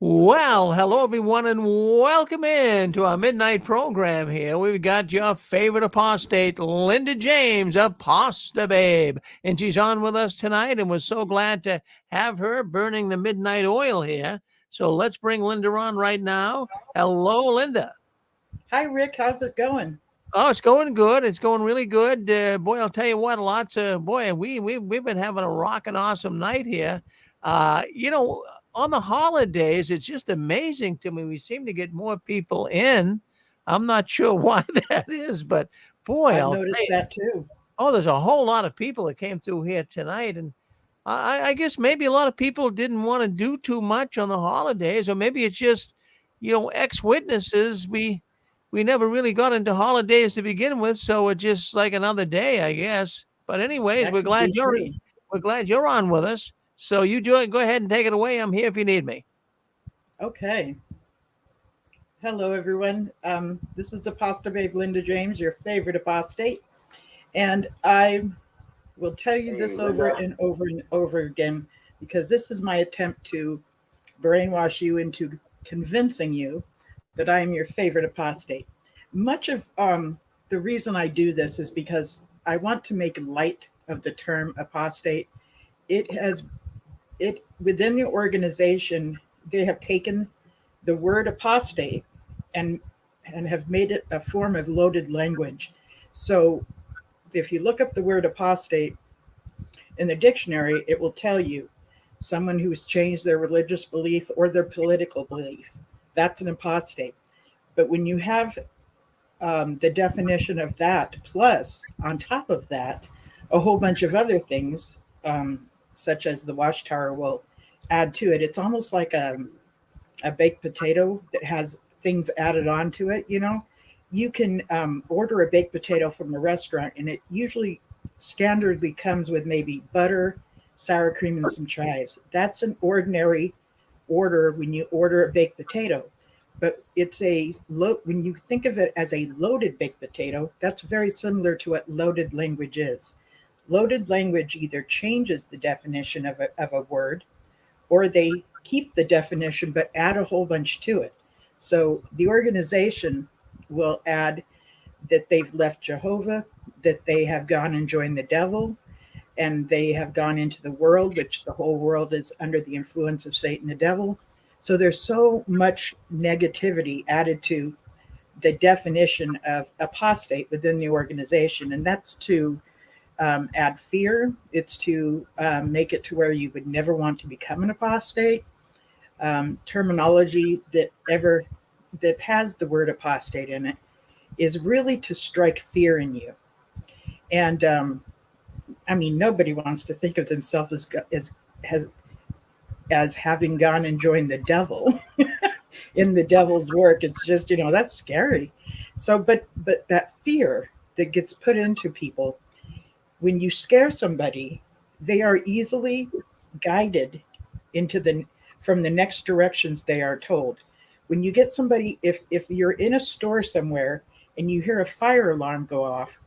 Well, hello everyone, and welcome in to our midnight program here. We've got your favorite apostate, Linda James, Apostababe, and she's on with us tonight, and we're so glad to have her burning the midnight oil here. So let's bring Linda on right now. Hello, Linda. Hi, Rick. How's it going? Oh, it's going good. It's going really good. Boy, I'll tell you what, lots of boy, we've been having a rockin' awesome night here. On the holidays, it's just amazing to me. We seem to get more people in. I'm not sure why that is, but boy, I've I'll tell noticed you, that too. oh, there's a whole lot of people that came through here tonight, and I guess maybe a lot of people didn't want to do too much on the holidays, or maybe it's just, ex-witnesses. We never really got into holidays to begin with, so it's just like another day, I guess. But anyways, That could be true. we're glad you're on with us. So you do it. Go ahead and take it away. I'm here if you need me. Okay. Hello, everyone. This is Apostababe Linda James, your favorite apostate. And I will tell you Hey, this over Linda. and over and over again because this is my attempt to brainwash you into convincing you that I am your favorite apostate. Much of the reason I do this is because I want to make light of the term apostate. It has it within the organization, they have taken the word apostate and have made it a form of loaded language. So if you look up the word apostate in the dictionary, it will tell you someone who's changed their religious belief or their political belief. That's an apostate. But when you have the definition of that, plus on top of that, a whole bunch of other things, such as the Watchtower will add to it. It's almost like a baked potato that has things added onto it. You can order a baked potato from a restaurant, and it usually standardly comes with maybe butter, sour cream, and some chives. That's an ordinary order when you order a baked potato. But when you think of it as a loaded baked potato, that's very similar to what loaded language is. Loaded language either changes the definition of a word, or they keep the definition but add a whole bunch to it. So the organization will add that they've left Jehovah, that they have gone and joined the devil, and they have gone into the world, which the whole world is under the influence of Satan, the devil. So there's so much negativity added to the definition of apostate within the organization, and that's to add fear. It's to make it to where you would never want to become an apostate. Terminology that has the word apostate in it is really to strike fear in you. And I mean, nobody wants to think of themselves as having gone and joined the devil in the devil's work. It's just, that's scary. So, but that fear that gets put into people, when you scare somebody, they are easily guided from the next directions they are told. When you get somebody, if you're in a store somewhere and you hear a fire alarm go off,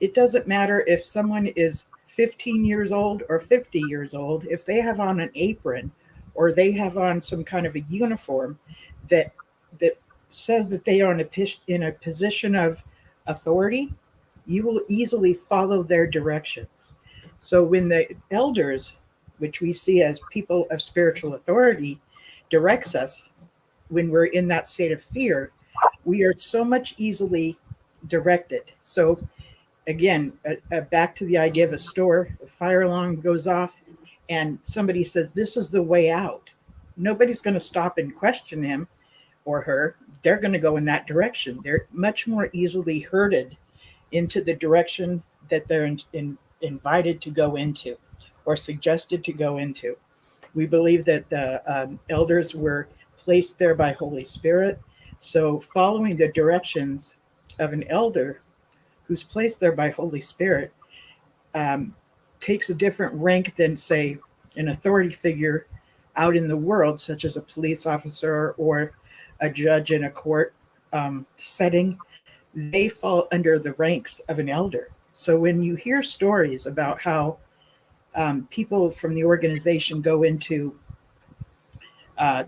it doesn't matter if someone is 15 years old or 50 years old. If they have on an apron or they have on some kind of a uniform that says that they are in a position of authority, you will easily follow their directions. So when the elders, which we see as people of spiritual authority, directs us when we're in that state of fear, we are so much easily directed. So again, back to the idea of a store, a fire alarm goes off and somebody says, this is the way out. Nobody's going to stop and question him or her. They're going to go in that direction. They're much more easily herded into the direction that they're invited to go into or suggested to go into. We believe that the elders were placed there by Holy Spirit. So following the directions of an elder who's placed there by Holy Spirit takes a different rank than, say, an authority figure out in the world, such as a police officer or a judge in a court setting. They fall under the ranks of an elder. So when you hear stories about how people from the organization go into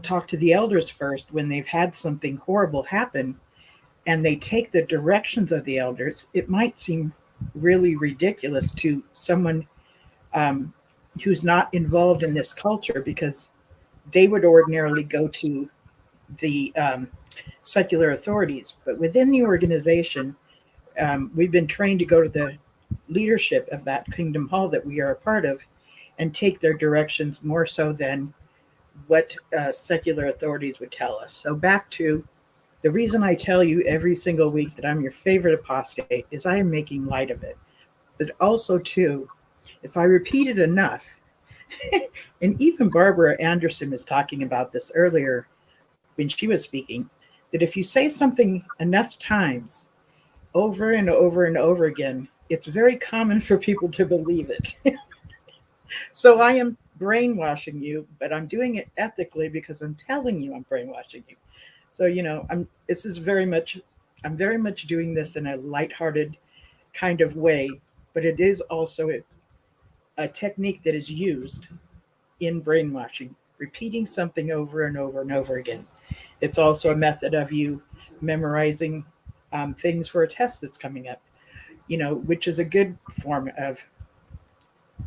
talk to the elders first when they've had something horrible happen, and they take the directions of the elders, it might seem really ridiculous to someone who's not involved in this culture, because they would ordinarily go to the secular authorities. But within the organization, we've been trained to go to the leadership of that kingdom hall that we are a part of and take their directions more so than what secular authorities would tell us. So back to the reason I tell you every single week that I'm your favorite apostate is I am making light of it. But also, too, if I repeat it enough, and even Barbara Anderson was talking about this earlier when she was speaking, that if you say something enough times, over and over and over again, it's very common for people to believe it. So I am brainwashing you, but I'm doing it ethically because I'm telling you I'm brainwashing you. So, I'm very much doing this in a lighthearted kind of way, but it is also a technique that is used in brainwashing, repeating something over and over and over again. It's also a method of you memorizing things for a test that's coming up, which is a good form of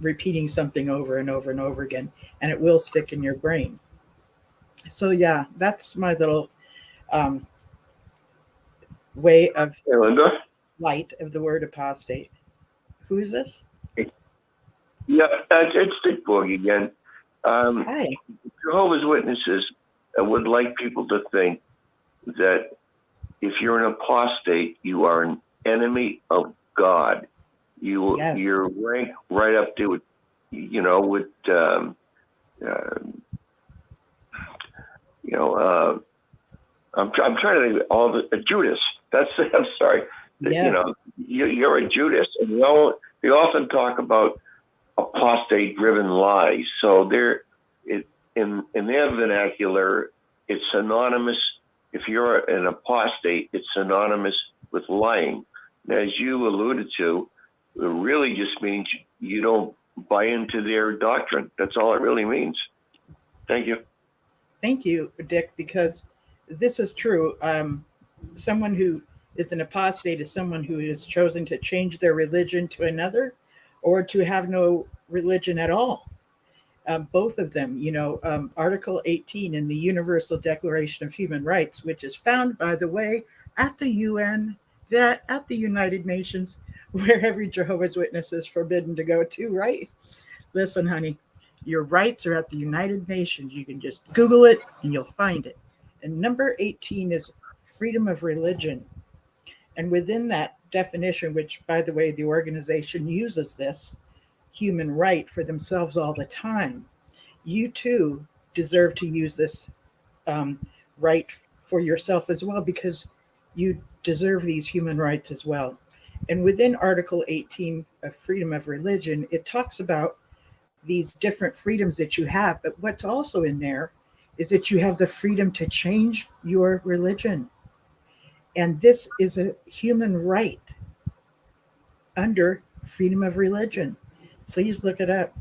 repeating something over and over and over again, and it will stick in your brain. So yeah, that's my little way of light of the word apostate. Who is this? Yeah, it's Dick Borg again. Hi. Jehovah's Witnesses would like people to think that if you're an apostate, you are an enemy of God. Yes. You're ranked right up there with, I'm trying to think of Judas. I'm sorry. Yes. You're a Judas, and they often talk about apostate-driven lies. So in their vernacular, it's synonymous. If you're an apostate, it's synonymous with lying. And as you alluded to, it really just means you don't buy into their doctrine. That's all it really means. Thank you. Thank you, Dick, because this is true. Someone who is an apostate is someone who has chosen to change their religion to another, or to have no religion at all. Both of them, Article 18 in the Universal Declaration of Human Rights, which is found, by the way, at the UN, at the United Nations, where every Jehovah's Witness is forbidden to go to, right? Listen, honey, your rights are at the United Nations. You can just Google it and you'll find it. And number 18 is freedom of religion. And within that definition, which, by the way, the organization uses this human right for themselves all the time, you too deserve to use this right for yourself as well, because you deserve these human rights as well. And within Article 18 of freedom of religion, it talks about these different freedoms that you have. But what's also in there is that you have the freedom to change your religion. And this is a human right under freedom of religion. Please look it up.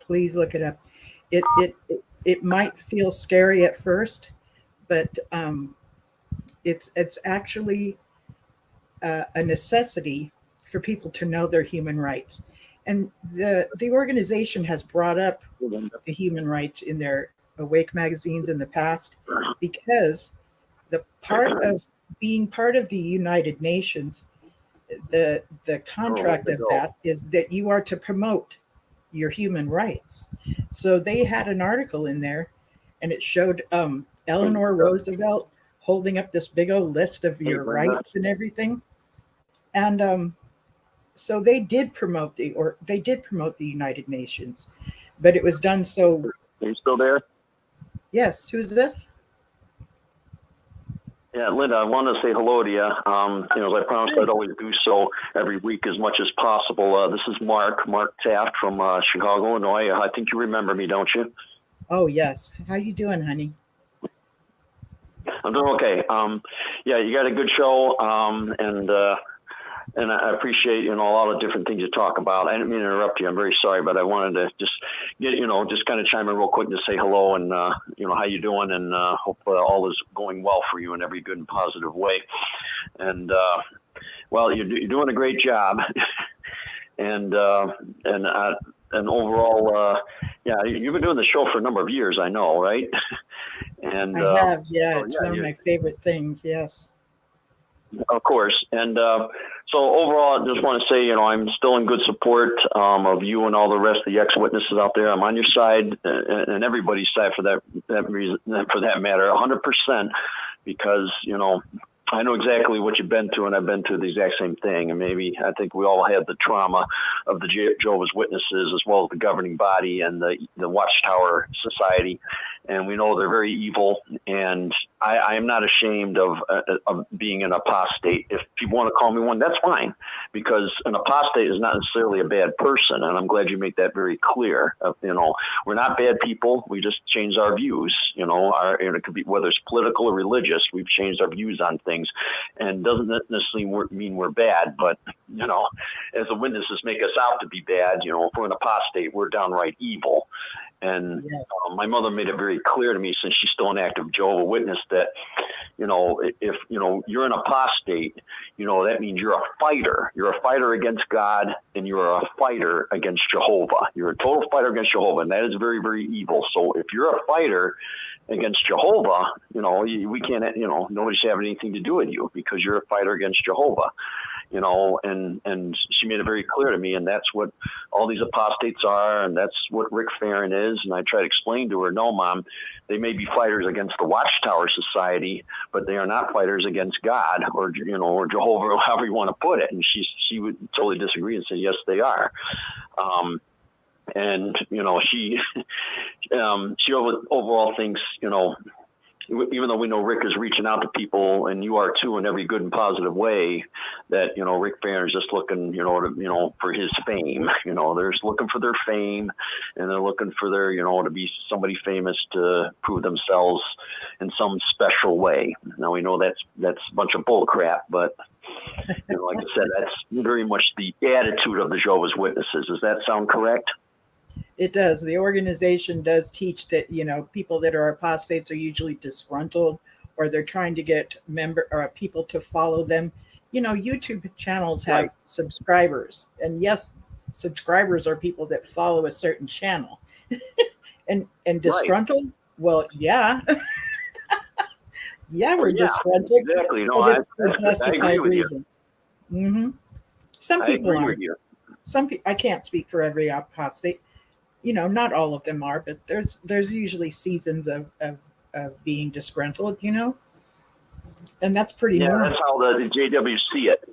Please look it up. It might feel scary at first, but it's actually a necessity for people to know their human rights. And the organization has brought up the human rights in their Awake magazines in the past, because the part of being part of the United Nations, the contract of that is that you are to promote your human rights. So they had an article in there, and it showed Eleanor Roosevelt holding up this big old list of your rights and everything. And so they did promote the United Nations, but it was done so. Are you still there? Yes. Who's this? Yeah, Linda, I want to say hello to you. As I promised, I'd always do so every week as much as possible. This is Mark Taft from Chicago, Illinois. I think you remember me, don't you? Oh, yes. How you doing, honey? I'm doing okay. Yeah, you got a good show, and and I appreciate, you know, all the different things you talk about. I didn't mean to interrupt you. I'm very sorry, but I wanted to just get, you know, just kind of chime in real quick and just say hello and, you know, how you doing, and hope all is going well for you in every good and positive way. And, well, you're doing a great job. And overall, yeah, you've been doing the show for a number of years, I know, right? And I have, yeah, so, it's yeah, one of my favorite things, yes. of course. And so overall, I just want to say, you know, I'm still in good support of you and all the rest of the ex-witnesses out there. I'm on your side and everybody's side for that reason, for that matter, 100%, because, you know, I know exactly what you've been through, and I've been through the exact same thing. And maybe I think we all had the trauma of the Jehovah's Witnesses, as well as the governing body and the Watchtower Society. And we know they're very evil. And I am not ashamed of being an apostate. If people want to call me one, that's fine, because an apostate is not necessarily a bad person. And I'm glad you make that very clear. You know, we're not bad people. We just change our views. You know, and it could be whether it's political or religious. We've changed our views on things, and doesn't necessarily mean we're bad. But you know, as the witnesses make us out to be bad, you know, if we're an apostate, we're downright evil. And Yes. My mother made it very clear to me, since she's still an active Jehovah's Witness, that, you know, if, you know, you're an apostate, you know, that means you're a fighter. You're a fighter against God, and you're a fighter against Jehovah. You're a total fighter against Jehovah, and that is very, very evil. So if you're a fighter against Jehovah, you know, we can't, you know, nobody's having anything to do with you, because you're a fighter against Jehovah. You know, and she made it very clear to me, and that's what all these apostates are, and that's what Rick Farron is. And I try to explain to her, no, Mom, they may be fighters against the Watchtower Society, but they are not fighters against God, or, you know, or Jehovah, or however you want to put it. And she would totally disagree and say, yes, they are. And you know, she overall thinks, you know, even though we know Rick is reaching out to people, and you are too, in every good and positive way, that, you know, Rick Farron is just looking, you know, for his fame. You know, they're just looking for their fame, and they're looking for their, you know, to be somebody famous, to prove themselves in some special way. Now we know that's a bunch of bull crap, but you know, like I said, that's very much the attitude of the Jehovah's Witnesses. Does that sound correct? It does. The organization does teach that, you know, people that are apostates are usually disgruntled, or they're trying to get people to follow them. You know, YouTube channels have Right. subscribers, and yes, subscribers are people that follow a certain channel. and disgruntled? Right. Well, yeah. Yeah, we're disgruntled. Exactly. No, I agree with reason. You. Mm-hmm. Some people aren't. Some people, I can't speak for every apostate. You know, not all of them are, but there's usually seasons of being disgruntled, you know, and that's pretty normal. That's how the JWs see it.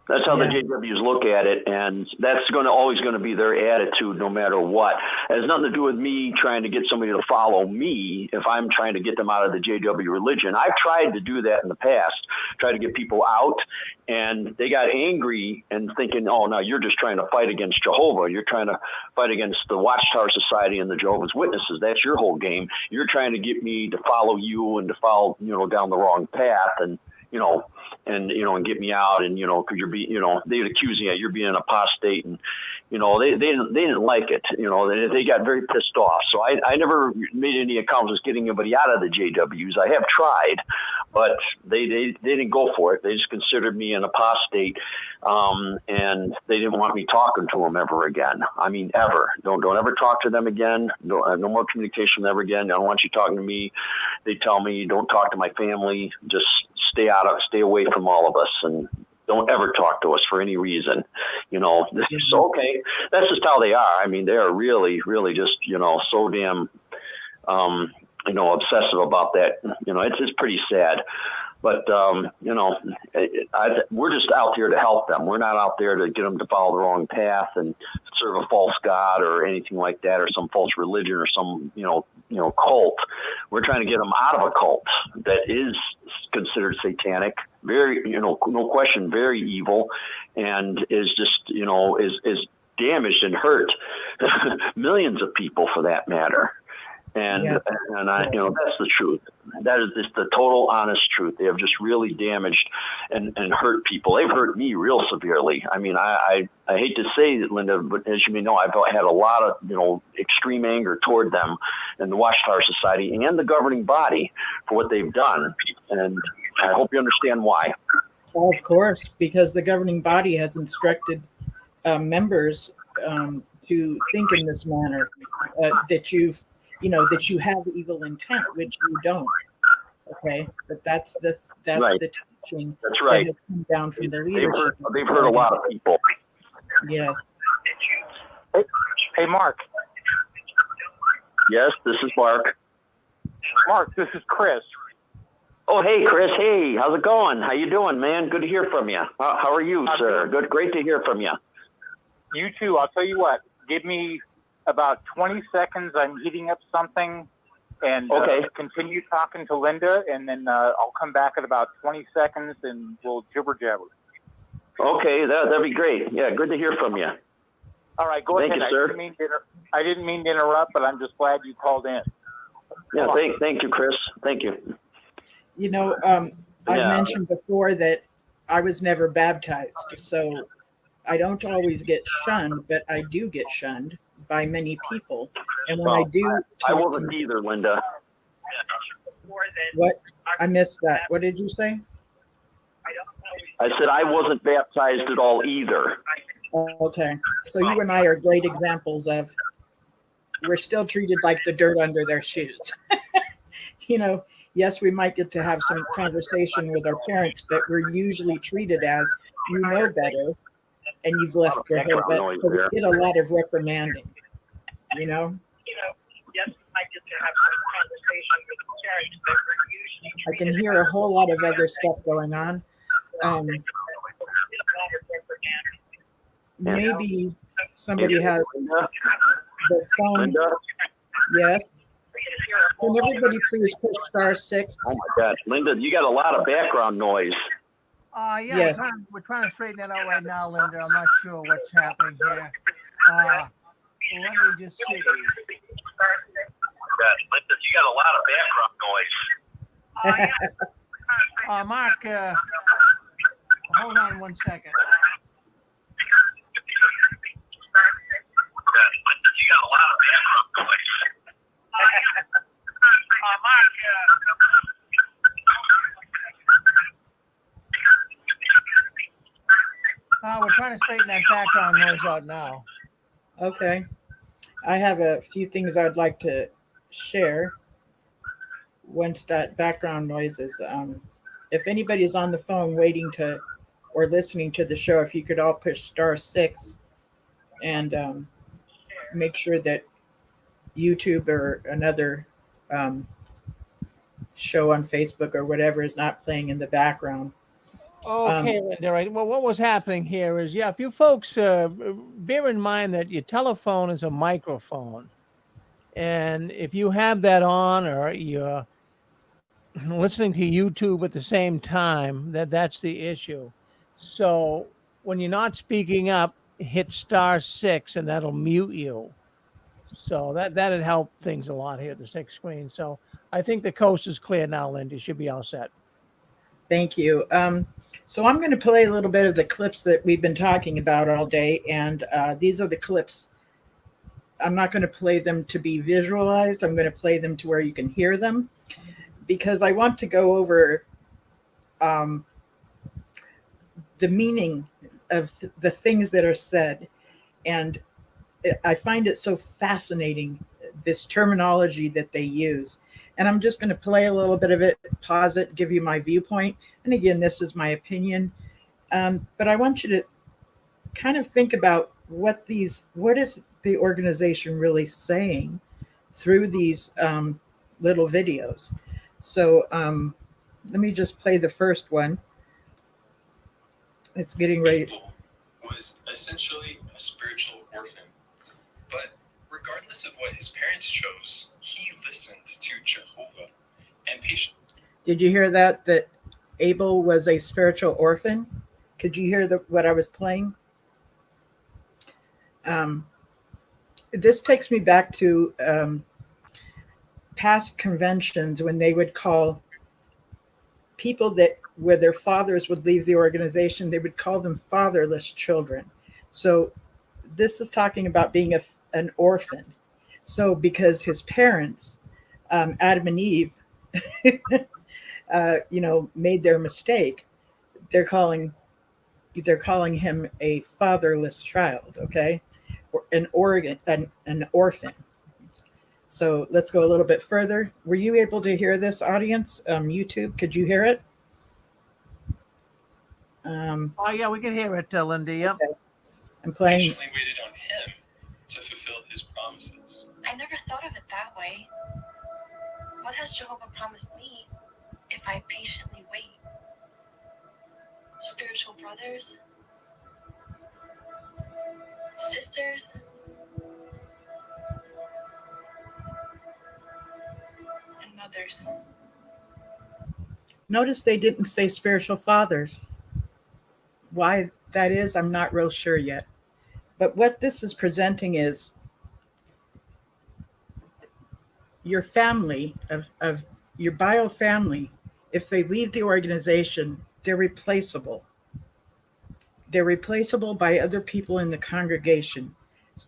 That's how the JWs look at it, and that's always going to be their attitude, no matter what. It has nothing to do with me trying to get somebody to follow me if I'm trying to get them out of the JW religion. I've tried to do that in the past, tried to get people out, and they got angry and thinking, oh, no, you're just trying to fight against Jehovah. You're trying to fight against the Watchtower Society and the Jehovah's Witnesses. That's your whole game. You're trying to get me to follow you and to follow, you know, down the wrong path, and you know, and get me out, and you know, because they would accuse you, you're being an apostate, and you know, they didn't like it. You know, they got very pissed off. So I never made any accomplishments getting anybody out of the JWs. I have tried, but they didn't go for it. They just considered me an apostate, and they didn't want me talking to them ever again. I mean, ever. Don't ever talk to them again. No more communication with them ever again. I don't want you talking to me. They tell me, don't talk to my family. Just stay away from all of us, and don't ever talk to us for any reason. You know, so okay, that's just how they are. I mean, they are really, really just, you know, so damn, you know, obsessive about that. You know, it's pretty sad. But, you know, we're just out there to help them. We're not out there to get them to follow the wrong path and serve a false god or anything like that, or some false religion or some, you know, cult. We're trying to get them out of a cult that is considered satanic, very, you know, no question, very evil, and is just, you know, is damaged and hurt millions of people, for that matter. And Yes. and I, that's the truth. That is just the total honest truth. They have just really damaged and hurt people. They've hurt me real severely. I mean, I hate to say it, Linda, but as you may know, I've had a lot of, extreme anger toward them and the Watchtower Society and the governing body for what they've done. And I hope you understand why. Well, of course, because the governing body has instructed members to think in this manner, that that you have evil intent, which you don't. Okay, but that's Right. the teaching That's right. that has come down from the They've leadership. hurt a lot of people. Yes. Hey, Mark. Yes, this is Mark. Mark, this is Chris. Oh, hey, Chris. Hey, how's it going? How you doing, man? Good to hear from you. How are you, sir? Good. Great to hear from you. You too. I'll tell you what. Give me about 20 seconds. I'm heating up something, and Okay. continue talking to Linda, and then I'll come back in about 20 seconds, and we'll jibber jabber. Okay, that'd be great. Yeah, good to hear from you. All right, go Thank ahead. you, sir. I didn't mean to interrupt, but I'm just glad you called in. Yeah, thank you, Chris. Thank you. I've Yeah. mentioned before that I was never baptized, so I don't always get shunned, but I do get shunned by many people. And when I Well, do, I wasn't either, Linda. what I missed that. What did you say? I said I wasn't baptized at all either. Okay, so you and I are great examples of we're still treated like the dirt under their shoes. Yes, we might get to have some conversation with our parents, but we're usually treated as you know better and you've left your head. So we get a lot of reprimanding, Yes, I get to have some conversation with the parents, but we're usually I can hear a whole lot of other stuff going on. Maybe somebody has Linda? the phone. Linda? Yes. Can everybody please push *6? Oh my God, Linda, you got a lot of background noise. Yeah, Yes. we're trying to straighten that out right now, Linda. I'm not sure what's happening here. Let me just see. God, Linda, you got a lot of background noise. Mark, hold on one second. Linda, you got a lot of background noise. We're trying to straighten that background noise out now. Okay. I have a few things I'd like to share once that background noise is. If anybody's on the phone waiting to or listening to the show, if you could all push *6 and make sure that YouTube or another show on Facebook or whatever is not playing in the background. Okay, Linda. Right. Well, what was happening here is, if you folks bear in mind that your telephone is a microphone, and if you have that on or you're listening to YouTube at the same time, that's the issue. So when you're not speaking up, hit *6 and that'll mute you. So that'd help things a lot here at the stick screen. So I think the coast is clear now, Linda. You should be all set. Thank you. So I'm going to play a little bit of the clips that we've been talking about all day. And these are the clips. I'm not going to play them to be visualized. I'm going to play them to where you can hear them, because I want to go over the meaning of the things that are said. And I find it so fascinating, this terminology that they use. And I'm just going to play a little bit of it, pause it, give you my viewpoint. And again, this is my opinion. But I want you to kind of think about what is the organization really saying through these little videos. So let me just play the first one. It's getting ready. Was essentially a spiritual orphan, but regardless of what his parents chose, he listened to Jehovah and patiently. Did you hear that Abel was a spiritual orphan? Could you hear what I was playing? This takes me back to past conventions when they would call people that where their fathers would leave the organization, they would call them fatherless children. So this is talking about being an orphan. So because his parents, Adam and Eve, made their mistake, they're calling him a fatherless child, okay, or an orphan. So let's go a little bit further. Were you able to hear this, audience? YouTube, could you hear it? Oh, yeah, we can hear it, Linda. Yep. Okay. I'm playing. Patiently waited on him to fulfill his promises. I never thought of it that way. What has Jehovah promised me if I patiently wait? Spiritual brothers? Sisters? And mothers. Notice they didn't say spiritual fathers. Why that is, I'm not real sure yet. But what this is presenting is your family of your bio family. If they leave the organization, they're replaceable. They're replaceable by other people in the congregation.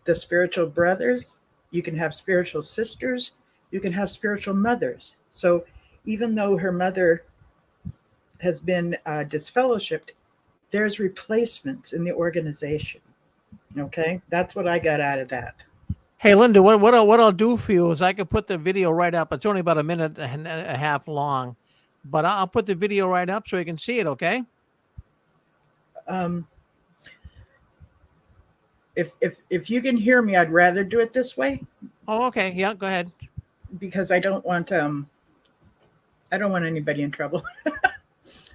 The spiritual brothers, you can have spiritual sisters, you can have spiritual mothers. So even though her mother has been disfellowshipped, there's replacements in the organization. Okay, that's what I got out of that. Hey, Linda, what I'll do for you is I can put the video right up. It's only about a minute and a half long, but I'll put the video right up so you can see it. Okay. If you can hear me, I'd rather do it this way. Oh, okay. Yeah, go ahead. Because I don't want anybody in trouble.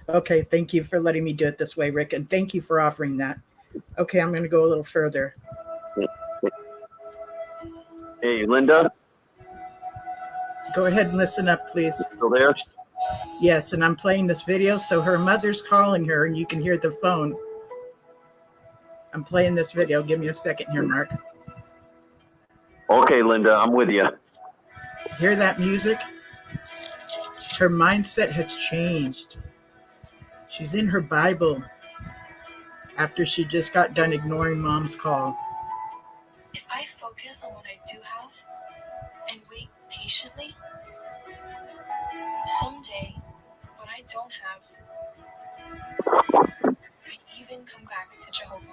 Okay, thank you for letting me do it this way, Rick, and thank you for offering that. Okay, I'm going to go a little further. Hey, Linda. Go ahead and listen up, please. Still there? Yes, and I'm playing this video, so her mother's calling her, and you can hear the phone. I'm playing this video. Give me a second here, Mark. Okay, Linda, I'm with you. Hear that music? Her mindset has changed. She's in her Bible after she just got done ignoring Mom's call. If I focus on what I do have and wait patiently, someday what I don't have could even come back to Jehovah.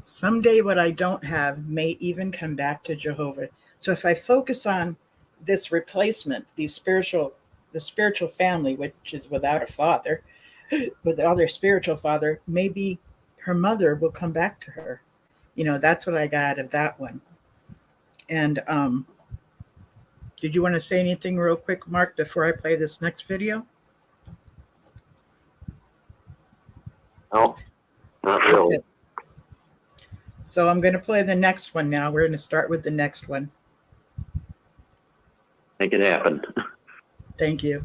Someday what I don't have may even come back to Jehovah. So if I focus on this replacement, the spiritual family, which is without a father, without their spiritual father, maybe her mother will come back to her. That's what I got out of that one. And did you want to say anything real quick, Mark, before I play this next video? No, not really. Okay. So I'm going to play the next one now. We're going to start with the next one. Make it happen. Thank you.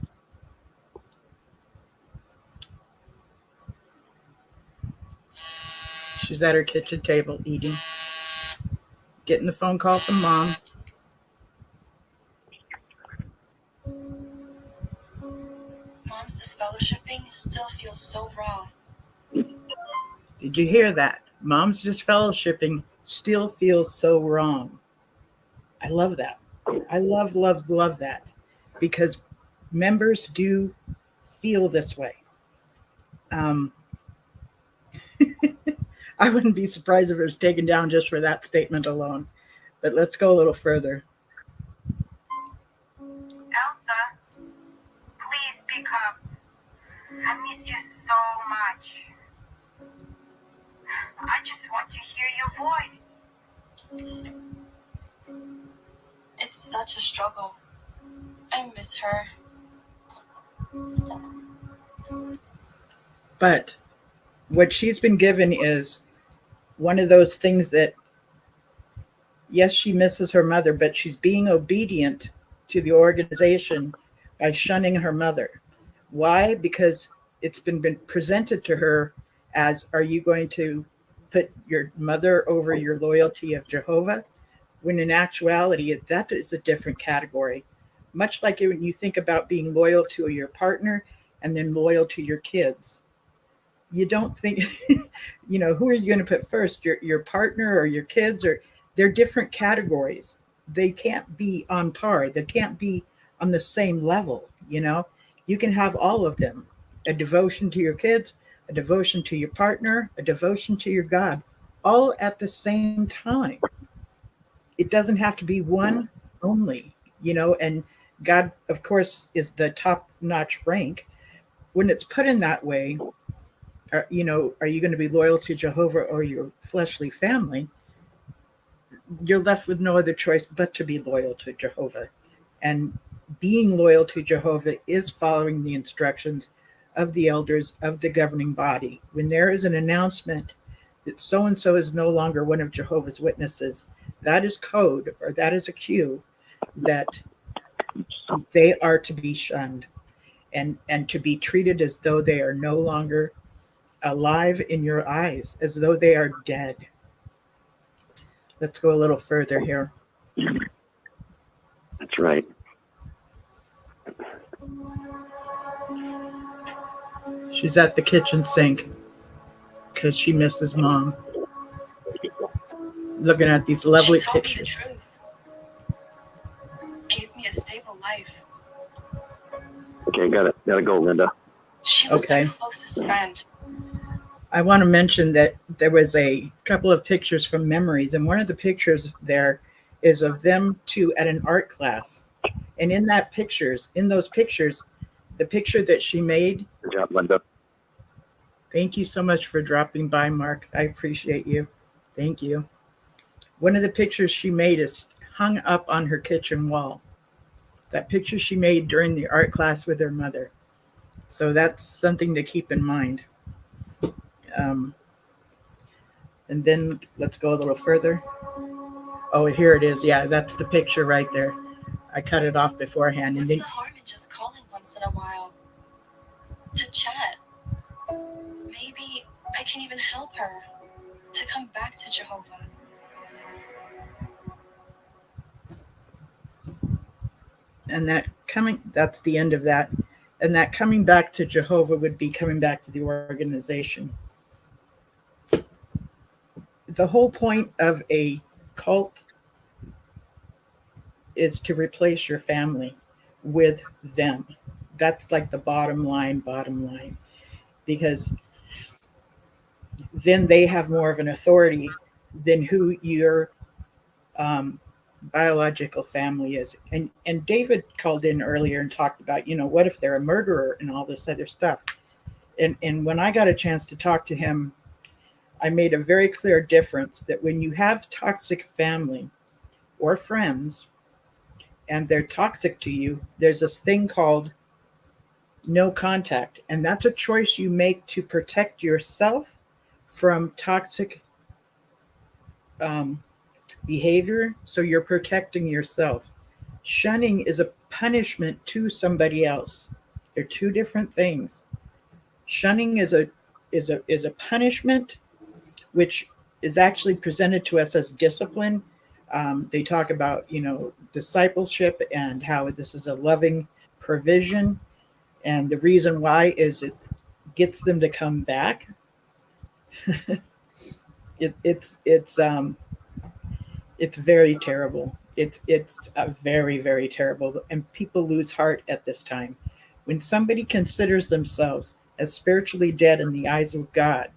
She's at her kitchen table eating, getting the phone call from Mom. Mom's disfellowshipping still feels so raw. Did you hear that? Mom's disfellowshipping still feels so wrong. I love that. I love that, because members do feel this way. I wouldn't be surprised if it was taken down just for that statement alone. But let's go a little further. Elsa, please pick up. I miss you so much. I just want to hear your voice. It's such a struggle. I miss her. But what she's been given is one of those things that, yes, she misses her mother, but she's being obedient to the organization by shunning her mother. Why? Because it's been presented to her as, are you going to put your mother over your loyalty of Jehovah? when in actuality, that is a different category. Much like when you think about being loyal to your partner and then loyal to your kids. You don't think, who are you going to put first, your partner or your kids? Or they're different categories. They can't be on par. They can't be on the same level. You can have all of them: a devotion to your kids, a devotion to your partner, a devotion to your God, all at the same time. It doesn't have to be one only, and God, of course, is the top notch rank. When it's put in that way, are you going to be loyal to Jehovah or your fleshly family? You're left with no other choice but to be loyal to Jehovah. And being loyal to Jehovah is following the instructions of the elders of the governing body. When there is an announcement that so and so is no longer one of Jehovah's Witnesses, that is code, or that is a cue that they are to be shunned and to be treated as though they are no longer alive in your eyes, as though they are dead. Let's go a little further here. That's right. She's at the kitchen sink because she misses Mom. Looking at these lovely She told pictures. me the truth. Gave me a stable life. Okay, gotta go, Linda. She was Okay. my closest friend. I want to mention that there was a couple of pictures from memories, and one of the pictures there is of them two at an art class. And in those pictures, the picture that she made. Good job, Linda. Thank you so much for dropping by, Mark. I appreciate you. Thank you. One of the pictures she made is hung up on her kitchen wall. That picture she made during the art class with her mother. So that's something to keep in mind. And then let's go a little further. Oh, here it is. Yeah, that's the picture right there. I cut it off beforehand. What's And the then harm in just calling once in a while? To chat. Maybe I can even help her to come back to Jehovah. that's the end of that. And that coming back to Jehovah would be coming back to the organization. The whole point of a cult is to replace your family with them. That's like the bottom line, because then they have more of an authority than who your biological family is. And David called in earlier and talked about, what if they're a murderer and all this other stuff. And when I got a chance to talk to him, I made a very clear difference that when you have toxic family or friends and they're toxic to you, there's this thing called no contact. And that's a choice you make to protect yourself from toxic behavior. So you're protecting yourself. Shunning is a punishment to somebody else. They're two different things. Shunning is a punishment which is actually presented to us as discipline. They talk about, discipleship and how this is a loving provision. And the reason why is it gets them to come back. It's very terrible. It's very, very terrible. And people lose heart at this time. When somebody considers themselves as spiritually dead in the eyes of God,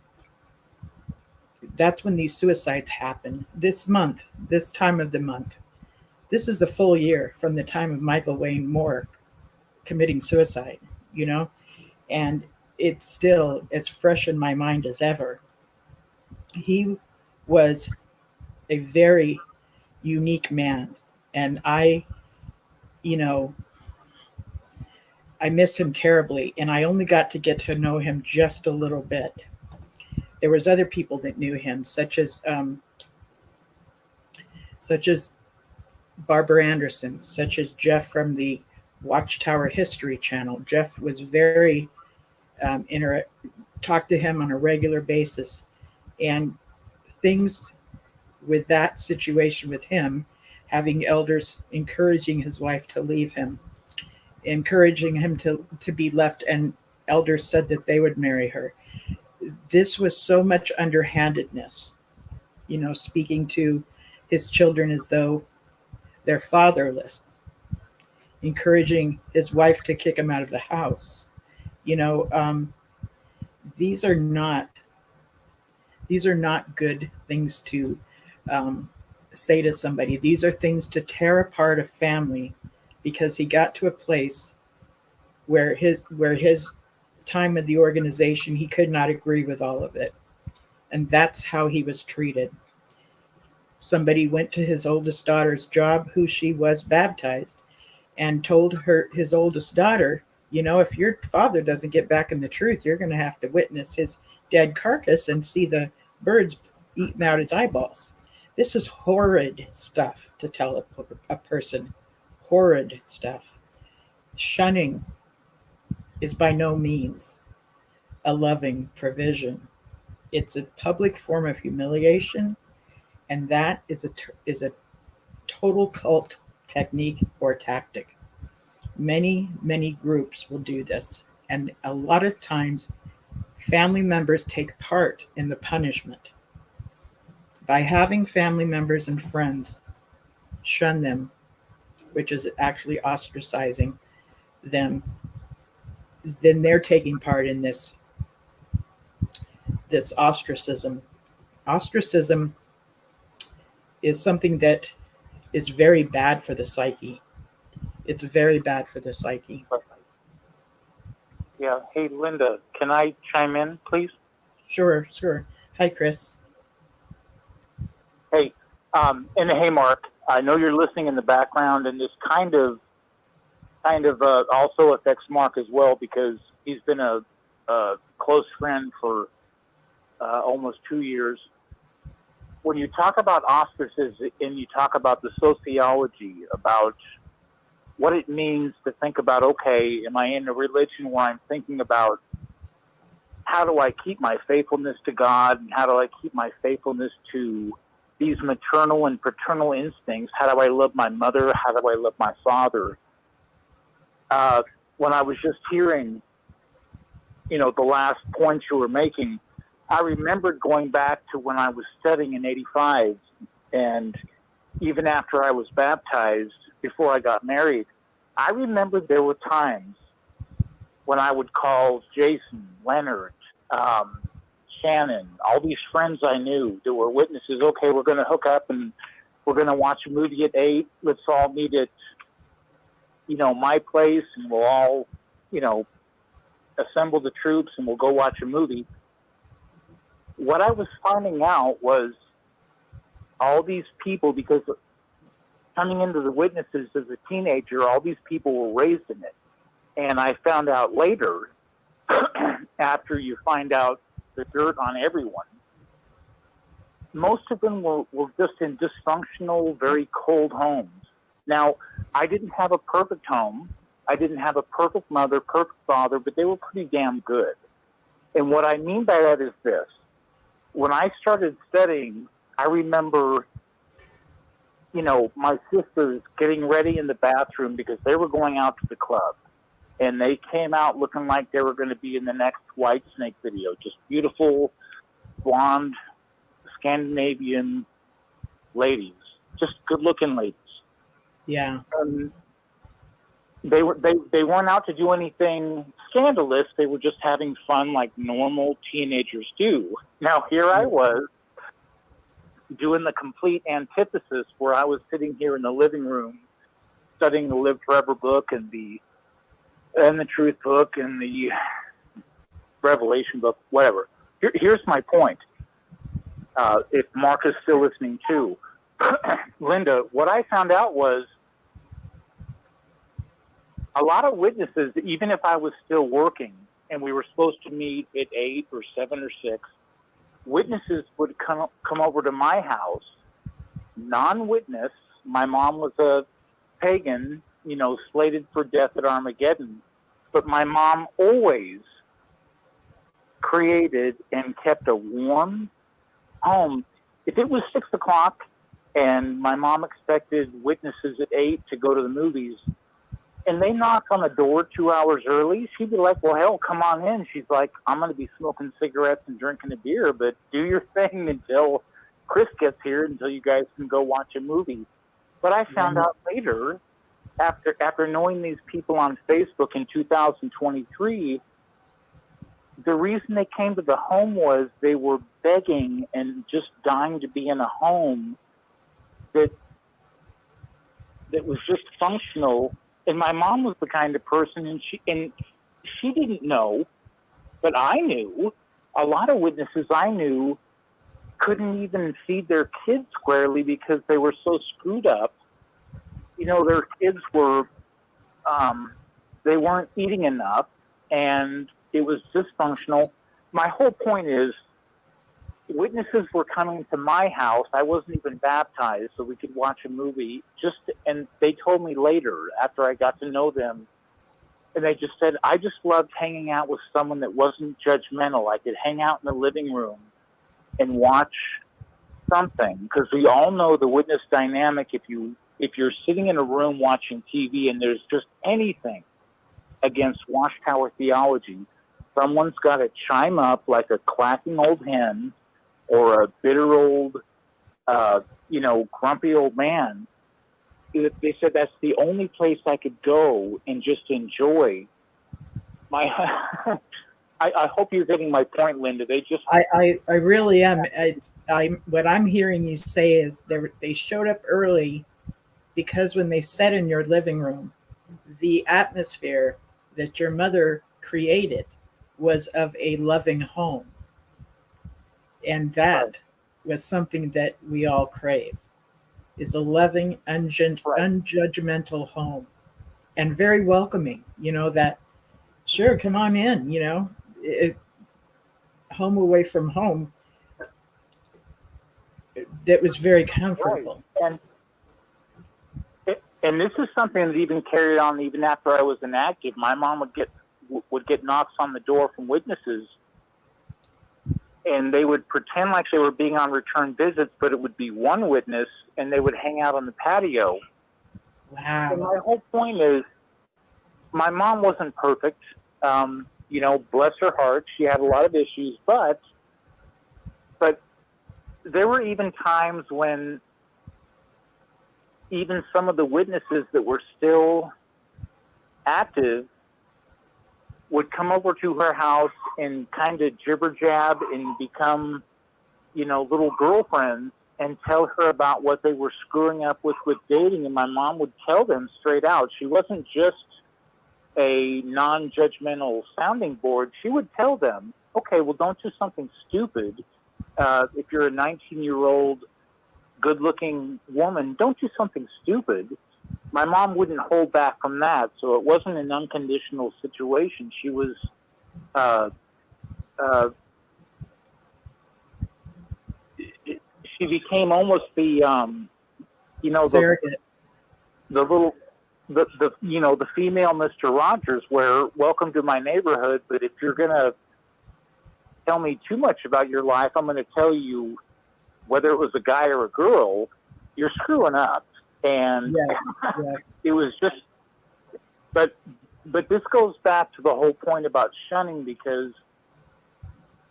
that's when these suicides happen. This month, this time of the month, this is the full year from the time of Michael Wayne Moore committing suicide, and it's still as fresh in my mind as ever. He was a very unique man, and I miss him terribly, and I only got to know him just a little bit. There was other people that knew him, such as Barbara Anderson, such as Jeff from the Watchtower History Channel. Jeff was very talked to him on a regular basis, and things with that situation with him having elders encouraging his wife to leave him, encouraging him to be left, and elders said that they would marry her. This was so much underhandedness, speaking to his children as though they're fatherless, encouraging his wife to kick him out of the house. These are not good things to say to somebody. These are things to tear apart a family, because he got to a place where his time in the organization, he could not agree with all of it. And that's how he was treated. Somebody went to his oldest daughter's job, who she was baptized, and told his oldest daughter, if your father doesn't get back in the truth, you're going to have to witness his dead carcass and see the birds eating out his eyeballs. This is horrid stuff to tell a person. Horrid stuff. Shunning is by no means a loving provision. It's a public form of humiliation, and that is a total cult technique or tactic. Many, many groups will do this, and a lot of times family members take part in the punishment. By having family members and friends shun them, which is actually ostracizing them, then they're taking part in this ostracism. Ostracism is something that is very bad for the psyche. It's very bad for the psyche. Yeah. Hey, Linda, can I chime in, please? Sure. Hi, Chris. Hey, and hey, Mark, I know you're listening in the background, and this kind of also affects Mark as well, because he's been a close friend for almost 2 years. When you talk about ostracism and you talk about the sociology, about what it means to think about, okay, am I in a religion where I'm thinking about how do I keep my faithfulness to God, and how do I keep my faithfulness to these maternal and paternal instincts? How do I love my mother? How do I love my father? When I was just hearing, the last point you were making, I remembered going back to when I was studying in '85, and even after I was baptized, before I got married, I remembered there were times when I would call Jason, Leonard, Shannon, all these friends I knew that were witnesses. Okay, we're going to hook up and we're going to watch a movie at 8. Let's all meet at, my place, and we'll all, assemble the troops and we'll go watch a movie. What I was finding out was all these people, because coming into the witnesses as a teenager, all these people were raised in it. And I found out later, after you find out the dirt on everyone, most of them were just in dysfunctional, very cold homes. Now, I didn't have a perfect home. I didn't have a perfect mother, perfect father, but they were pretty damn good. And what I mean by that is this. When I started studying, I remember, my sisters getting ready in the bathroom because they were going out to the club. And they came out looking like they were going to be in the next White Snake video. Just beautiful, blonde, Scandinavian ladies. Just good-looking ladies. Yeah. They weren't out to do anything scandalous. They were just having fun like normal teenagers do. Now, here I was doing the complete antithesis, where I was sitting here in the living room studying the Live Forever book and the Truth book and the Revelation book, whatever. Here's my point. If Mark is still listening too, Linda, what I found out was a lot of witnesses, even if I was still working and we were supposed to meet at 8 or 7 or 6, witnesses would come over to my house, non-witness. My mom was a pagan, slated for death at Armageddon. But my mom always created and kept a warm home. If it was 6 o'clock And my mom expected witnesses at 8 to go to the movies. And they knock on the door 2 hours early. She'd be like, well, hell, come on in. She's like, I'm going to be smoking cigarettes and drinking a beer, but do your thing until Chris gets here, until you guys can go watch a movie. But I found out later, after knowing these people on Facebook in 2023, the reason they came to the home was they were begging and just dying to be in a home that was just functional. And my mom was the kind of person, and she didn't know, but I knew. A lot of witnesses I knew couldn't even feed their kids squarely because they were so screwed up. You know, their kids were, they weren't eating enough, and it was dysfunctional. My whole point is, witnesses were coming to my house. I wasn't even baptized, so we could watch a movie. And they told me later, after I got to know them, and they just said, I just loved hanging out with someone that wasn't judgmental. I could hang out in the living room and watch something, because we all know the witness dynamic. If you're sitting in a room watching TV and there's just anything against Watchtower theology, someone's got to chime up like a clacking old hen or a bitter old, grumpy old man. They said that's the only place I could go and just enjoy my. I hope you're getting my point, Linda. I really am. What I'm hearing you say is they showed up early because when they sat in your living room, the atmosphere that your mother created was of a loving home. And that was something that we all crave, is a loving, unjudgmental home, and very welcoming, that, sure, come on in, home away from home, that was very comfortable. Right. And this is something that even carried on even after I was inactive. My mom would get knocks on the door from witnesses, and they would pretend like they were being on return visits, but it would be one witness, and they would hang out on the patio. Wow. And my whole point is, my mom wasn't perfect. Bless her heart, she had a lot of issues, but there were even times when even some of the witnesses that were still active would come over to her house and kind of jibber jab and become, little girlfriends, and tell her about what they were screwing up with dating. And my mom would tell them straight out. She wasn't just a non-judgmental sounding board. She would tell them, okay, well, don't do something stupid. If you're a 19-year-old good-looking woman, don't do something stupid. My mom wouldn't hold back from that, so it wasn't an unconditional situation. She was she became almost the surrogate. The female Mr. Rogers, where, welcome to my neighborhood, but if you're gonna tell me too much about your life, I'm gonna tell you, whether it was a guy or a girl, you're screwing up. And yes. It was just, but this goes back to the whole point about shunning, because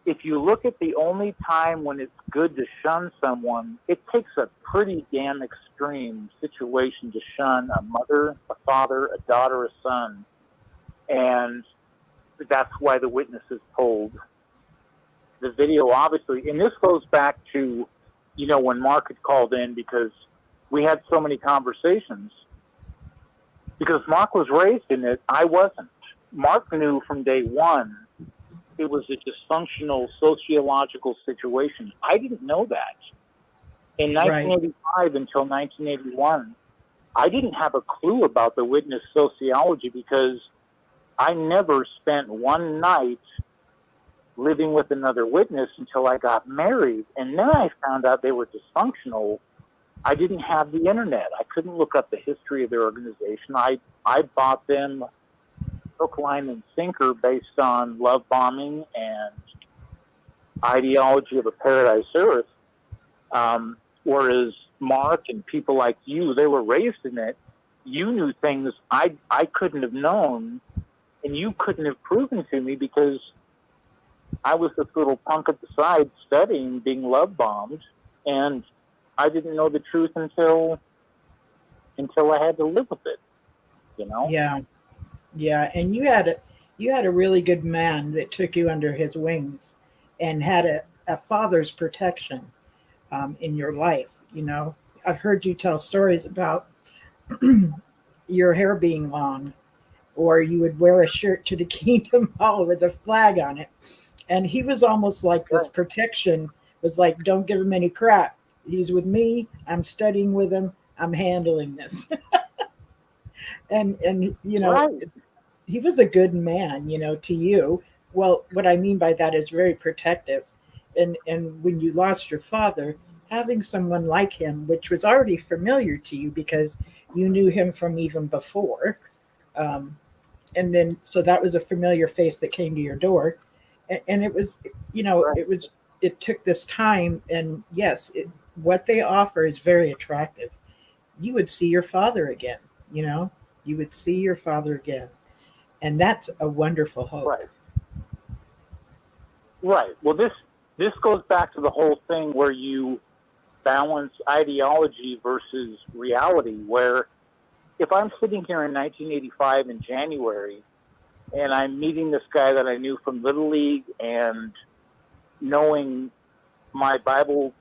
if you look at the only time when it's good to shun someone, it takes a pretty damn extreme situation to shun a mother, a father, a daughter, a son. And that's why the witnesses told the video, obviously. And this goes back to, when Mark had called in, because we had so many conversations. Because Mark was raised in it, I wasn't. Mark knew from day one it was a dysfunctional sociological situation. I didn't know that. In 1985 until 1981, I didn't have a clue about the witness sociology, because I never spent one night living with another witness until I got married. And then I found out they were dysfunctional. I didn't have the internet. I couldn't look up the history of their organization. I bought them hook, line, and sinker based on love bombing and ideology of a paradise earth. Whereas Mark and people like you, they were raised in it. You knew things I couldn't have known, and you couldn't have proven to me because I was this little punk at the side studying, being love bombed, and I didn't know the truth until I had to live with it. You know? Yeah, and you had a really good man that took you under his wings, and had a father's protection in your life. You know, I've heard you tell stories about your hair being long, or you would wear a shirt to the Kingdom Hall with a flag on it, and he was almost like this protection. Was like, don't give him any crap. He's with me. I'm studying with him. I'm handling this. and you know, he was a good man, you know, to you. Well, what I mean by that is very protective. And when you lost your father, having someone like him, which was already familiar to you because you knew him from even before, and then so that was a familiar face that came to your door, and it was, you know, it took this time, and yes, what they offer is very attractive. You would see your father again, you know, you would see your father again, and that's a wonderful hope. Right. Well, this goes back to the whole thing where you balance ideology versus reality, where if I'm sitting here in 1985 in January and I'm meeting this guy that I knew from Little League and knowing my Bible,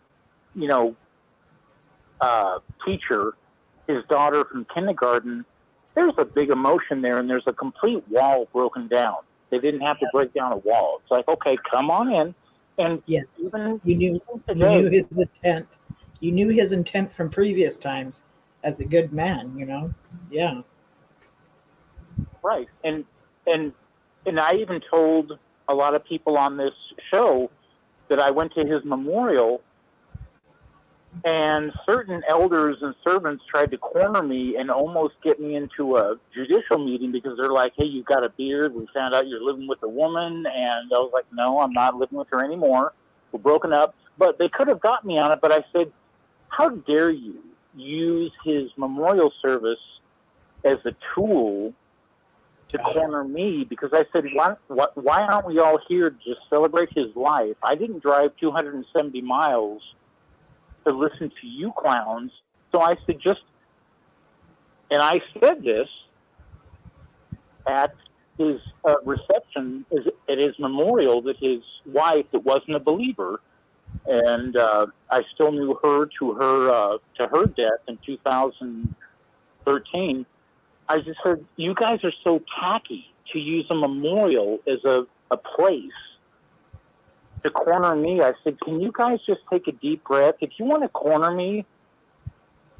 you know, teacher, his daughter from kindergarten, there's a big emotion there, and there's a complete wall broken down. They didn't have to break down a wall. It's like, okay, come on in. And yes, even you knew his intent. You knew his intent from previous times as a good man, you know? Yeah. Right. And I even told a lot of people on this show that I went to his memorial, and certain elders and servants tried to corner me and almost get me into a judicial meeting because they're like, hey, you've got a beard. We found out you're living with a woman. And I was like, no, I'm not living with her anymore. We're broken up. But they could have got me on it. But I said, how dare you use his memorial service as a tool to corner me? Because I said, why aren't we all here to just celebrate his life? I didn't drive 270 miles to listen to you clowns. So I said, and I said this at his reception, at his memorial, that his wife, that wasn't a believer, and I still knew her to her death in 2013. I just said, you guys are so tacky to use a memorial as a place to corner me. I said, can you guys just take a deep breath? If you want to corner me,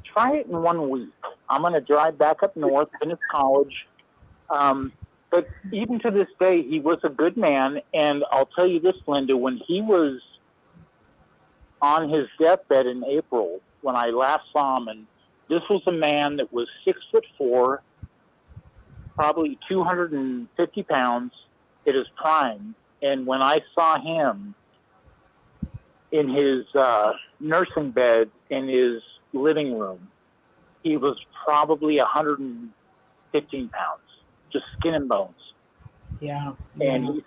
try it in 1 week. I'm going to drive back up north, finish college. But even to this day, he was a good man. And I'll tell you this, Linda, when he was on his deathbed in April, when I last saw him, and this was a man that was 6'4", probably 250 pounds at his prime. And when I saw him in his nursing bed in his living room, he was probably 115 pounds, just skin and bones. Yeah. And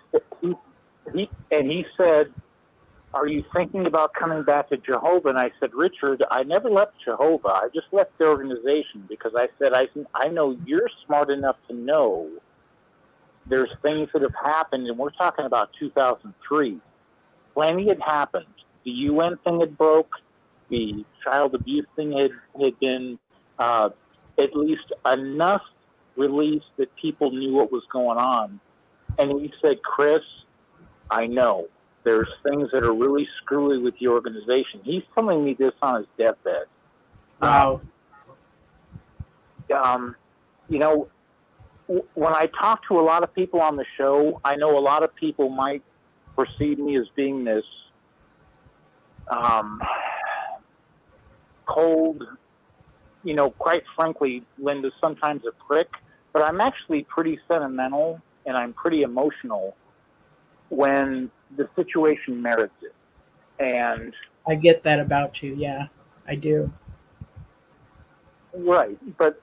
he said, are you thinking about coming back to Jehovah? And I said, Richard, I never left Jehovah. I just left the organization because I said, I know you're smart enough to know there's things that have happened, and we're talking about 2003. Plenty had happened. The UN thing had broke. The child abuse thing had been at least enough released that people knew what was going on. And he said, Chris, I know there's things that are really screwy with the organization. He's telling me this on his deathbed. Wow. You know, when I talk to a lot of people on the show, I know a lot of people might perceive me as being this cold, you know, quite frankly, Linda, sometimes a prick, but I'm actually pretty sentimental and I'm pretty emotional when the situation merits it. And I get that about you. Yeah, I do. Right, but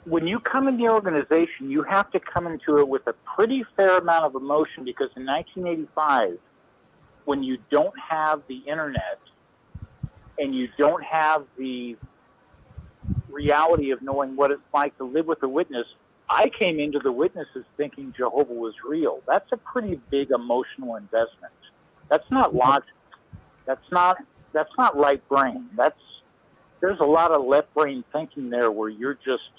when you come in the organization, you have to come into it with a pretty fair amount of emotion, because in 1985, when you don't have the internet and you don't have the reality of knowing what it's like to live with a witness, I came into the witnesses thinking Jehovah was real. That's a pretty big emotional investment. That's not logic. That's not right brain. There's a lot of left brain thinking there, where you're just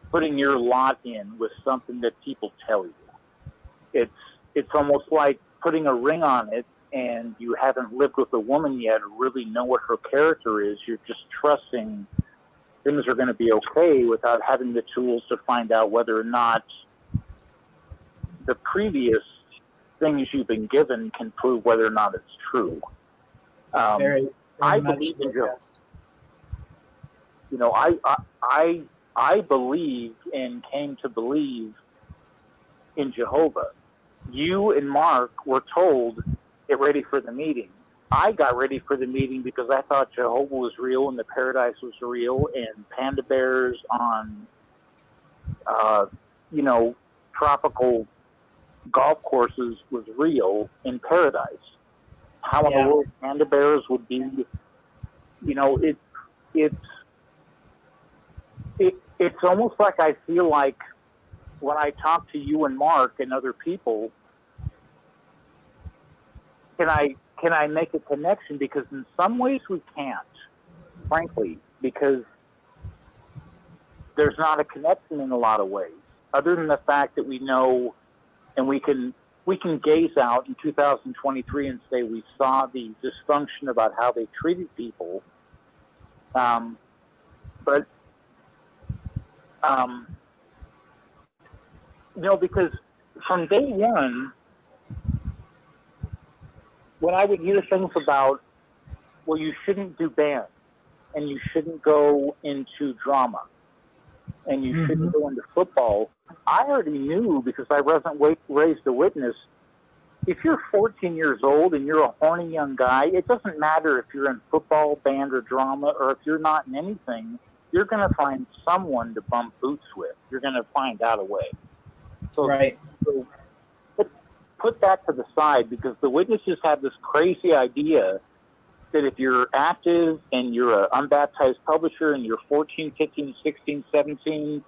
putting your lot in with something that people tell you. It's almost like putting a ring on it, and you haven't lived with a woman yet or really know what her character is. You're just trusting things are going to be okay without having the tools to find out whether or not the previous things you've been given can prove whether or not it's true. Very I much believe so, in Jehovah. yes. You know, I believed and came to believe in Jehovah. You and Mark were told, get ready for the meeting. I got ready for the meeting because I thought Jehovah was real and the paradise was real, and panda bears on, tropical golf courses was real in paradise. How in the world panda bears would be, it's almost like I feel like when I talk to you and Mark and other people, can I make a connection? Because in some ways we can't, frankly, because there's not a connection in a lot of ways, other than the fact that we know, and we can gaze out in 2023 and say we saw the dysfunction about how they treated people, because from day one, when I would hear things about, well, you shouldn't do band, and you shouldn't go into drama, and you shouldn't go into football, I already knew, because I wasn't raised a witness. If you're 14 years old and you're a horny young guy, it doesn't matter if you're in football, band, or drama, or if you're not in anything, you're going to find someone to bump boots with. You're going to find out a way. So, right. So put that to the side, because the witnesses have this crazy idea that if you're active and you're an unbaptized publisher and you're 14, 15, 16, 17,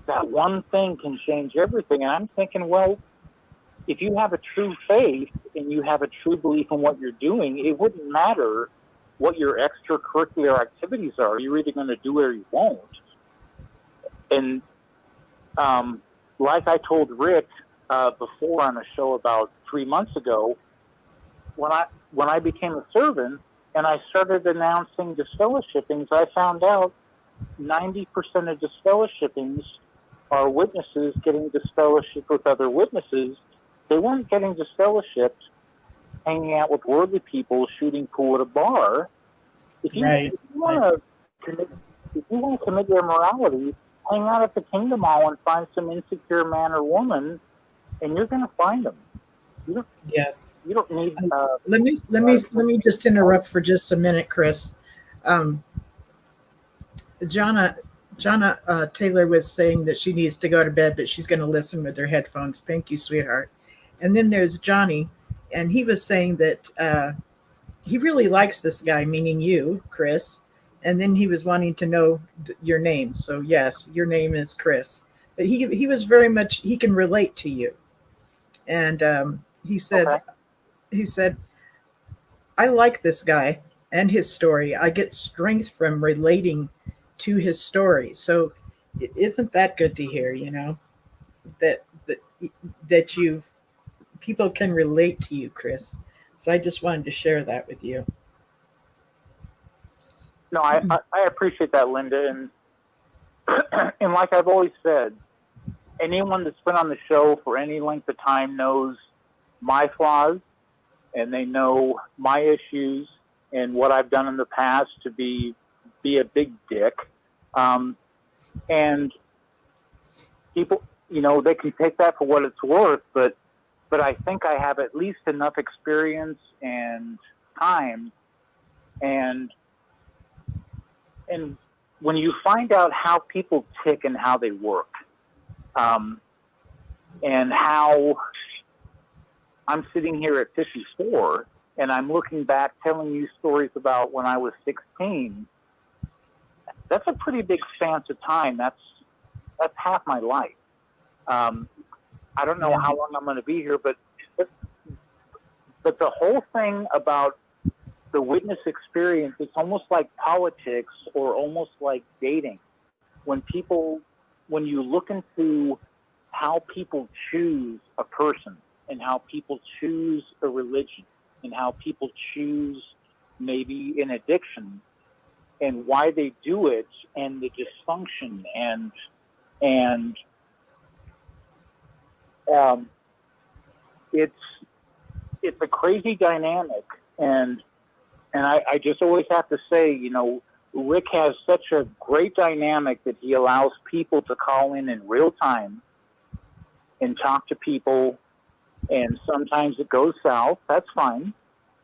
that one thing can change everything. And I'm thinking, well, if you have a true faith and you have a true belief in what you're doing, it wouldn't matter what your extracurricular activities are. You're either going to do it or you won't. And like I told Rick before on a show about 3 months ago, when I became a servant and I started announcing disfellowshippings, I found out 90% of disfellowshippings are witnesses getting disfellowshipped with other witnesses. They weren't getting disfellowshipped hanging out with worldly people, shooting pool at a bar. If you want to commit your immorality, hang out at the Kingdom Hall and find some insecure man or woman, and you're going to find them. You don't need. Let me just interrupt for just a minute, Chris. Jonna Taylor was saying that she needs to go to bed, but she's going to listen with her headphones. Thank you, sweetheart. And then there's Johnny, and he was saying that he really likes this guy, meaning you, Chris. And then he was wanting to know your name. So yes, your name is Chris. But he was very much, he can relate to you. And he said, I like this guy and his story. I get strength from relating to his story. So isn't that good to hear, that people can relate to you, Chris. So I just wanted to share that with you. No, I appreciate that, Linda. And like I've always said, anyone that's been on the show for any length of time knows my flaws, and they know my issues and what I've done in the past to be a big dick. And people, they can take that for what it's worth, but I think I have at least enough experience and time and and when you find out how people tick and how they work, and how I'm sitting here at 54 and I'm looking back telling you stories about when I was 16, that's a pretty big span of time. That's half my life. I don't know how long I'm going to be here, but the whole thing about the witness experience, it's almost like politics or almost like dating. When you look into how people choose a person and how people choose a religion and how people choose maybe an addiction and why they do it and the dysfunction and it's a crazy dynamic, and I just always have to say, you know, Rick has such a great dynamic that he allows people to call in real time and talk to people, and sometimes it goes south. That's fine.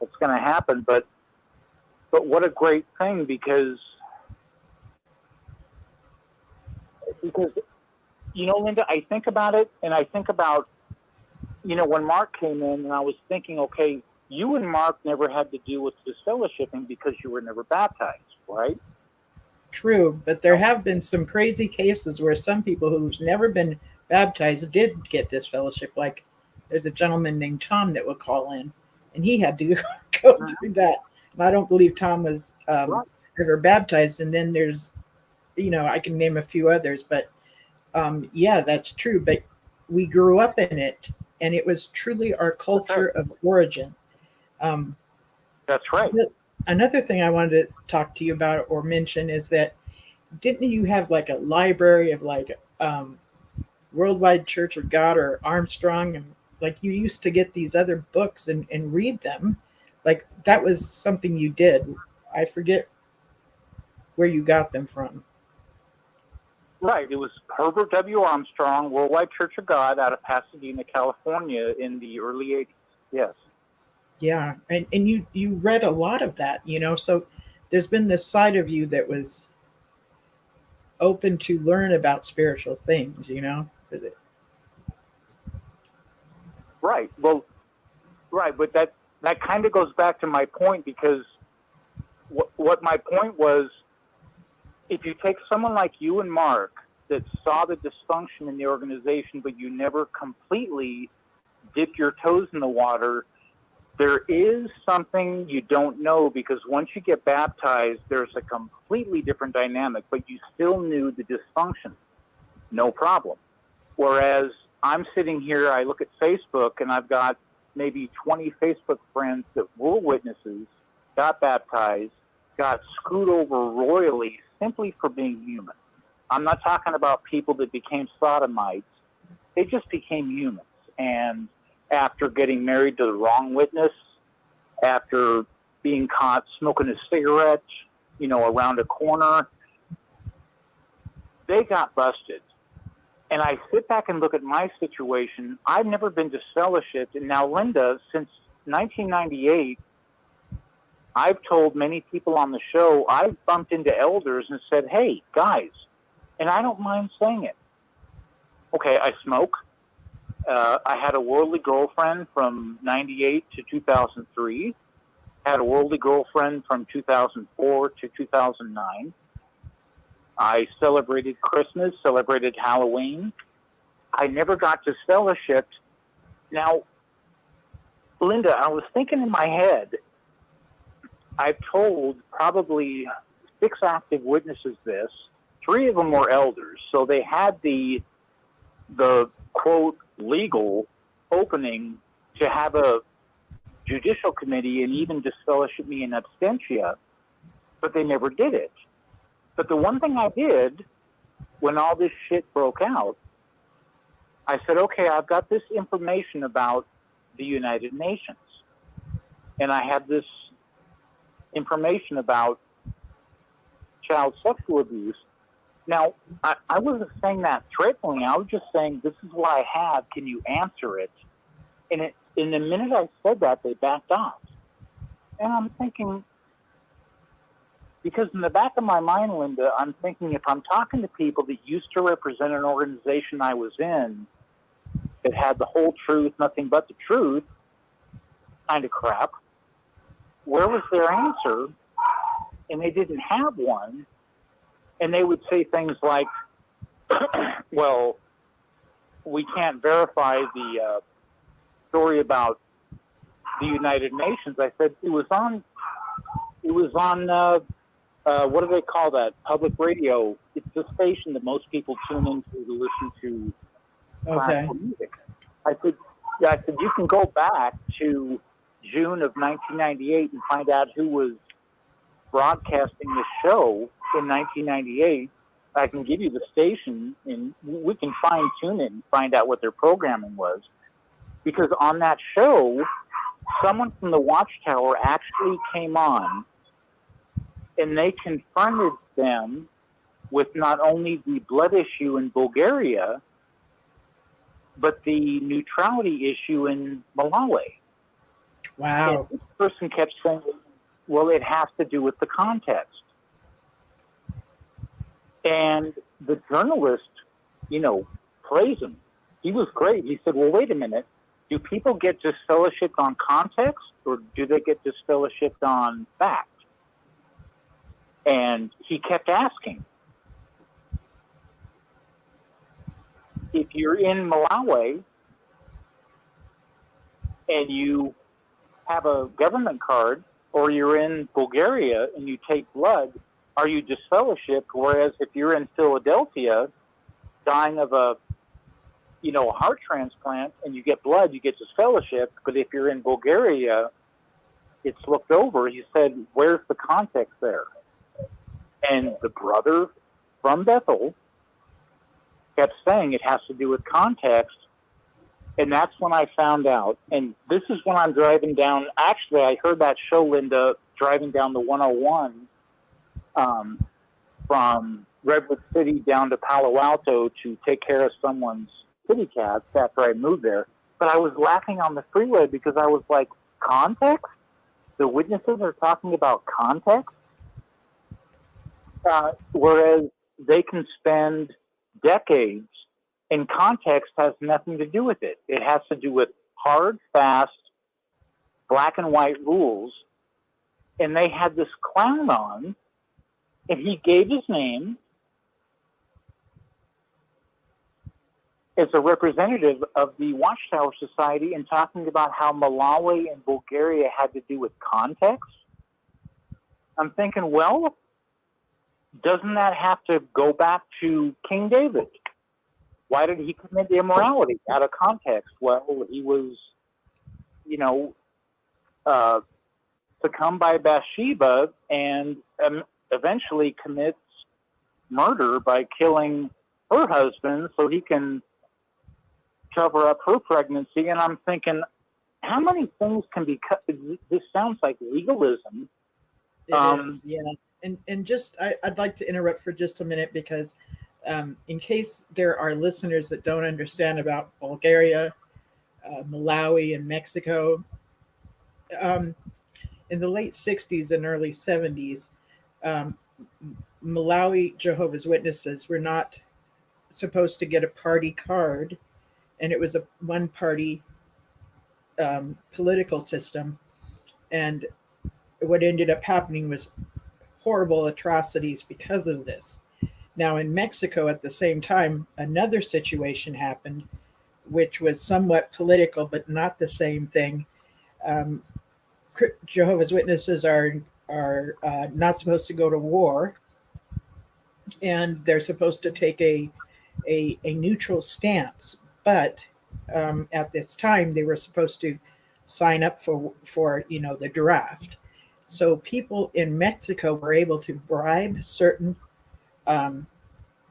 It's going to happen, but what a great thing, because you know, Linda, I think about it, and I think about, you know, when Mark came in, and I was thinking, okay, you and Mark never had to deal with disfellowshipping because you were never baptized, right? True, but there have been some crazy cases where some people who's never been baptized did get disfellowship. Like there's a gentleman named Tom that would call in, and he had to go through that. And I don't believe Tom was ever baptized. And then there's, you know, I can name a few others, but yeah, that's true. But we grew up in it, and it was truly our culture of origin. That's right. Another thing I wanted to talk to you about or mention is that didn't you have like a library of like Worldwide Church of God or Armstrong, and like you used to get these other books and read them? Like that was something you did. I forget where you got them from. Right. It was Herbert W. Armstrong, Worldwide Church of God, out of Pasadena, California, in the early 80s. Yes. Yeah. And you read a lot of that, you know, so there's been this side of you that was open to learn about spiritual things, you know? Right. Well, right. But that kind of goes back to my point, because what my point was, if you take someone like you and Mark that saw the dysfunction in the organization, but you never completely dip your toes in the water, there is something you don't know, because once you get baptized, there's a completely different dynamic, but you still knew the dysfunction. No problem. Whereas I'm sitting here, I look at Facebook, and I've got maybe 20 Facebook friends that were witnesses, got baptized, got screwed over royally simply for being human. I'm not talking about people that became sodomites. They just became humans. And after getting married to the wrong witness, after being caught smoking a cigarette, you know, around a corner, they got busted. And I sit back and look at my situation. I've never been disfellowshipped. And now, Linda, since 1998, I've told many people on the show, I've bumped into elders and said, hey, guys, and I don't mind saying it. Okay, I smoke. I had a worldly girlfriend from 98 to 2003. Had a worldly girlfriend from 2004 to 2009. I celebrated Christmas, celebrated Halloween. I never got disfellowshipped. Now, Linda, I was thinking in my head, I've told probably 6 active witnesses this. 3 of them were elders, so they had the quote legal opening to have a judicial committee and even disfellowship me in absentia, but they never did it. But the one thing I did when all this shit broke out, I said, okay, I've got this information about the United Nations, and I have this information about child sexual abuse. Now, I wasn't saying that threateningly. I was just saying, this is what I have. Can you answer it? And in the minute I said that, they backed off. And I'm thinking, Because in the back of my mind, Linda, I'm thinking if I'm talking to people that used to represent an organization I was in that had the whole truth, nothing but the truth, kind of crap, where was their answer? And they didn't have one. And they would say things like, well, we can't verify the story about the United Nations. I said it was on what do they call that? Public radio. It's the station that most people tune into to listen to classical music. I said you can go back to June of 1998 and find out who was broadcasting the show in 1998. I can give you the station, and we can fine tune it and find out what their programming was. Because on that show, someone from the Watchtower actually came on, and they confronted them with not only the blood issue in Bulgaria, but the neutrality issue in Malawi. Wow. And this person kept saying, well, it has to do with the context. And the journalist, praised him. He was great. He said, well, wait a minute. Do people get disfellowshipped on context, or do they get disfellowshipped on fact? And he kept asking. If you're in Malawi and you have a government card, or you're in Bulgaria and you take blood, are you disfellowshipped? Whereas if you're in Philadelphia dying of a heart transplant and you get blood, you get disfellowshipped. But if you're in Bulgaria, it's looked over. He said, where's the context there? And the brother from Bethel kept saying it has to do with context. And that's when I found out. And this is when I'm driving down. Actually, I heard that show, Linda, driving down the 101 from Redwood City down to Palo Alto to take care of someone's kitty cats after I moved there. But I was laughing on the freeway because I was like, context? The witnesses are talking about context? Whereas they can spend decades, and context has nothing to do with it. It has to do with hard, fast, black and white rules. And they had this clown on, and he gave his name as a representative of the Watchtower Society and talking about how Malawi and Bulgaria had to do with context. I'm thinking, well, doesn't that have to go back to King David? Why did he commit immorality out of context? Well, he was, succumbed by Bathsheba and eventually commits murder by killing her husband so he can cover up her pregnancy. And I'm thinking, how many things can be cut? This sounds like legalism. It is, yeah. And just, I'd like to interrupt for just a minute because in case there are listeners that don't understand about Bulgaria, Malawi, and Mexico, in the late 60s and early 70s, Malawi Jehovah's Witnesses were not supposed to get a party card, and it was a one-party political system. And what ended up happening was horrible atrocities because of this. Now in Mexico at the same time, another situation happened, which was somewhat political, but not the same thing. Jehovah's Witnesses are not supposed to go to war, and they're supposed to take a neutral stance. But at this time, they were supposed to sign up for the draft. So people in Mexico were able to bribe certain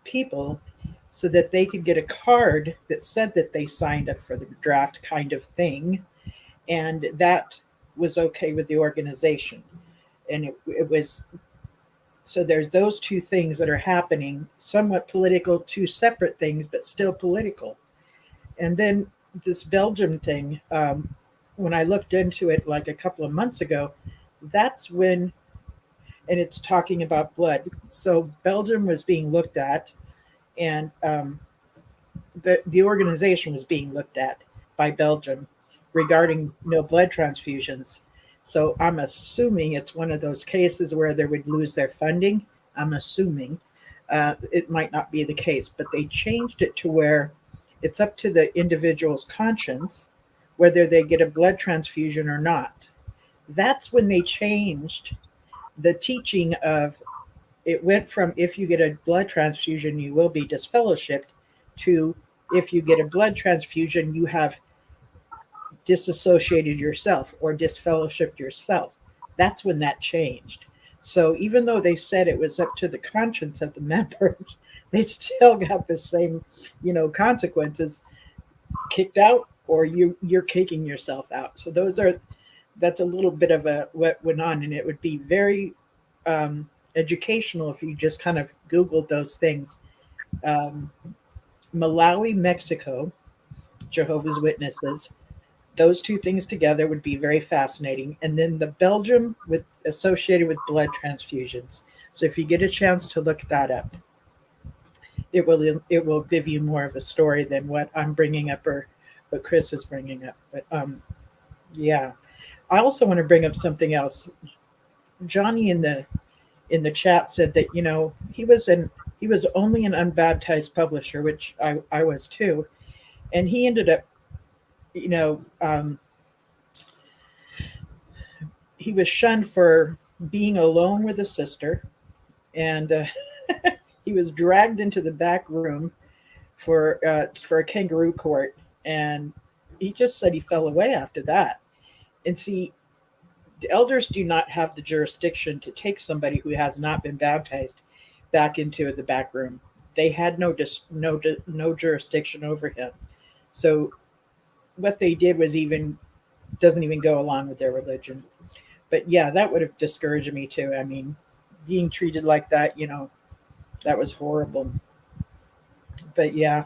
people so that they could get a card that said that they signed up for the draft kind of thing. And that was okay with the organization. And it was, so there's those two things that are happening, somewhat political, two separate things, but still political. And then this Belgium thing, when I looked into it like a couple of months ago, that's when and it's talking about blood. So Belgium was being looked at, and the organization was being looked at by Belgium regarding no blood transfusions. So I'm assuming it's one of those cases where they would lose their funding. I'm assuming it might not be the case, but they changed it to where it's up to the individual's conscience whether they get a blood transfusion or not. That's when they changed the teaching of it went from if you get a blood transfusion, you will be disfellowshipped to if you get a blood transfusion, you have disassociated yourself or disfellowshipped yourself. That's when that changed. So even though they said it was up to the conscience of the members, they still got the same, consequences: kicked out or you're kicking yourself out. So that's a little bit of what went on, and it would be very educational if you just kind of Googled those things. Malawi, Mexico, Jehovah's Witnesses, those two things together would be very fascinating. And then the Belgium associated with blood transfusions. So if you get a chance to look that up, it will give you more of a story than what I'm bringing up or what Chris is bringing up. But yeah, I also want to bring up something else. Johnny in the chat said that he was only an unbaptized publisher, which I was too, and he ended up he was shunned for being alone with a sister, and he was dragged into the back room for a kangaroo court, and he just said he fell away after that. And see, the elders do not have the jurisdiction to take somebody who has not been baptized back into the back room. They had no jurisdiction over him. So what they did doesn't even go along with their religion. But yeah, that would have discouraged me too. I mean, being treated like that, that was horrible. But yeah,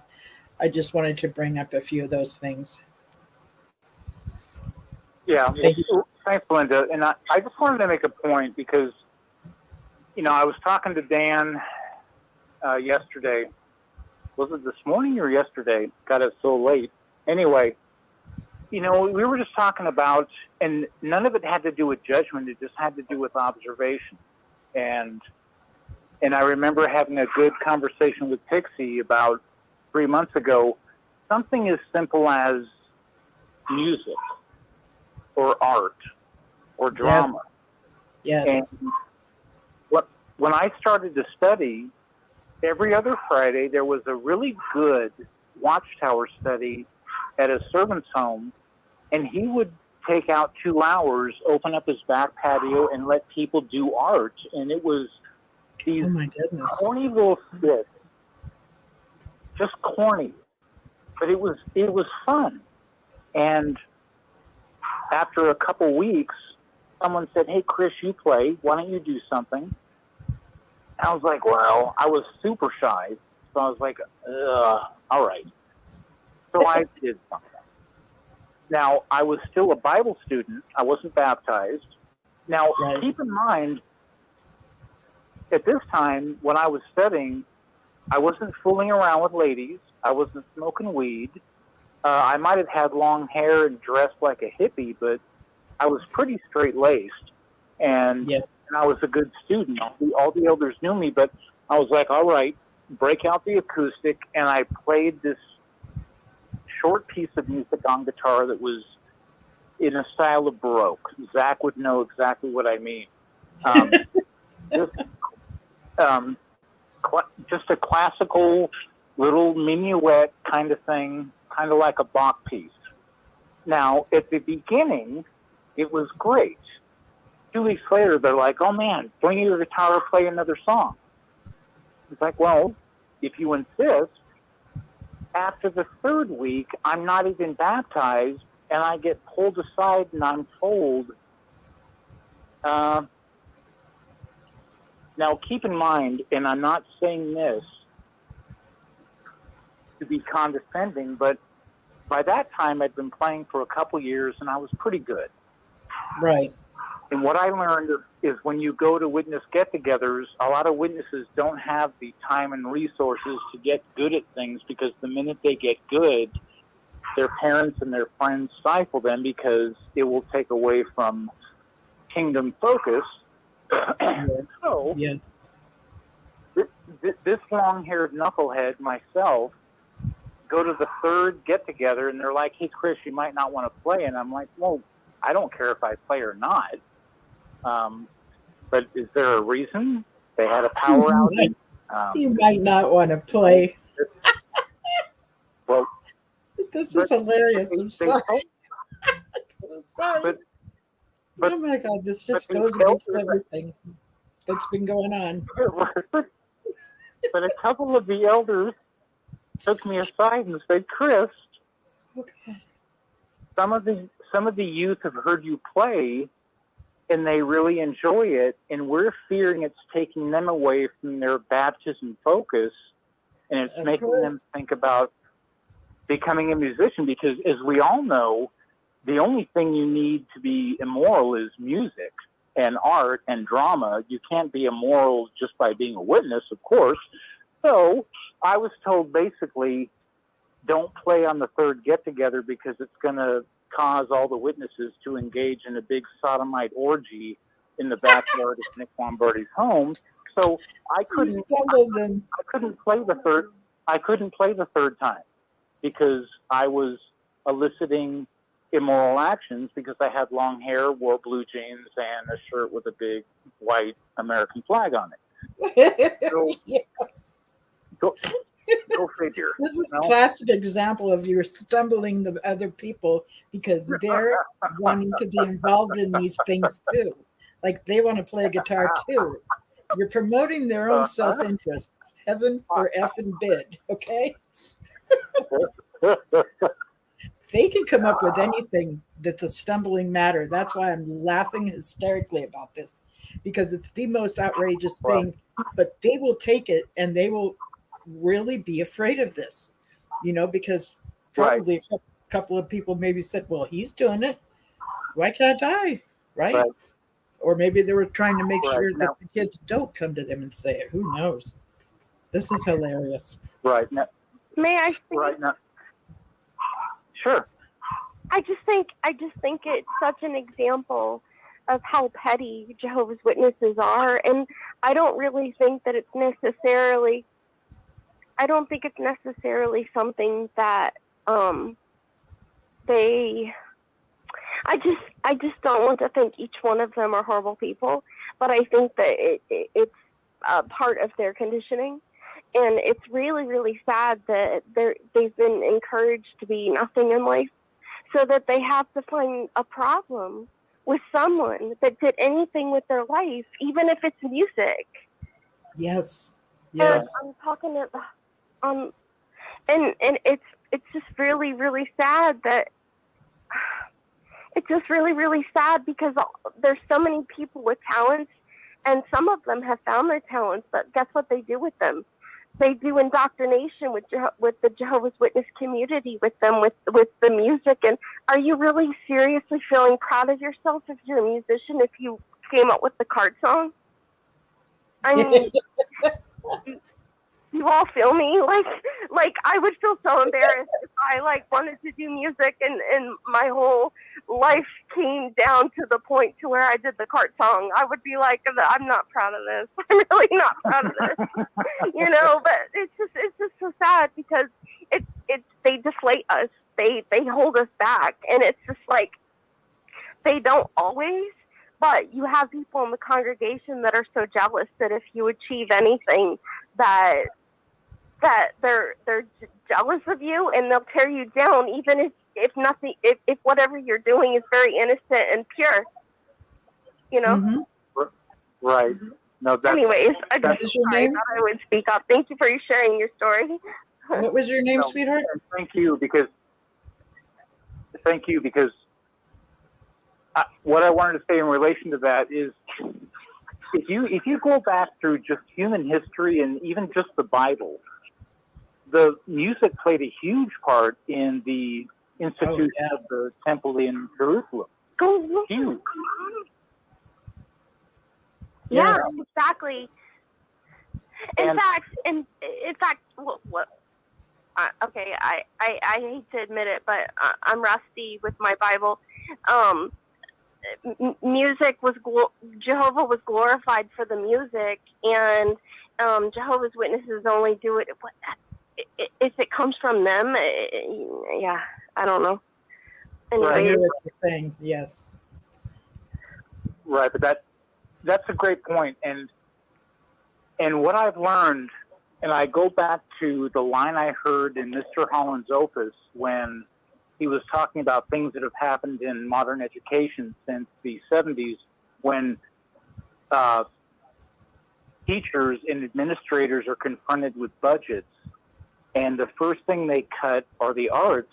I just wanted to bring up a few of those things. Yeah, Thank you. Thanks, Linda. And I just wanted to make a point because, I was talking to Dan yesterday. Was it this morning or yesterday? Got it so late. Anyway, we were just talking about, and none of it had to do with judgment. It just had to do with observation. And I remember having a good conversation with Pixie about 3 months ago. Something as simple as music or art or drama. Yes. And when I started to study, every other Friday there was a really good Watchtower study at a servant's home, and he would take out 2 hours, open up his back patio, and let people do art. And it was these corny little skits, just corny, but it was fun. And after a couple weeks, someone said, "Hey, Chris, you play. Why don't you do something?" I was like, well, I was super shy. So I was like, all right. So I did something. Now, I was still a Bible student. I wasn't baptized. Now, Keep in mind, at this time, when I was studying, I wasn't fooling around with ladies. I wasn't smoking weed. I might have had long hair and dressed like a hippie, but I was pretty straight-laced. And I was a good student. All the elders knew me, but I was like, all right, break out the acoustic, and I played this short piece of music on guitar that was in a style of Baroque. Zach would know exactly what I mean. Just a classical little minuet kind of thing, kind of like a Bach piece. Now, at the beginning, it was great. 2 weeks later, they're like, "Oh man, bring your guitar, play another song." It's like, well, if you insist. After the 3rd week, I'm not even baptized, and I get pulled aside and I'm told, now keep in mind, and I'm not saying this to be condescending, but by that time I'd been playing for a couple years and I was pretty good. Right. And what I learned is when you go to witness get-togethers, a lot of witnesses don't have the time and resources to get good at things, because the minute they get good, their parents and their friends stifle them because it will take away from kingdom focus. So, Yes. this long-haired knucklehead, myself, go to the third get-together, and they're like, hey, Chris, you might not want to play. And I'm like, well, I don't care if I play or not. But is there a reason? They had a power outage. You might not want to play. Well, This is hilarious. I'm sorry. told- I'm so sorry. but- oh my God, this just but they goes told against us- everything that's been going on. but a couple of the elders took me aside and said, Chris, Oh, God. some of the youth have heard you play, and they really enjoy it, and we're fearing it's taking them away from their baptism focus, and it's Of making them course. think about becoming a musician, because as we all know, the only thing you need to be immoral is music and art and drama. You can't be immoral just by being a witness, of course. So I was told basically, don't play on the third get-together because it's going to cause all the witnesses to engage in a big sodomite orgy in the backyard of Nick Lombardi's home. So I You stumbled them. couldn't play the third time because I was eliciting immoral actions because I had long hair, wore blue jeans, and a shirt with a big white American flag on it. So, Yes. go figure. This is No. a classic example of you're stumbling the other people because they're wanting to be involved in these things too. Like they want to play guitar too. You're promoting their own self-interests. Heaven for effing bid, okay? They can come up with anything that's a stumbling matter. That's why I'm laughing hysterically about this, because it's the most outrageous thing. But they will take it and they will really be afraid of this, because probably a couple of people maybe said, well, he's doing it. Why can't I? Right? Or maybe they were trying to make sure that the kids don't come to them and say it. Who knows? This is hilarious. Right. Now, May I speak? right now. Sure. I just think it's such an example of how petty Jehovah's Witnesses are, and I don't really think that it's necessarily. I don't think it's necessarily something that they. I just don't want to think each one of them are horrible people, but I think that it's part of their conditioning. And it's really, really sad that they've been encouraged to be nothing in life, so that they have to find a problem with someone that did anything with their life, even if it's music. Yes. And I'm talking and it's just really, really sad that it's just really, really sad because there's so many people with talents, and some of them have found their talents, but guess what they do with them? They do indoctrination with the Jehovah's Witness community, with them, with the music. And are you really seriously feeling proud of yourself if you're a musician, if you came up with the card song? I mean, you all feel me? Like I would feel so embarrassed if I wanted to do music and my whole life came down to the point to where I did the cart song. I would be like, I'm not proud of this. I'm really not proud of this. But it's just so sad because they deflate us. They hold us back, and it's just like they don't always. But you have people in the congregation that are so jealous that if you achieve anything, that they're jealous of you, and they'll tear you down, even if nothing, if whatever you're doing is very innocent and pure. Mm-hmm. Right. No. Anyways, I What is your name? thought I would speak up. Thank you for sharing your story. What was your name, sweetheart? Thank you because what I wanted to say in relation to that is, if you go back through just human history and even just the Bible, the music played a huge part in the institution of the temple in Jerusalem. Huge. Yeah, Yes. exactly. In And- fact, what okay, I hate to admit it, but I'm rusty with my Bible. Music was Jehovah was glorified for the music, and Jehovah's Witnesses only do it if it comes from them. Yeah, I don't know. I Anyway, hear what you're saying. Yes. Right, but that's a great point. And what I've learned, and I go back to the line I heard in Mr. Holland's Opus when he was talking about things that have happened in modern education since the 70s, when teachers and administrators are confronted with budgets, and the first thing they cut are the arts.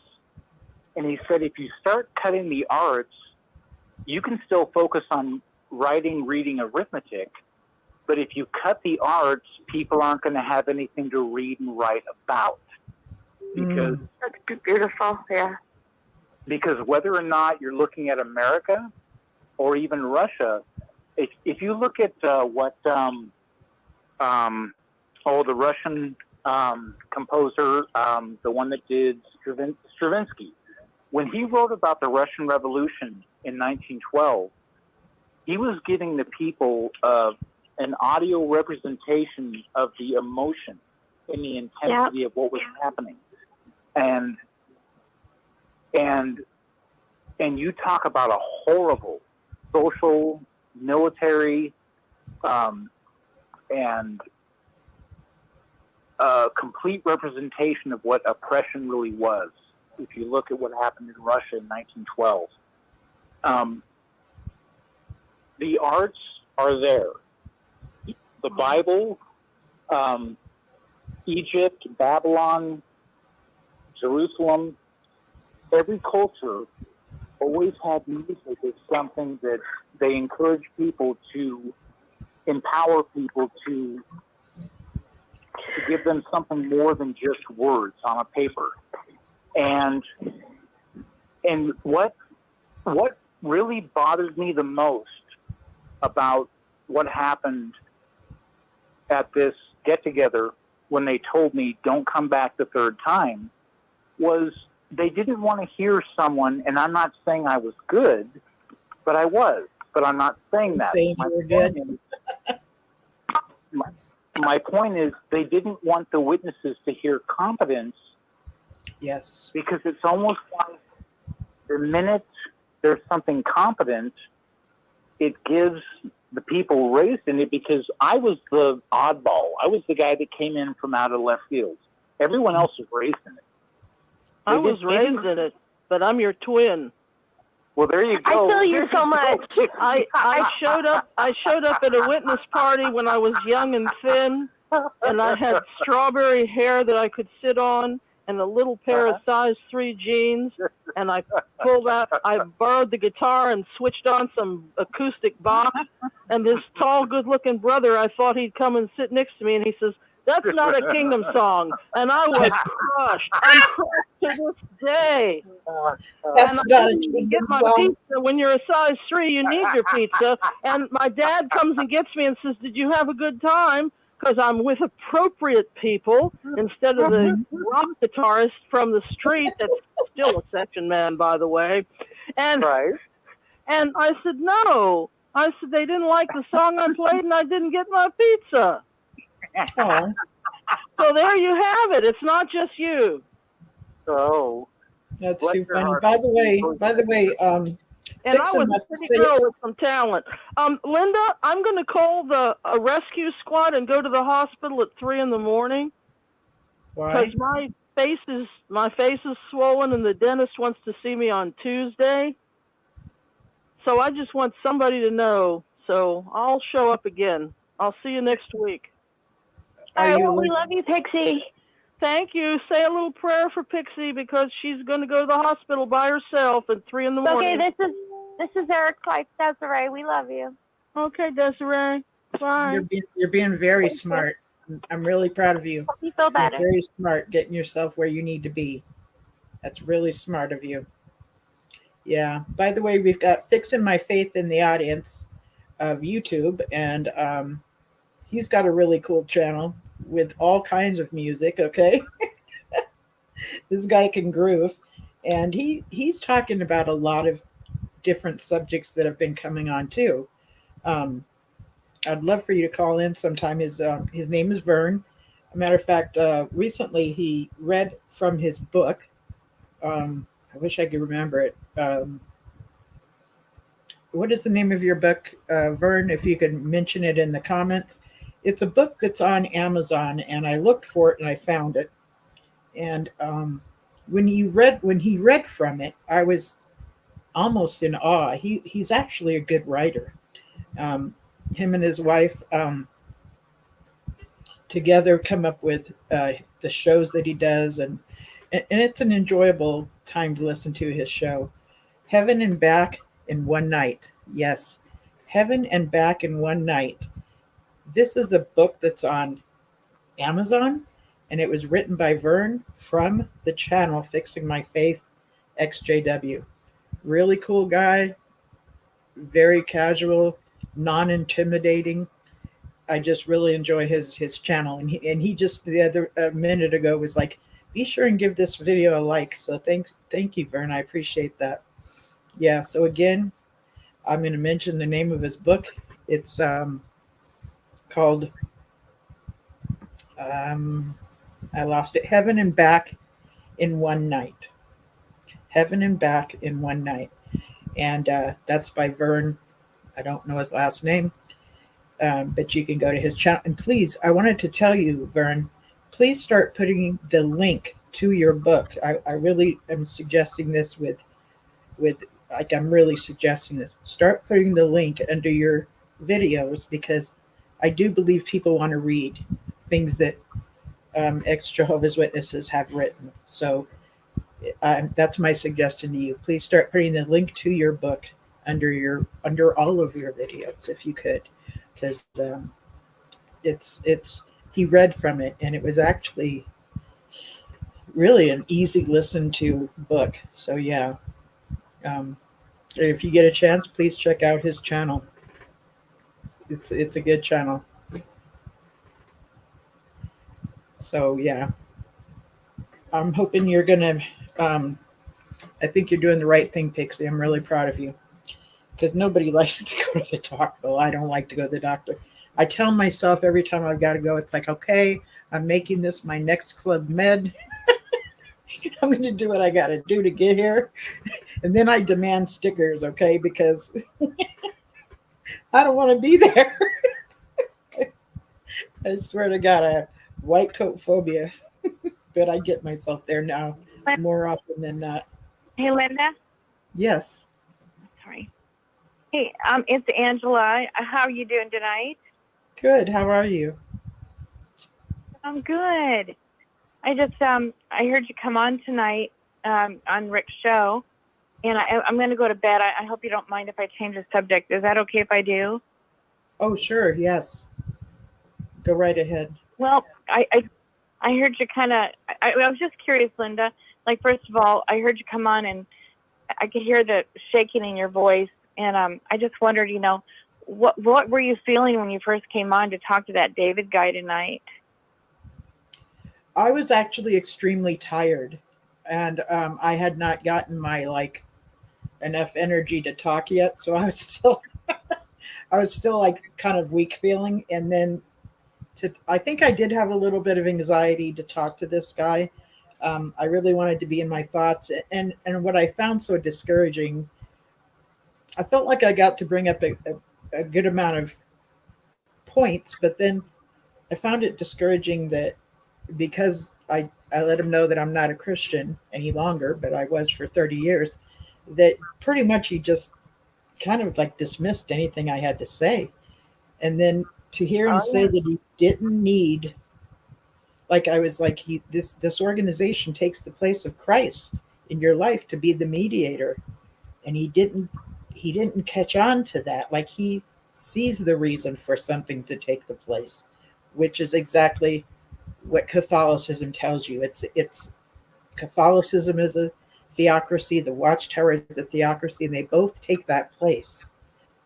And he said, if you start cutting the arts, you can still focus on writing, reading, arithmetic. But if you cut the arts, people aren't going to have anything to read and write about. Because that's beautiful. Yeah. Because whether or not you're looking at America or even Russia, if you look at what the Russian composer, the one that did Stravinsky, when he wrote about the Russian Revolution in 1912, he was giving the people an audio representation of the emotion and the intensity of what was happening. And you talk about a horrible social, military, and complete representation of what oppression really was. If you look at what happened in Russia in 1912, the arts are there. The Bible, Egypt, Babylon, Jerusalem, every culture always had music as something that they encourage people to empower people to give them something more than just words on a paper. And what really bothered me the most about what happened at this get-together when they told me don't come back the third time was they didn't want to hear someone, and I'm not saying I was good, but I was. But I'm not saying that. Saying you were good. My point is they didn't want the witnesses to hear competence. Yes. Because it's almost like the minute there's something competent, it gives the people raised in it, because I was the oddball. I was the guy that came in from out of left field. Everyone else was raised in it. I was raised in it, but I'm your twin. Well, there you go. I feel you so much. I showed up at a witness party when I was young and thin, and I had strawberry hair that I could sit on and a little pair of size 3 jeans, and I borrowed the guitar and switched on some acoustic box, and this tall, good-looking brother, I thought he'd come and sit next to me, and he says, "That's not a Kingdom song," and I was crushed. I'm crushed to this day. That's and not I a didn't get Kingdom my song. pizza. When you're a size 3, you need your pizza. And my dad comes and gets me and says, "Did you have a good time?" Because I'm with appropriate people instead of the rock guitarist from the street that's still a section man, by the way. And and I said, "No." I said, "They didn't like the song I played and I didn't get my pizza." Oh. So there you have it. It's not just you. So That's bless too your funny. heart. By the way, And I Dixon was a must pretty say- girl with some talent. Linda, I'm going to call a rescue squad and go to the hospital at 3 in the morning. Why? Because my face is swollen and the dentist wants to see me on Tuesday. So I just want somebody to know. So I'll show up again. I'll see you next week. Are you we love you, Pixie. Thank you. Say a little prayer for Pixie because she's going to go to the hospital by herself at 3 in the morning. Okay, this is Eric's wife, Desiree. We love you. Okay, Desiree. Bye. You're being very smart. I'm really proud of you. You feel better. You're very smart, getting yourself where you need to be. That's really smart of you. Yeah. By the way, we've got Fixing My Faith in the audience. of YouTube, and he's got a really cool channel with all kinds of music. Okay, this guy can groove, and he's talking about a lot of different subjects that have been coming on too. I'd love for you to call in sometime. His name is Vern. A matter of fact, recently he read from his book. I wish I could remember it. What is the name of your book, Vern? If you could mention it in the comments. It's a book that's on Amazon, and I looked for it and I found it. And when he read from it, I was almost in awe. He's actually a good writer. Him and his wife together come up with the shows that he does, and it's an enjoyable time to listen to his show. Heaven and Back in One Night. Yes, Heaven and Back in One Night. This is a book that's on Amazon, and it was written by Vern from the channel Fixing My Faith XJW. Really cool guy, very casual, non-intimidating. I just really enjoy his channel, and he just the other a minute ago was like, be sure and give this video a like. So thank you, Vern. I appreciate that. Yeah. So again, I'm going to mention the name of his book. It's called I lost it. Heaven and Back in One Night. Heaven and Back in One Night, and that's by Vern. I don't know his last name. But you can go to his channel. And please, I wanted to tell you, Vern, please start putting the link to your book. I really am suggesting this I'm really suggesting this. Start putting the link under your videos, because I do believe people want to read things that ex-Jehovah's Witnesses have written. So that's my suggestion to you. Please start putting the link to your book under all of your videos, if you could. Because he read from it, and it was actually really an easy listen to book. So yeah, if you get a chance, please check out his channel. It's a good channel. So yeah, I'm hoping you're gonna. I think you're doing the right thing, Pixie. I'm really proud of you. Because nobody likes to go to the doctor. Well, I don't like to go to the doctor. I tell myself every time I've got to go, it's like, okay, I'm making this my next Club Med. I'm going to do what I got to do to get here. And then I demand stickers, okay, because I don't want to be there. I swear to God, I have white coat phobia. But I get myself there now more often than not. Hey, Linda. Yes. Sorry. Hey, it's Angela. How are you doing tonight? Good. How are you? I'm good. I just I heard you come on tonight on Rick's show, and I'm going to go to bed. I hope you don't mind if I change the subject. Is that okay if I do? Oh, sure. Yes. Go right ahead. Well, I heard you kind of. I was just curious, Linda. Like, first of all, I heard you come on, and I could hear the shaking in your voice. And I just wondered, what were you feeling when you first came on to talk to that David guy tonight? I was actually extremely tired, and I had not gotten my enough energy to talk yet, so I was still like kind of weak feeling. And then I think I did have a little bit of anxiety to talk to this guy. I really wanted to be in my thoughts, and what I found so discouraging. I felt like I got to bring up a good amount of points, but then I found it discouraging that because I let him know that I'm not a Christian any longer, but I was for 30 years, that pretty much he just kind of dismissed anything I had to say. And then to hear him say that he didn't need, I was like, this organization takes the place of Christ in your life to be the mediator. And he didn't catch on to that. He sees the reason for something to take the place, which is exactly what Catholicism tells you. It's Catholicism is a theocracy, the Watchtower is a theocracy, and they both take that place.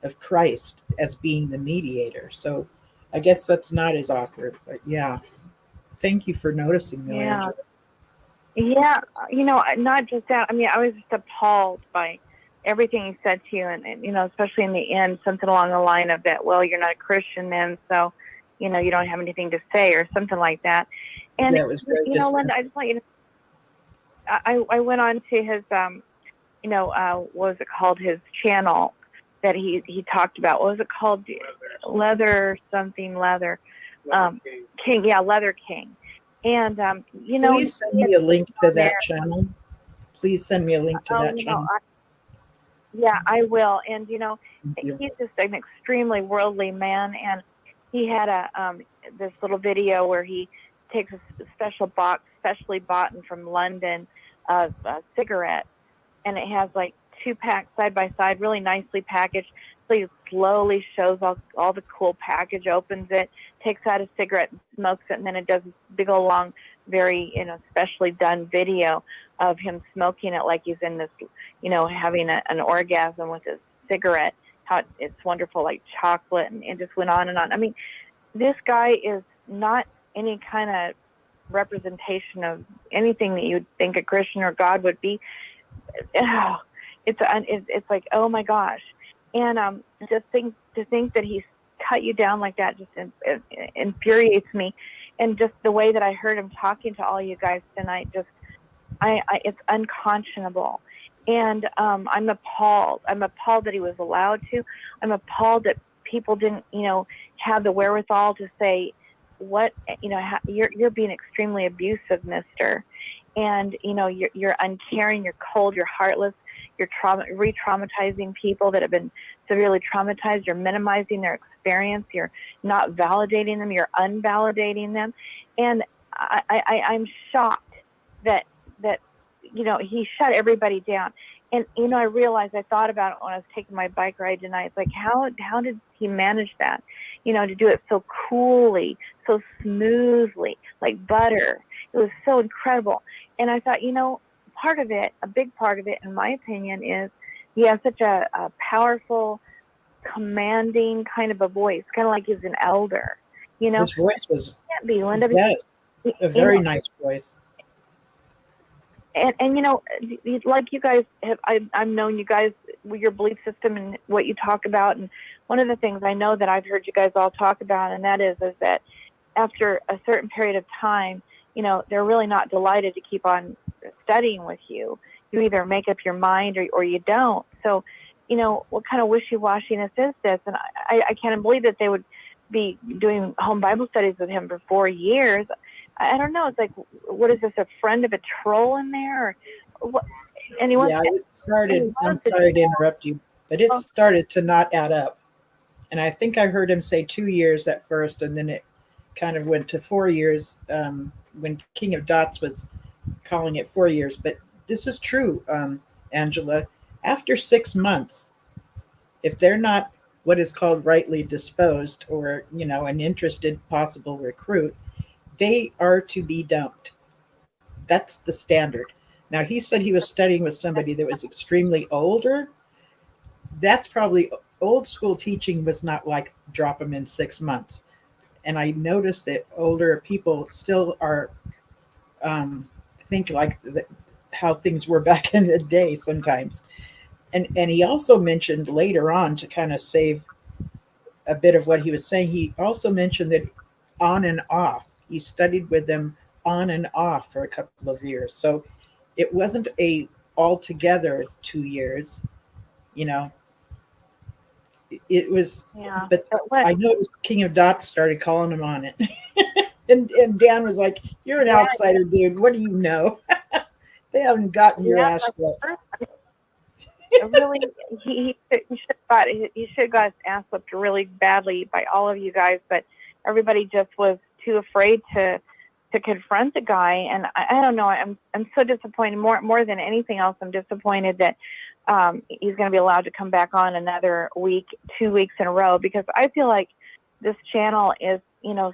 of Christ as being the mediator. So I guess that's not as awkward, but yeah. Thank you for noticing, though, Yeah. Angela. Yeah, not just that. I mean, I was just appalled by everything he said to you, and especially in the end, something along the line of that. Well, you're not a Christian then, so you don't have anything to say, or something like that. And Yeah, it was very Linda, I just want you to. I went on to his what was it called? His channel that he talked about. What was it called? Leather something leather. King, yeah, Leather King. And Please send me a link to that channel. Please send me a link to that channel. Yeah, I will. And Thank you. he's just an extremely worldly man, and he had this little video where he takes a special box, specially bought from London, of cigarettes, and it has like 2 packs side by side, really nicely packaged. So he slowly shows all the cool package, opens it, takes out a cigarette and smokes it, and then it does this big old long, very specially done video of him smoking it like he's in this, having an orgasm with his cigarette. How it's wonderful, like chocolate, and it just went on and on. I mean, this guy is not any kind of representation of anything that you'd think a Christian or God would be. It's like, oh my gosh. And to think that he's cut you down like that just infuriates me. And just the way that I heard him talking to all you guys tonight, it's unconscionable. And I'm appalled. I'm appalled that he was allowed to. I'm appalled that people didn't, have the wherewithal to say, what, you're being extremely abusive, mister. And, you're uncaring, you're cold, you're heartless, you're re-traumatizing people that have been severely traumatized. You're minimizing their experience. You're not validating them. You're unvalidating them. And I'm shocked that he shut everybody down. And, I realized, I thought about it when I was taking my bike ride tonight. It's like, how did he manage that? To do it so coolly, so smoothly, like butter. It was so incredible. And I thought, part of it, a big part of it, in my opinion, is he has such a powerful, commanding kind of a voice, kind of like he's an elder. His voice was, can't be, Linda, yes, a very nice voice. And like you guys have, I've known you guys with your belief system and what you talk about. And one of the things I know that I've heard you guys all talk about, and that is that after a certain period of time, they're really not delighted to keep on studying with you. You either make up your mind or you don't. So, what kind of wishy-washiness is this? And I can't believe that they would be doing home Bible studies with him for 4 years. I don't know. It's like, what is this, a friend of a troll in there? Or what? Yeah, it started, I'm sorry to interrupt you, but it started to not add up. And I think I heard him say 2 years at first, and then it kind of went to 4 years when King of Dots was calling it 4 years. But this is true, Angela. After 6 months, if they're not what is called rightly disposed, or, an interested possible recruit, they are to be dumped. That's the standard. Now, he said he was studying with somebody that was extremely older. That's probably old school teaching was not like drop them in 6 months. And I noticed that older people still are think like how things were back in the day sometimes. And he also mentioned later on, to kind of save a bit of what he was saying, he also mentioned that on and off, he studied with them on and off for a couple of years. So it wasn't a altogether 2 years, it was, yeah. But I noticed King of Dots started calling him on it. and Dan was like, you're an outsider, dude. What do you know? They haven't gotten your ass yet. Really, he should have got his ass whipped really badly by all of you guys, but everybody just was too afraid to confront the guy. And I don't know. I'm so disappointed. More than anything else, I'm disappointed that he's going to be allowed to come back on another week, 2 weeks in a row, because I feel like this channel is,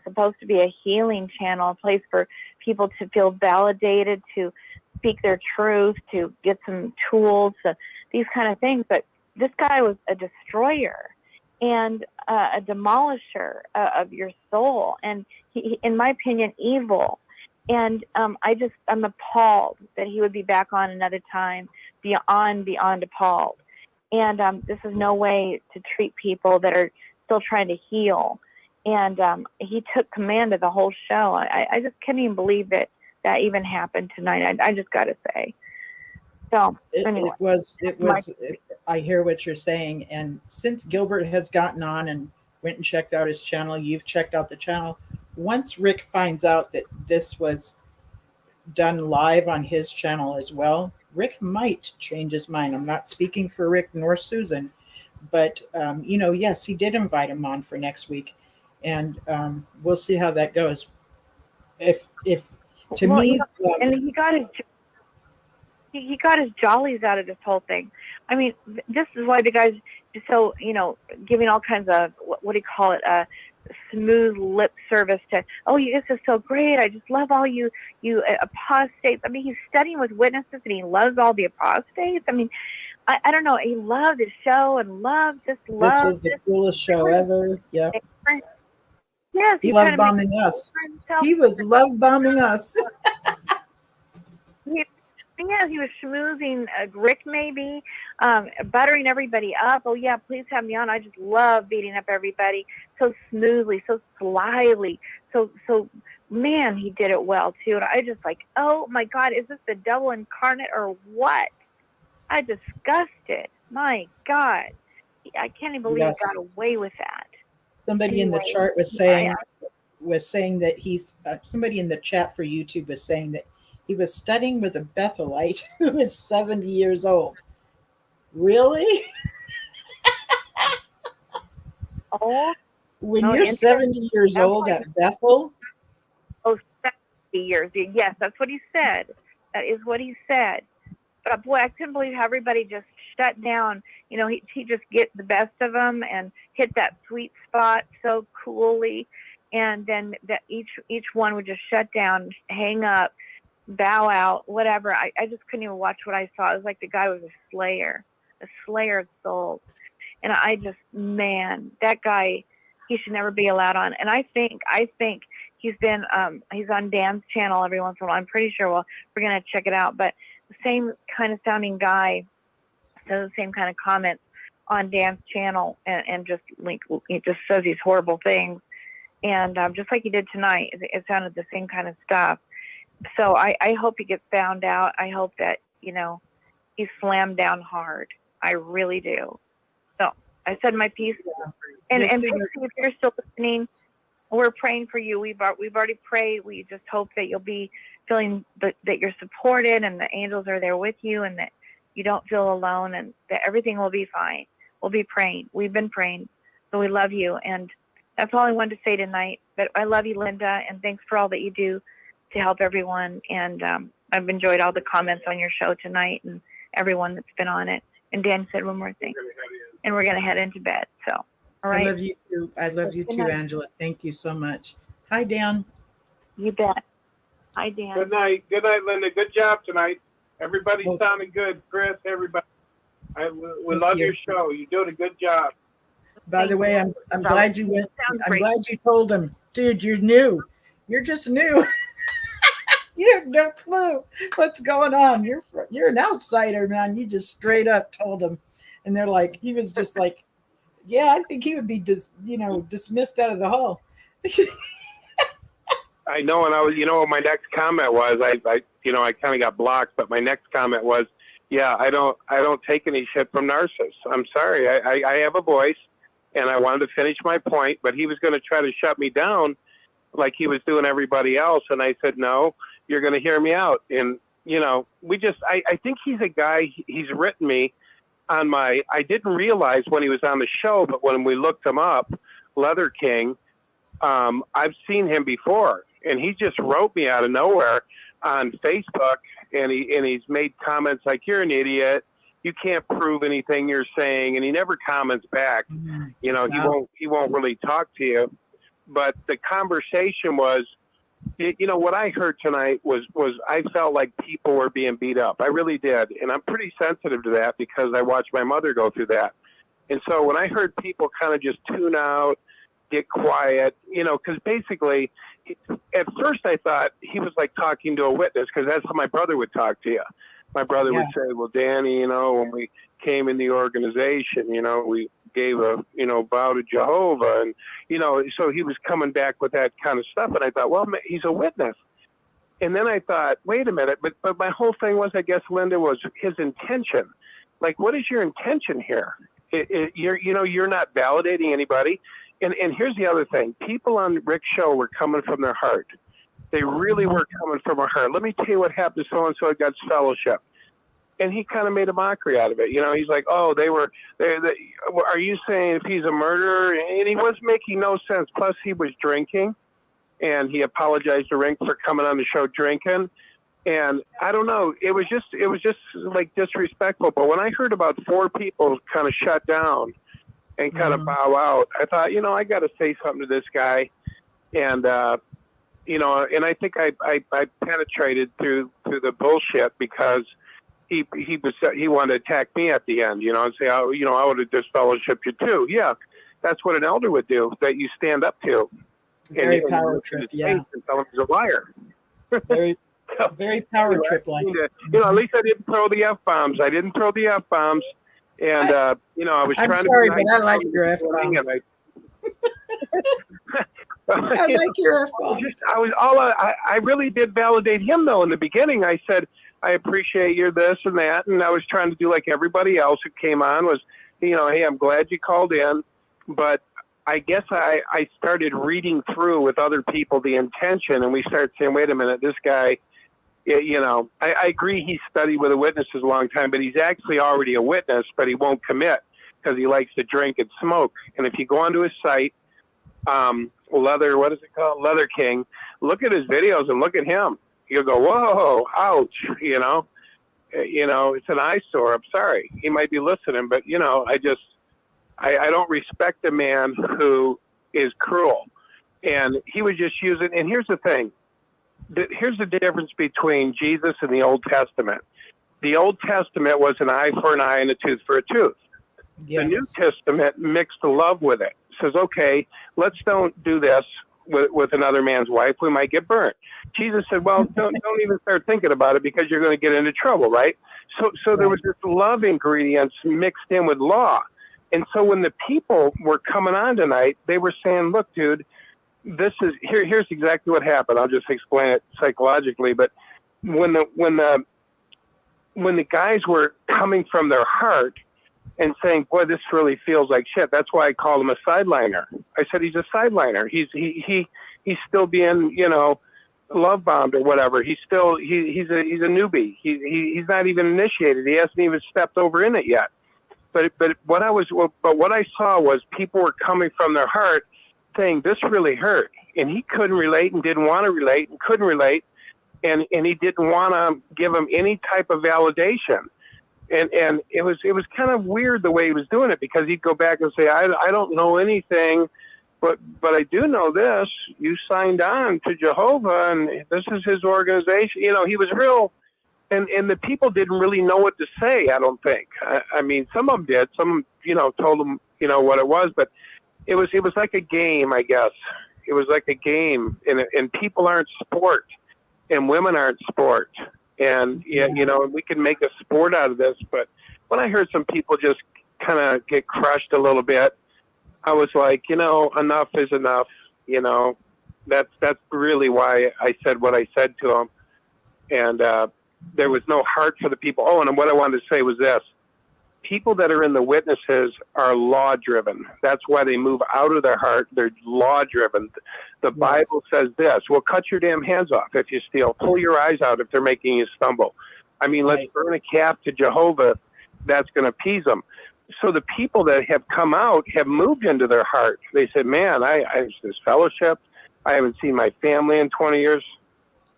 supposed to be a healing channel, a place for people to feel validated, to speak their truth, to get some tools, these kind of things. But this guy was a destroyer. and a demolisher of your soul, and he, in my opinion, evil. And I'm appalled that he would be back on another time, beyond appalled. And this is no way to treat people that are still trying to heal. And he took command of the whole show. I just can't even believe that even happened tonight. I just got to say. So anyway, I hear what you're saying. And since Gilbert has gotten on and went and checked out his channel, you've checked out the channel. Once Rick finds out that this was done live on his channel as well, Rick might change his mind. I'm not speaking for Rick nor Susan, but yes, he did invite him on for next week, and we'll see how that goes. If to well, me, and he got his jollies out of this whole thing. I mean, this is why the guys just so giving all kinds of what do you call it, smooth lip service to, oh, you guys are so great. I just love all you apostates. I mean, he's studying with witnesses and he loves all the apostates. I mean, I don't know. He loved his show and this was the coolest show ever. Yep. Yes, he loved bombing us. He was love bombing us. Yes, he was schmoozing Rick, maybe buttering everybody up. Oh yeah, please have me on. I just love beating up everybody so smoothly, so slyly, so man, he did it well too. And I just like, oh my God, is this the devil incarnate or what? I disgusted. My God, I can't even believe he got away with that. Somebody in the chart was saying that he's somebody in the chat for YouTube was saying that he was studying with a Bethelite who is 70 years old. Really? Oh, when you're 70 years old at Bethel? Oh, 70 years. Yes, that's what he said. That is what he said. But boy, I couldn't believe how everybody just shut down. He just get the best of them and hit that sweet spot so coolly. And then that each one would just shut down, hang up, bow out, whatever. I just couldn't even watch what I saw. It was like the guy was a slayer of souls. And I just, man, that guy, he should never be allowed on. And I think he's been, he's on Dan's channel every once in a while. I'm pretty sure, we're going to check it out. But the same kind of sounding guy says the same kind of comments on Dan's channel and just he just says these horrible things. And just like he did tonight, it sounded the same kind of stuff. So I hope he gets found out. I hope that, he's slammed down hard. I really do. So I said my piece. And if you're still listening, we're praying for you. We've already prayed. We just hope that you'll be feeling that you're supported and the angels are there with you and that you don't feel alone and that everything will be fine. We'll be praying. We've been praying. So we love you. And that's all I wanted to say tonight. But I love you, Linda, and thanks for all that you do to help everyone. And I've enjoyed all the comments on your show tonight and everyone that's been on it. And Dan said one more thing. And we're going to head into bed. So, all right. I love you too. I love you too, Angela. Thank you so much. Hi, Dan. You bet. Hi, Dan. Good night. Good night, Linda. Good job tonight. Everybody sounded good. Chris, everybody. We love your show. You're doing a good job. By the way, I'm glad you went. I'm glad you told him, dude, you're new. You're just new. You have no clue what's going on. You're an outsider, man. You just straight up told him. And they're like, he was just like, yeah, I think he would be dismissed out of the hall. I know, and I was, my next comment was, I kind of got blocked, but my next comment was, yeah, I don't take any shit from narcissists. I'm sorry, I have a voice, and I wanted to finish my point, but he was going to try to shut me down, like he was doing everybody else, and I said, no, you're going to hear me out, and I think he's a guy. He's written me on my. I didn't realize when he was on the show, but when we looked him up, Leather King. I've seen him before, and he just wrote me out of nowhere on Facebook, and he's made comments like, "You're an idiot. You can't prove anything you're saying," and he never comments back. Wow. He won't really talk to you. But the conversation was, what I heard tonight was I felt like people were being beat up. I really did, and I'm pretty sensitive to that because I watched my mother go through that. And so when I heard people kind of just tune out, get quiet, because basically, at first I thought he was like talking to a witness, because that's how my brother would talk to you. My brother would say, well, Danny, when we came in the organization, we gave a, vow to Jehovah. And, so he was coming back with that kind of stuff. And I thought, well, he's a witness. And then I thought, wait a minute. But my whole thing was, I guess, Linda, was his intention. Like, what is your intention here? You're not validating anybody. And here's the other thing. People on Rick's show were coming from their heart. They really were coming from their heart. Let me tell you what happened to so-and-so at God's fellowship. And he kind of made a mockery out of it. He's like, oh, are you saying if he's a murderer? And he was making no sense. Plus, he was drinking, and he apologized to Rick for coming on the show drinking. And I don't know. It was just like disrespectful. But when I heard about 4 people kind of shut down and kind of bow out, I thought, I got to say something to this guy. And, and I think I penetrated through the bullshit, because he wanted to attack me at the end, and say, I would have disfellowshipped you too. Yeah, that's what an elder would do, that you stand up to. Very power trip, yeah. And tell him he's a liar. Very power trip like. At least I didn't throw the F-bombs. And, I was I'm trying sorry, to... but I like your F-bombs. I like your F-bombs. I really did validate him, though, in the beginning. I said, I appreciate your this and that. And I was trying to do like everybody else who came on was, hey, I'm glad you called in. But I guess I started reading through with other people the intention, and we started saying, wait a minute, this guy, I agree he studied with the witnesses a long time, but he's actually already a witness, but he won't commit because he likes to drink and smoke. And if you go onto his site, what is it called? Leather King, look at his videos and look at him. You'll go, whoa, ouch, it's an eyesore. I'm sorry. He might be listening, but, I don't respect a man who is cruel. And he was just using, and here's the thing. Here's the difference between Jesus and the Old Testament. The Old Testament was an eye for an eye and a tooth for a tooth. Yes. The New Testament mixed love with it. Says, okay, let's don't do this with another man's wife. We might get burnt. Jesus said, well, don't even start thinking about it, because you're going to get into trouble, right? So there was this love ingredients mixed in with law. And so when the people were coming on tonight, they were saying, look, dude, here's exactly what happened. I'll just explain it psychologically. But when the guys were coming from their heart and saying, boy, this really feels like shit. That's why I called him a sideliner. I said, he's a sideliner. He's still being, love bombed or whatever. He's a newbie. He's not even initiated. He hasn't even stepped over in it yet. But what I saw was people were coming from their heart saying, this really hurt. And he couldn't relate and didn't want to relate and couldn't relate. And he didn't want to give him any type of validation. And it was kind of weird the way he was doing it, because he'd go back and say, I don't know anything, but I do know this. You signed on to Jehovah, and this is his organization. He was real, and the people didn't really know what to say, I don't think. I mean, some of them did. Some, told them, what it was, but it was like a game, I guess. It was like a game, and people aren't sport, and women aren't sport. And, we can make a sport out of this. But when I heard some people just kind of get crushed a little bit, I was like, enough is enough. That's really why I said what I said to them. And there was no heart for the people. Oh, and what I wanted to say was this. People that are in the witnesses are law-driven. That's why they move out of their heart. They're law-driven. The Bible says this, well, cut your damn hands off if you steal. Pull your eyes out if they're making you stumble. I mean, let's burn a calf to Jehovah. That's going to appease them. So the people that have come out have moved into their heart. They said, man, I this fellowship. I haven't seen my family in 20 years.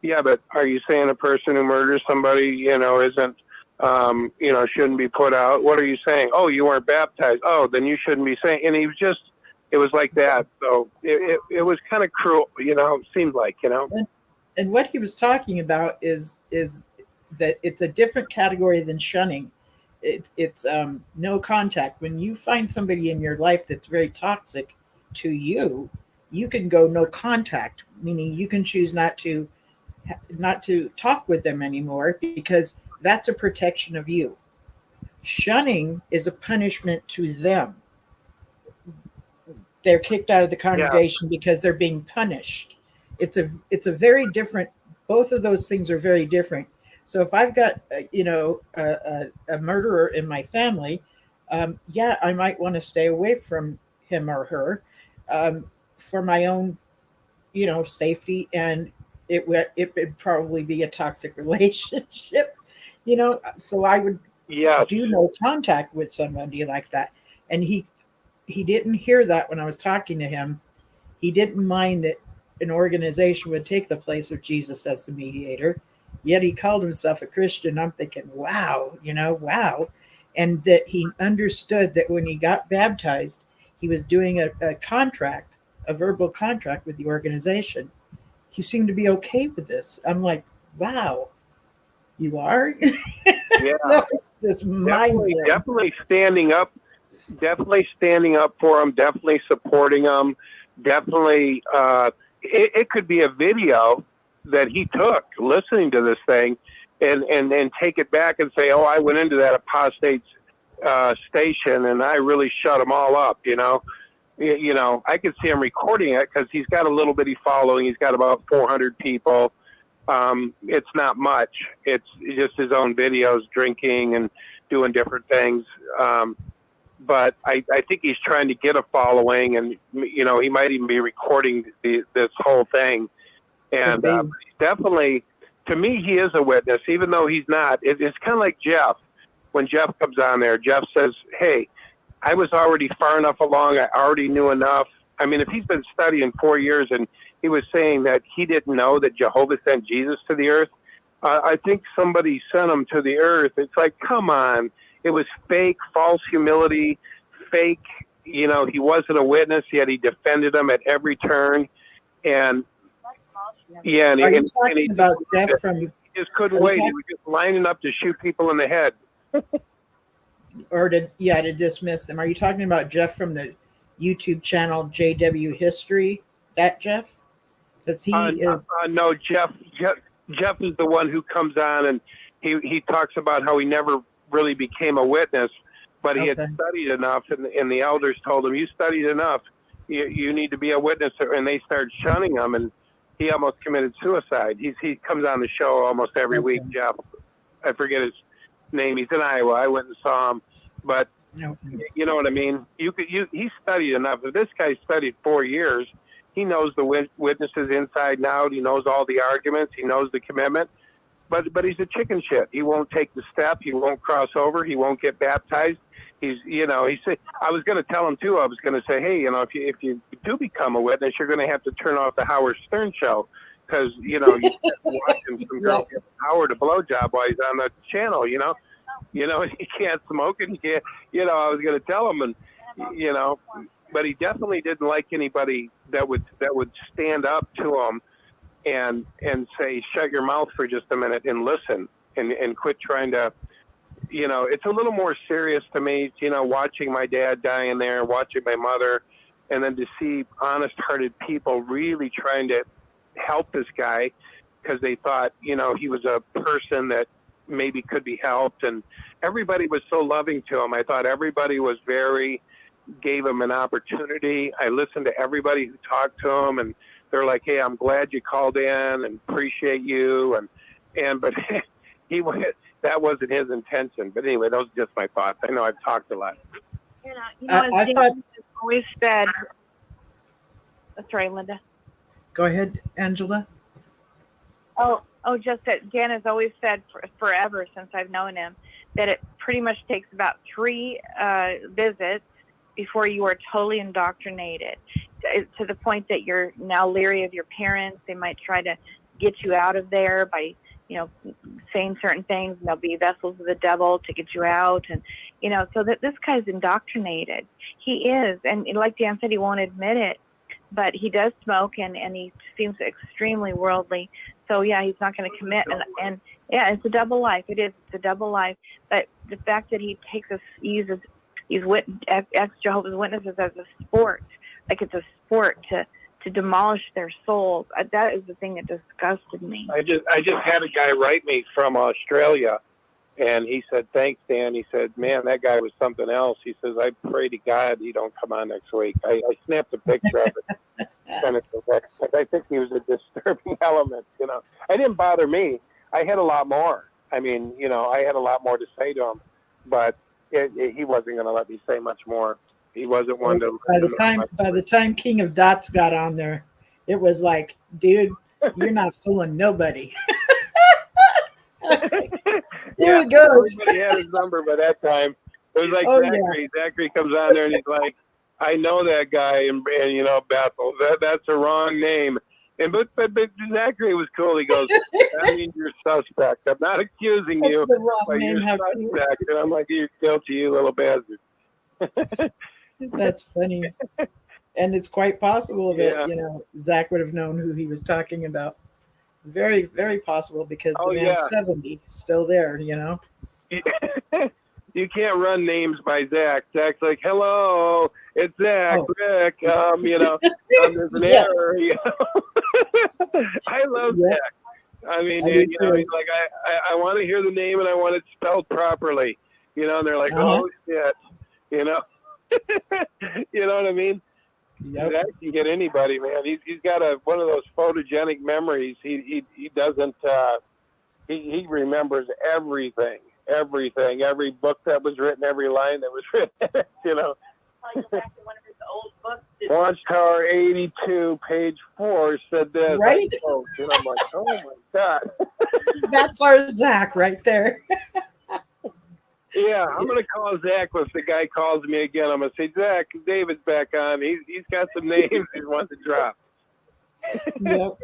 Yeah, but are you saying a person who murders somebody, isn't, shouldn't be put out? What are you saying? Oh, you weren't baptized. Oh, then you shouldn't be saying. And he was just, it was like that. So it was kind of cruel, it seemed like, And what he was talking about is that it's a different category than shunning. It's no contact. When you find somebody in your life that's very toxic to you, you can go no contact, meaning you can choose not to talk with them anymore, because that's a protection of you. Shunning is a punishment to them. They're kicked out of the congregation because they're being punished. It's a very different. Both of those things are very different. So if I've got a murderer in my family, yeah, I might want to stay away from him or her, for my own, safety, and it would probably be a toxic relationship, So I would do no contact with somebody like that. And he didn't hear that when I was talking to him. He didn't mind that an organization would take the place of Jesus as the mediator, yet he called himself a Christian. I'm thinking, wow, wow. And that he understood that when he got baptized, he was doing a contract, a verbal contract with the organization. He seemed to be okay with this. I'm like, wow, you are? Yeah. That was just mind-blowing. Definitely standing up for him, definitely supporting him, definitely. It could be a video that he took listening to this thing, and take it back and say, oh, I went into that apostate station and I really shut them all up. I could see him recording it because he's got a little bitty following. He's got about 400 people. It's not much. It's just his own videos, drinking and doing different things. But I think he's trying to get a following, and he might even be recording this whole thing. And definitely, to me, he is a witness, even though he's not. It's kind of like Jeff. When Jeff comes on there, Jeff says, "Hey, I was already far enough along. I already knew enough." I mean, if he's been studying 4 years and he was saying that he didn't know that Jehovah sent Jesus to the earth, I think somebody sent him to the earth. It's like, come on. It was fake, false humility, fake. He wasn't a witness, yet he defended him at every turn. And yeah, Are you talking about Jeff from? He just couldn't wait. He was just lining up to shoot people in the head. Or to dismiss them. Are you talking about Jeff from the YouTube channel JW History? That Jeff? Because he is. No, Jeff is the one who comes on and he talks about how he never really became a witness, but he had studied enough, and the elders told him, you studied enough, you need to be a witness, and they started shunning him, and he almost committed suicide. He comes on the show almost every week, Jeff. I forget his name. He's in Iowa. I went and saw him, but you know what I mean? He studied enough. If this guy studied 4 years, he knows the witnesses inside and out. He knows all the arguments. He knows the commitment. But he's a chicken shit. He won't take the step. He won't cross over. He won't get baptized. He said, I was going to tell him too. I was going to say, hey, if you do become a witness, you're going to have to turn off the Howard Stern show, because you're watching some girl give Howard a blowjob while he's on the channel. He can't smoke and he can't. I was going to tell him, and but he definitely didn't like anybody that would stand up to him and say, shut your mouth for just a minute and listen and quit trying to, it's a little more serious to me, watching my dad die in there, watching my mother, and then to see honest-hearted people really trying to help this guy because they thought, he was a person that maybe could be helped. And everybody was so loving to him. I thought everybody was gave him an opportunity. I listened to everybody who talked to him, and they're like, hey, I'm glad you called in and appreciate you. But that wasn't his intention. But anyway, those are just my thoughts. I know I've talked a lot. I thought always said. Sorry, Linda. Go ahead, Angela. Oh, just that Dan has always said forever since I've known him that it pretty much takes about 3 visits before you are totally indoctrinated, to the point that you're now leery of your parents. They might try to get you out of there by, saying certain things, and there'll be vessels of the devil to get you out. And, so that this guy's indoctrinated. He is. And like Dan said, he won't admit it, but he does smoke, and he seems extremely worldly. So yeah, he's not going to commit, and yeah, it's a double life. It is. It's a double life. But the fact that he takes us, uses these ex Jehovah's Witnesses as a sport, like it's a sport to demolish their souls. That is the thing that disgusted me. I just had a guy write me from Australia, and he said, "Thanks, Dan." He said, "Man, that guy was something else." He says, "I pray to God he don't come on next week." I snapped a picture of it. I think he was a disturbing element. It didn't bother me. I had a lot more. I mean, I had a lot more to say to him, but he wasn't going to let me say much more. He wasn't one to. By the time King of Dots got on there, it was like, dude, you're not fooling nobody. Here it goes. Everybody had his number by that time. It was like Zachary. Yeah. Zachary comes on there and he's like, "I know that guy in Bethel. That's a wrong name." But Zachary was cool. He goes, "That means you're suspect. I'm not accusing you, but you're suspect." And I'm like, "You're guilty, you little bastard." That's funny. And it's quite possible that Zach would have known who he was talking about. Very, very possible, because the man's 70, still there, You can't run names by Zach. Zach's like, "Hello, it's Zach, Rick." There's an error. I love Zach. I mean, he's like, I want to hear the name and I want it spelled properly. And they're like, "Oh shit," You know what I mean? Yep. That can get anybody, man. He's got one of those photogenic memories. He doesn't. He remembers everything, every book that was written, every line that was written. Watchtower 82, page 4 said this. Right? And I'm like, oh my God. That's our Zach right there. Yeah, I'm going to call Zach if the guy calls me again. I'm going to say, "Zach, David's back on. He's got some names he wants to drop." Yep.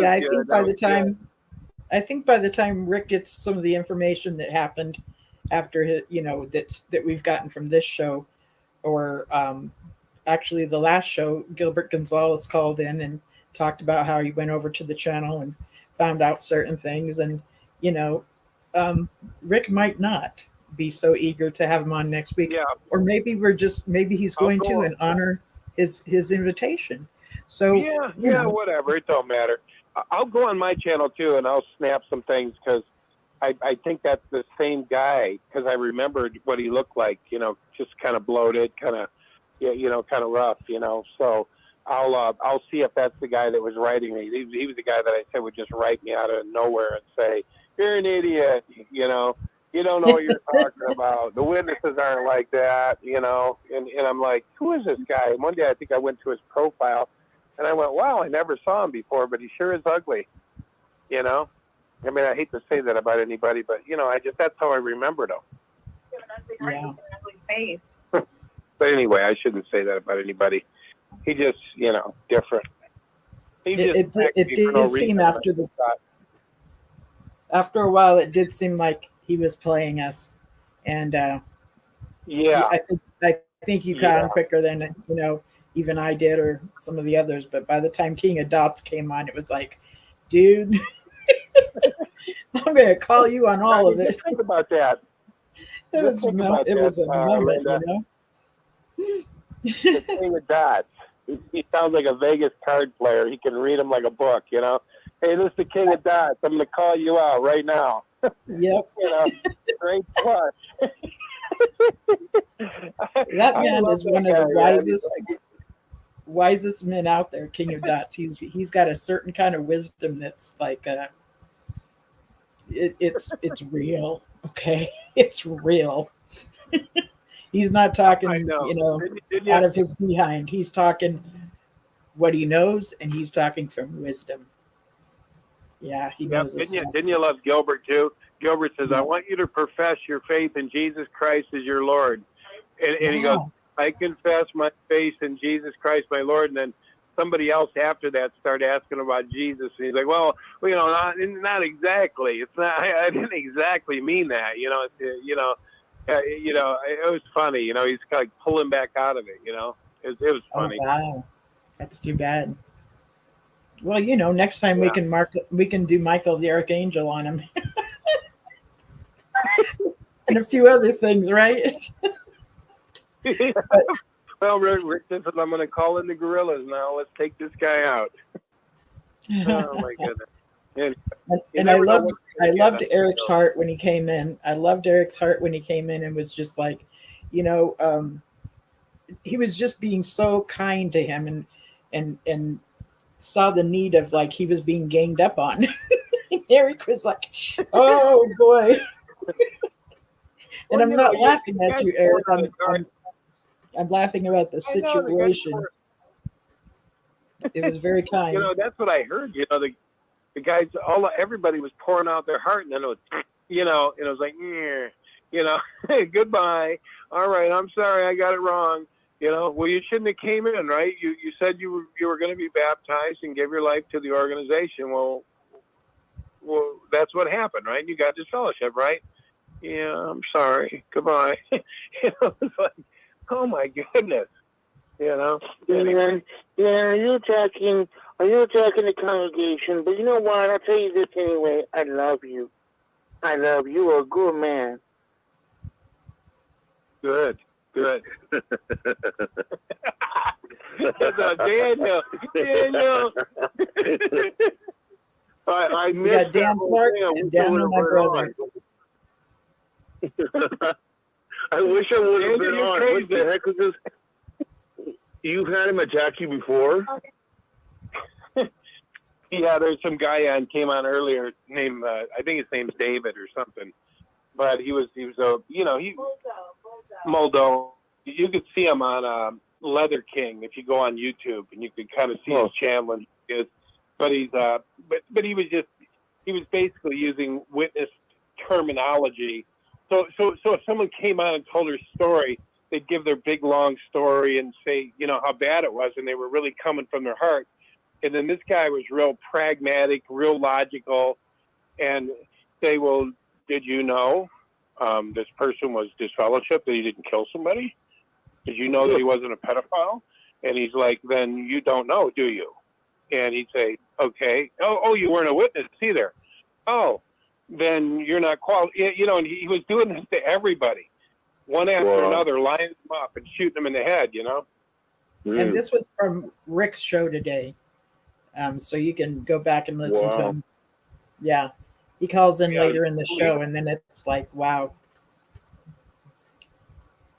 I think by the time Rick gets some of the information that happened after his, that we've gotten from this show, or actually the last show, Gilbert Gonzalez called in and talked about how he went over to the channel and found out certain things, and Rick might not be so eager to have him on next week, or maybe he's going to and honor his invitation. So whatever, it don't matter. I'll go on my channel too, and I'll snap some things, because I think that's the same guy, because I remembered what he looked like. Just kind of bloated, kind of kind of rough. So I'll see if that's the guy that was writing me. He was the guy that I said would just write me out of nowhere and say, "You're an idiot, you don't know what you're talking about. The witnesses aren't like that, And I'm like, who is this guy? And one day I think I went to his profile and I went, wow, I never saw him before, but he sure is ugly, I mean, I hate to say that about anybody, but, that's how I remembered him. Yeah. But anyway, I shouldn't say that about anybody. He just, different. It did seem after a while, it did seem like he was playing us, and I think you caught him quicker than even I did, or some of the others. But by the time King of Dots came on, it was like, dude, I'm gonna call you on all of it. Think about that. It was a moment, The King of Dots. He sounds like a Vegas card player. He can read them like a book, Hey, this is the King of Dots. I'm going to call you out right now. Yep. Great clutch. That man is one of the wisest men out there, King of Dots. He's got a certain kind of wisdom that's like it's real. Okay, it's real. He's not talking, out of his behind. He's talking what he knows, and he's talking from wisdom. Yeah, he knows. Didn't you love Gilbert too? Gilbert says, "I want you to profess your faith in Jesus Christ as your Lord," and he goes, "I confess my faith in Jesus Christ, my Lord." And then somebody else after that started asking about Jesus, and he's like, "Well, not exactly. It's not. I didn't exactly mean that. It was funny. He's kind of like pulling back out of it. It was funny." Oh, wow, that's too bad. Well, next time we can do Michael the Archangel on him. And a few other things, right? Well, Rick says I'm going to call in the gorillas now. Let's take this guy out. Oh my goodness! And I loved Eric's heart when he came in. I loved Eric's heart when he came in and was just like, he was just being so kind to him and saw the need of, like, he was being ganged up on. Eric was like, oh boy. And I'm not laughing at you, Eric. I'm laughing about the situation. It was very kind. That's what I heard. The guys, everybody was pouring out their heart, and then it was, and it was like, hey, goodbye. All right, I'm sorry, I got it wrong. Well, you shouldn't have came in, right? You said you were going to be baptized and give your life to the organization. Well, that's what happened, right? You got this fellowship, right? Yeah, I'm sorry. Goodbye. It's like, oh my goodness. Yeah, you're attacking the congregation, but you know what? I'll tell you this anyway. I love you. You're a good man. Good. Daniel. I missed got Dan Clark and Daniel, my brother. I wish I would have been on. What the heck was this? You've had him attack you before? Yeah, there's some guy came on earlier named I think his name's David or something, but he was Moldo. You could see him on Leather King if you go on YouTube, and you could kind of see his channel. But he was basically using witness terminology. So if someone came on and told their story, they'd give their big long story and say, how bad it was, and they were really coming from their heart. And then this guy was real pragmatic, real logical, and say, well, did you know this person was disfellowshipped, that he didn't kill somebody? Did you know that he wasn't a pedophile? And he's like, then you don't know, do you? And he'd say, okay. Oh, you weren't a witness either. Oh, then you're not qualified. And he was doing this to everybody, one after another, lining them up and shooting them in the head, And this was from Rick's show today. So you can go back and listen to him. Yeah. He calls in later in the show, and then it's like, wow.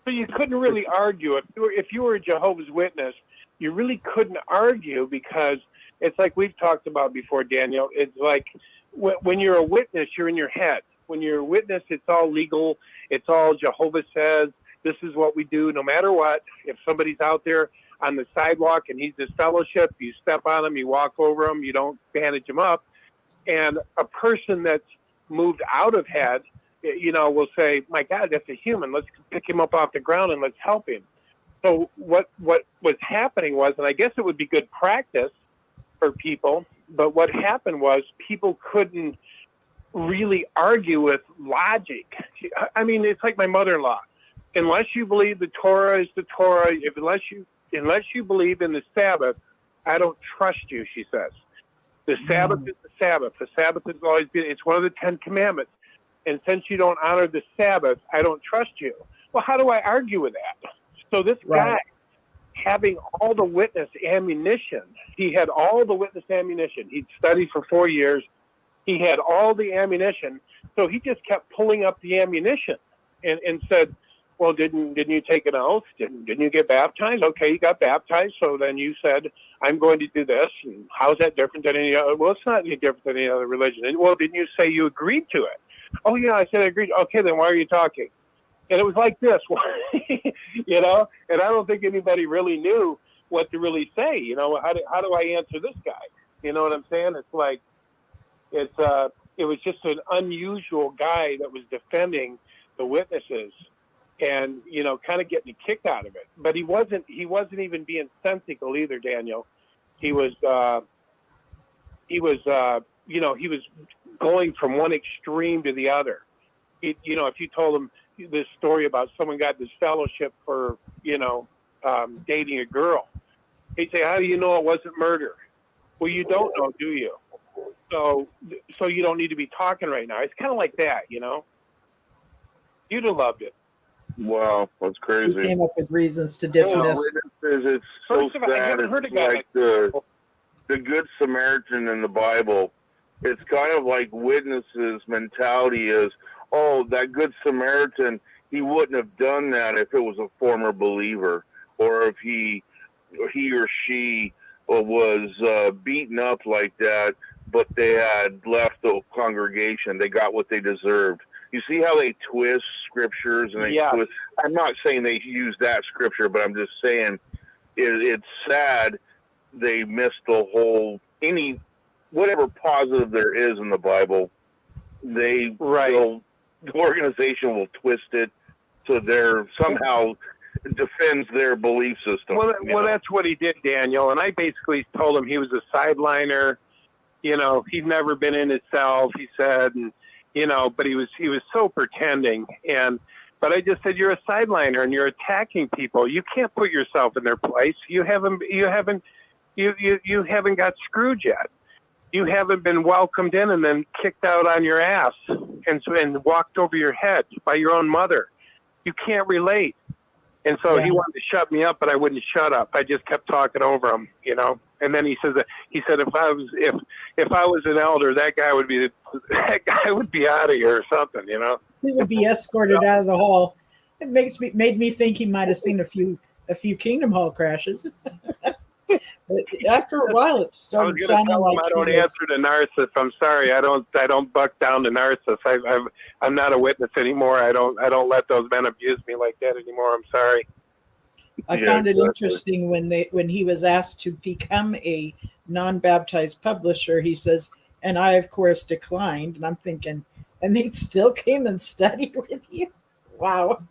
So you couldn't really argue. If you were a Jehovah's Witness, you really couldn't argue, because it's like we've talked about before, Daniel. It's like when you're a witness, you're in your head. When you're a witness, it's all legal. It's all Jehovah says. This is what we do no matter what. If somebody's out there on the sidewalk and he's disfellowship, you step on him, you walk over him, you don't bandage him up. And a person that's moved out of head, will say, my God, that's a human. Let's pick him up off the ground and let's help him. So what was happening was, and I guess it would be good practice for people, but what happened was people couldn't really argue with logic. I mean, it's like my mother-in-law. Unless you believe the Torah is the Torah, unless you believe in the Sabbath, I don't trust you, she says. The Sabbath is the Sabbath. The Sabbath has always been, it's one of the 10 commandments. And since you don't honor the Sabbath, I don't trust you. Well, how do I argue with that? So this guy, having all the witness ammunition, he had all the witness ammunition. He'd studied for 4 years. He had all the ammunition. So he just kept pulling up the ammunition and said, well, didn't you take an oath? Didn't you get baptized? Okay, you got baptized. So then you said, I'm going to do this. And how's that different than any other? Well, it's not any different than any other religion. And, well, didn't you say you agreed to it? Oh, yeah, I said I agreed. Okay, then why are you talking? And it was like this, and I don't think anybody really knew what to really say. How do I answer this guy? You know what I'm saying? It's like, it was just an unusual guy that was defending the witnesses and, kind of getting a kick out of it. But he wasn't even being sensical either, Daniel. He was going from one extreme to the other. If you told him this story about someone got this fellowship for, dating a girl, he'd say, how do you know it wasn't murder? Well, you don't know, do you? So you don't need to be talking right now. It's kind of like that, you know. You'd have loved it. Wow, that's He crazy. came up with reasons to Well, dismiss. witnesses, it's so First of all, I sad. never heard a It's guy like the Good Samaritan in the Bible. It's kind of like witnesses' mentality is, oh, that Good Samaritan, he wouldn't have done that if it was a former believer, or if he or she was beaten up like that, but they had left the congregation. They got what they deserved. You see how they twist scriptures and they twist. I'm not saying they use that scripture, but I'm just saying it's sad they missed the whole whatever positive there is in the Bible. The organization will twist it so they're somehow defends their belief system. Well, that's what he did, Daniel. And I basically told him he was a sideliner. You know, he'd never been in himself, he said, and you know, but he was so pretending. But I just said, you're a sideliner and you're attacking people. You can't put yourself in their place. You haven't got screwed yet. You haven't been welcomed in and then kicked out on your ass and walked over your head by your own mother. You can't relate. And so he wanted to shut me up, but I wouldn't shut up. I just kept talking over him, you know. And then he said if I was an elder, that guy would be out of here or something, you know. He would be escorted out of the hall. It made me think he might have seen a few Kingdom Hall crashes. But after a while, it started sounding like I don't answer to narcissists. I'm sorry, I don't buck down to narcissists. I'm not a witness anymore. I don't let those men abuse me like that anymore. I'm sorry. I found it interesting when he was asked to become a non-baptized publisher. He says, and I of course declined. And I'm thinking, and they still came and studied with you. Wow.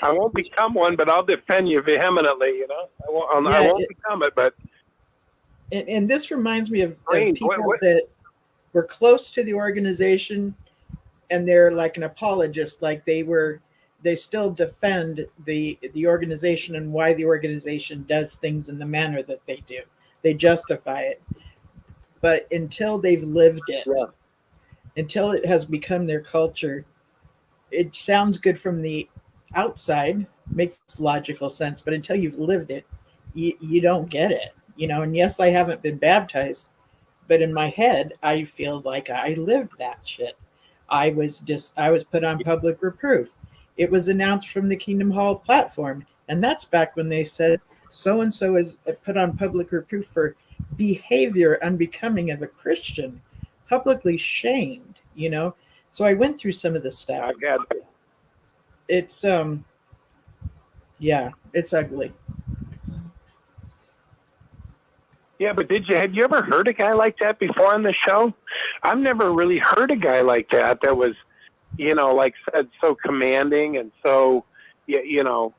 I won't become one, but I'll defend you vehemently. You know, I won't become it, but. And this reminds me of people that were close to the organization, and they're like an apologist, like they still defend the organization and why the organization does things in the manner that they do. They justify it, but until they've lived it, until it has become their culture, it sounds good from the outside, makes logical sense, but until you've lived it, you don't get it, you know. And yes, I haven't been baptized, but in my head, I feel like I lived that shit. I was put on public reproof. It was announced from the Kingdom Hall platform, and that's back when they said so and so is put on public reproof for behavior unbecoming of a Christian, publicly shamed, you know. So I went through some of the stuff. It's it's ugly. Yeah, but had you ever heard a guy like that before on the show? I've never really heard a guy like that was, you know, like said so commanding and so, you know,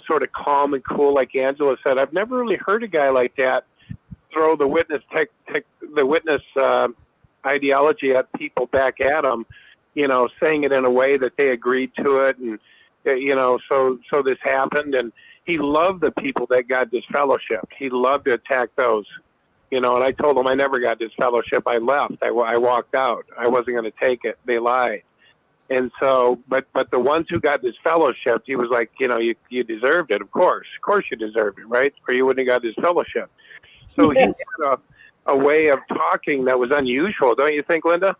sort of calm and cool, like Angela said. I've never really heard a guy like that throw the witness ideology at people back at them, you know, saying it in a way that they agreed to it, and you know, so this happened, and he loved the people that got disfellowshipped. He loved to attack those, you know. And I told him I never got disfellowship. I left. I walked out. I wasn't going to take it. They lied. And so, but the ones who got disfellowshipped, he was like, you know, you deserved it. Of course you deserved it, right? Or you wouldn't have got disfellowship. So he had a way of talking that was unusual, don't you think, Linda?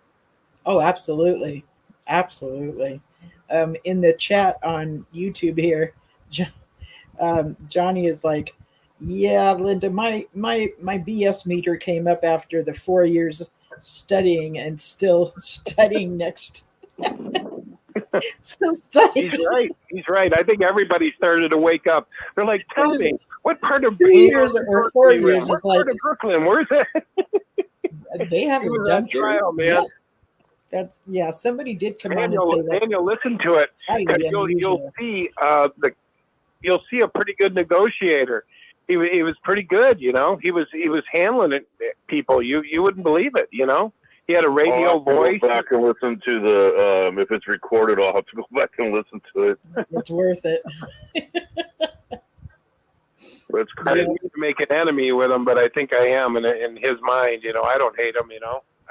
Oh, absolutely. In the chat on YouTube here, Johnny is like, yeah, Linda, my BS meter came up after the 4 years studying and still studying next. Still studying. He's right. I think everybody started to wake up. They're like, tell me, what part of 2 years or 4 years is like part of Brooklyn? Where's it? They haven't done trial, man. Yeah. That's somebody did come on and say that. Daniel, listen to it. You'll see a pretty good negotiator. He was pretty good, you know. He was handling it, people. You wouldn't believe it, you know. He had a radio voice. Go back and listen to the if it's recorded, I'll have to go back and listen to it. It's worth it. That's I crazy. didn't mean to make an enemy with him, but I think I am in his mind. I don't hate him.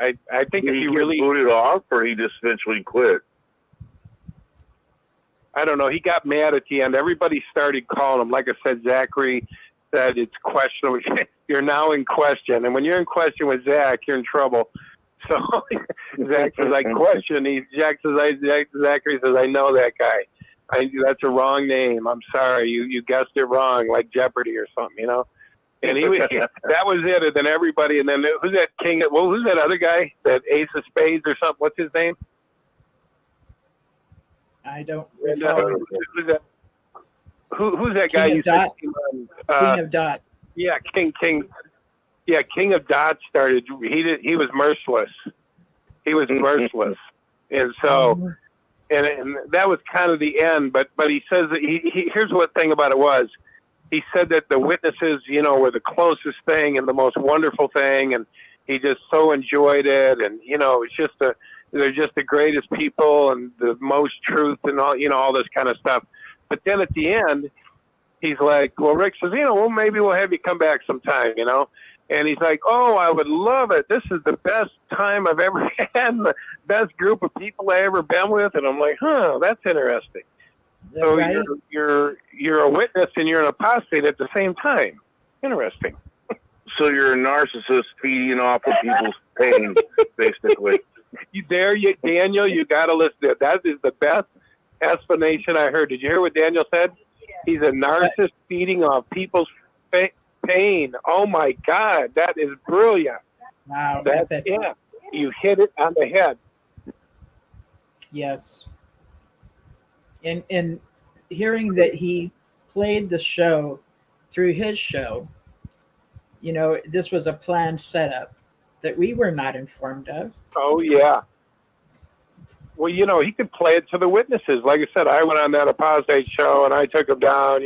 I think Did if he you get really, booted off, or he just eventually quit? I don't know. He got mad at the end. Everybody started calling him. Like I said, Zachary said it's questionable. You're now in question, and when you're in question with Zach, you're in trouble. So Zach says, "I question." Zachary says, "I know that guy. That's a wrong name. I'm sorry. You guessed it wrong, like Jeopardy or something, And that was it. And then everybody, and then who's that king? Well, who's that other guy? That Ace of Spades or something? What's his name? I don't And, recall. who's that? Who's that guy? King of Dots. King of Dots. Yeah, King. Yeah, King of Dots started. He was merciless. He was merciless, and so. And that was kind of the end, but he says that here's what thing about it was. He said that the witnesses, were the closest thing and the most wonderful thing, and he just so enjoyed it, and it's just they're just the greatest people and the most truth and all this kind of stuff. But then at the end, he's like, well, Rick says, well, maybe we'll have you come back sometime, And he's like, oh, I would love it. This is the best time I've ever had, and the best group of people I ever been with. And I'm like, that's interesting. So right? you're a witness and you're an apostate at the same time. Interesting. So you're a narcissist feeding off of people's pain, basically. Daniel, you got to listen to it. That is the best explanation I heard. Did you hear what Daniel said? He's a narcissist feeding off people's pain. Oh my God, that is brilliant. Wow. Yeah, you hit it on the head. Yes. And hearing that he played the show through his show, this was a planned setup that we were not informed of. Oh yeah. Well, he could play it to the witnesses. Like I said, I went on that Apostate show and I took him down.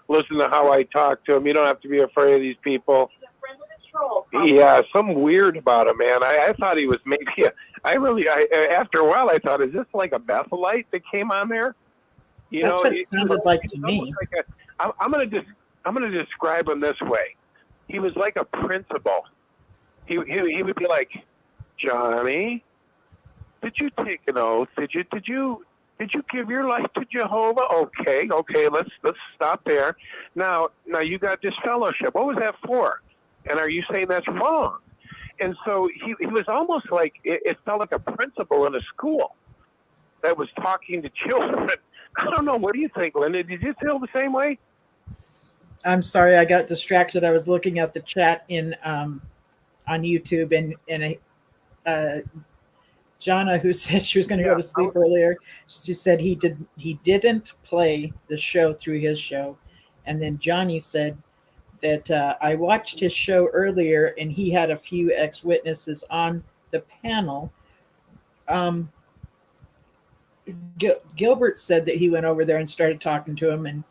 Listen to how I talk to him. You don't have to be afraid of these people. Yeah, something weird about him, man. I thought he was maybe. After a while, I thought, is this like a Bethelite that came on there? That's what it sounded like to me. I'm gonna describe him this way. He was like a principal. He would be like, Johnny, did you take an oath? Did you give your life to Jehovah? Okay, let's stop there. Now you got this fellowship. What was that for? And are you saying that's wrong? And so he was almost like it felt like a principal in a school that was talking to children. I don't know. What do you think, Linda? Did you feel the same way? I'm sorry, I got distracted. I was looking at the chat on YouTube, and Jonna, who said she was going to go to sleep earlier, she said he didn't play the show through his show. And then Johnny said that I watched his show earlier and he had a few ex-witnesses on the panel. Gilbert said that he went over there and started talking to him, and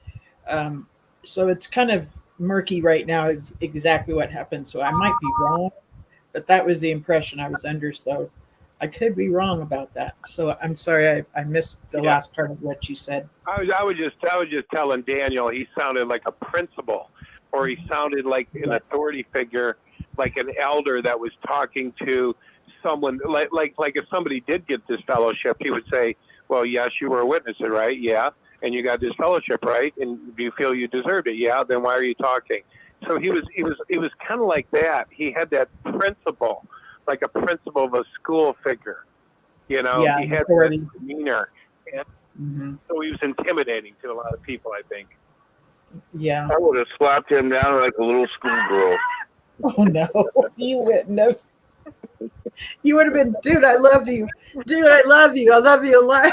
so it's kind of murky right now is exactly what happened. So I might be wrong, but that was the impression I was under. So I could be wrong about that. So I'm sorry I missed the last part of what you said. I was just telling Daniel he sounded like a principal, or he sounded like an authority figure, like an elder that was talking to someone. Like if somebody did get this fellowship, he would say, well, yes, you were a witness, right? Yeah. And you got this fellowship, right? And do you feel you deserved it? Yeah. Then why are you talking? So he was kind of like that. He had that principle, like a principal of a school figure. He had that demeanor. And so he was intimidating to a lot of people, I think. Yeah. I would have slapped him down like a little schoolgirl. Oh no, you wouldn't have. You would have been, dude, I love you. Dude, I love you. I love you a lot.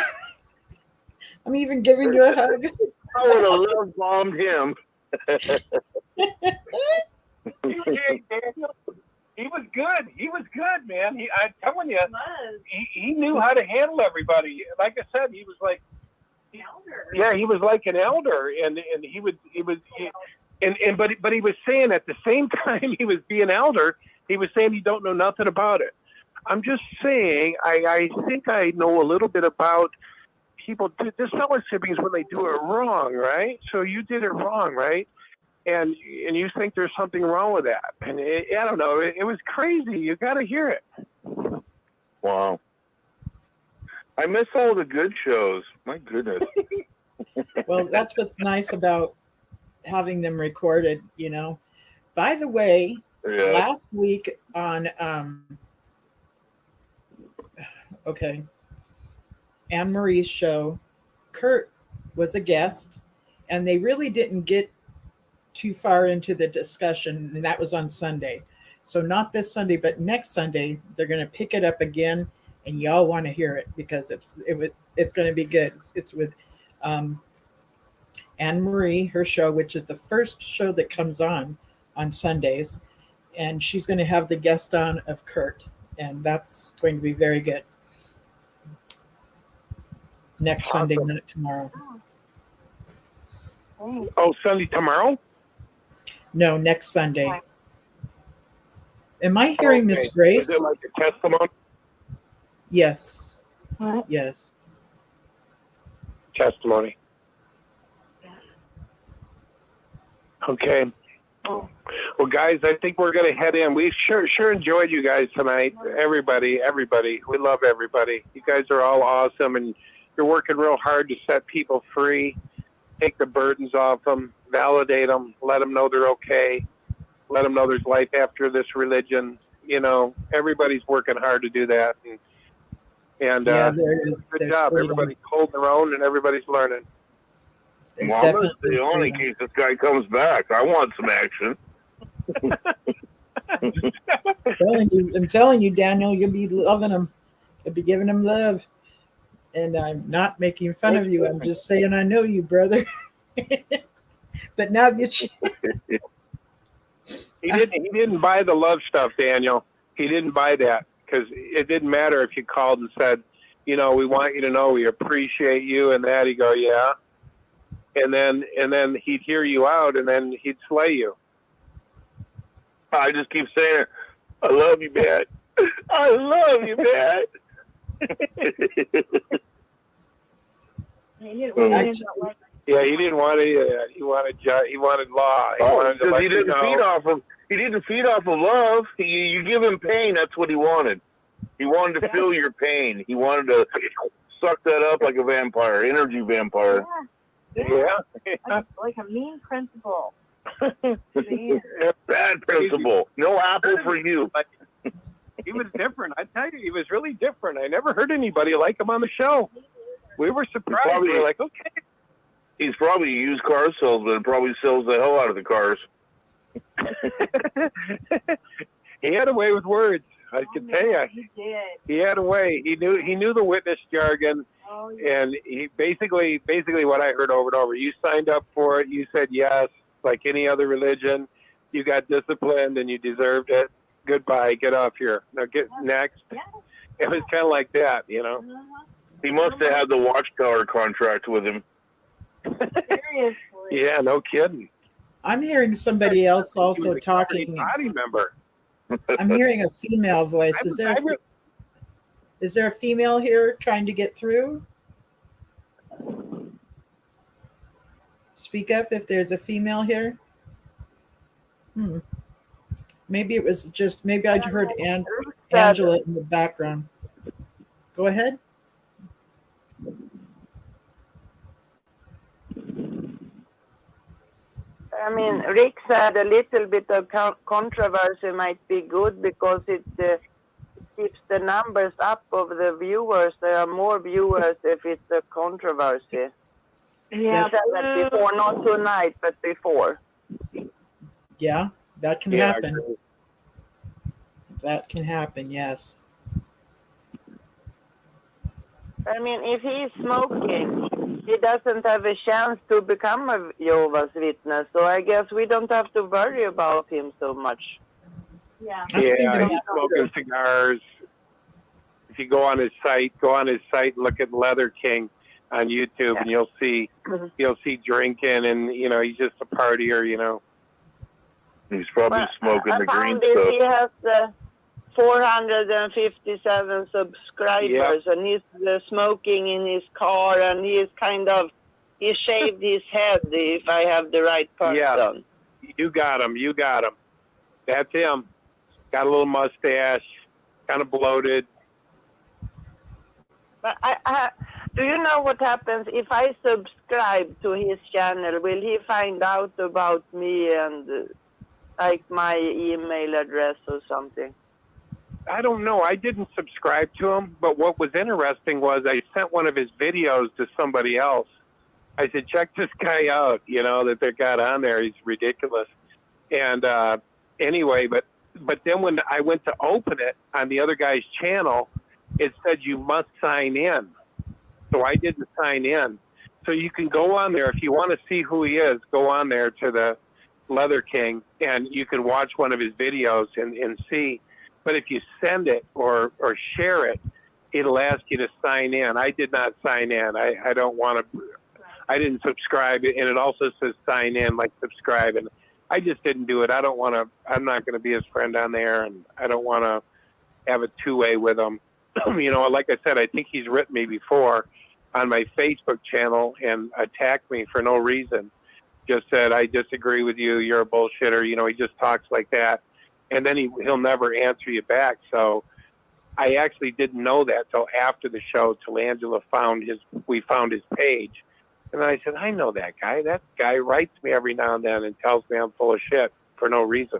I'm even giving you a hug. I would have love bombed him. He was good. He was good, man. I'm telling you, he knew how to handle everybody. Like I said, he was like an elder. Yeah, he was like an elder, and but he was saying at the same time he was being elder, he was saying he don't know nothing about it. I'm just saying, I think I know a little bit about people. This fellowshipping is when they do it wrong, right? So you did it wrong, right? and you think there's something wrong with that. And I don't know. It was crazy. You got to hear it. Wow. I miss all the good shows. My goodness. Well, that's what's nice about having them recorded, you know. By the way, last week on Anne Marie's show, Kurt was a guest, and they really didn't get too far into the discussion, and that was on Sunday. So not this Sunday, but next Sunday, they're going to pick it up again, and y'all want to hear it because it's going to be good. It's with Anne Marie, her show, which is the first show that comes on Sundays, and she's going to have the guest on of Kurt, and that's going to be very good. Next Sunday, not tomorrow. Oh, Sunday tomorrow? No, next Sunday. Am I hearing Miss Grace? Is it like a testimony? Yes. What? Yes. Testimony. Okay. Well, guys, I think we're going to head in. We sure enjoyed you guys tonight. Everybody. We love everybody. You guys are all awesome, and you're working real hard to set people free, take the burdens off them, validate them, let them know they're okay, let them know there's life after this religion. You know, everybody's working hard to do that. And good job. Freedom. Everybody's holding their own, and everybody's learning. Well, I'm going to stay on in case this guy comes back. I want some action. I'm telling you, Daniel, you'll be loving him. You'll be giving him love. And I'm not making fun of you. I'm just saying I know you, brother. But now that he didn't buy the love stuff, Daniel. He didn't buy that because it didn't matter if you called and said, you know, we want you to know we appreciate you and that. He'd go, yeah. And then he'd hear you out, and then he'd slay you. I just keep saying it. I love you, man. I love you, man. Yeah, he didn't want to. He wanted law. He didn't feed off of. He didn't feed off of love. You give him pain. That's what he wanted. He wanted to feel your pain. He wanted to suck that up like a vampire, energy vampire. Yeah. Like a mean principal. Bad principal. No apple for you. He was different. I tell you, he was really different. I never heard anybody like him on the show. We were surprised. We were like, okay. He's probably a used car salesman. Probably sells the hell out of the cars. He had a way with words. I can tell you. He had a way. He knew the witness jargon. And he basically what I heard over and over. You signed up for it. You said yes, like any other religion. You got disciplined and you deserved it. Goodbye. Get off here. Now get next. It was kind of like that, you know. He must have had the Watchtower contract with him. Seriously. Yeah, no kidding. I'm hearing somebody else also talking. Body member. I'm hearing a female voice. Is there a female here trying to get through? Speak up if there's a female here. Maybe it was just, maybe I heard Angela in the background. Go ahead. I mean, Rick said a little bit of controversy might be good because it keeps the numbers up of the viewers. There are more viewers if it's a controversy. Yeah, said that before, not tonight, but before. Yeah, that can happen. That can happen, yes. I mean, if he's smoking, he doesn't have a chance to become a Jehovah's Witness. So I guess we don't have to worry about him so much. Yeah. Yeah, he's smoking cigars. If you go on his site, and look at Leather King on YouTube, and you'll see drinking, and you know he's just a partier. You know, he's probably smoking the green stuff. stuff. He has 457 subscribers, and he's smoking in his car, and he shaved his head. If I have the right person. You got him. You got him. That's him. Got a little mustache, kind of bloated. But do you know what happens if I subscribe to his channel? Will he find out about me and like my email address or something? I don't know. I didn't subscribe to him, but what was interesting was I sent one of his videos to somebody else. I said, check this guy out, that they got on there. He's ridiculous. And anyway, but then when I went to open it on the other guy's channel, it said you must sign in. So I didn't sign in. So you can go on there. If you want to see who he is, go on there to the Leather King, and you can watch one of his videos and see. But if you send it or share it, it'll ask you to sign in. I did not sign in. I don't want to. I didn't subscribe, and it also says sign in, like subscribe, and I just didn't do it. I don't want to. I'm not going to be his friend on there, and I don't want to have a two-way with him. Like I said, I think he's written me before on my Facebook channel and attacked me for no reason. Just said, I disagree with you. You're a bullshitter. He just talks like that. And then he'll never answer you back. So I actually didn't know that till after the show, till Angela we found his page. And then I said, I know that guy. That guy writes me every now and then and tells me I'm full of shit for no reason.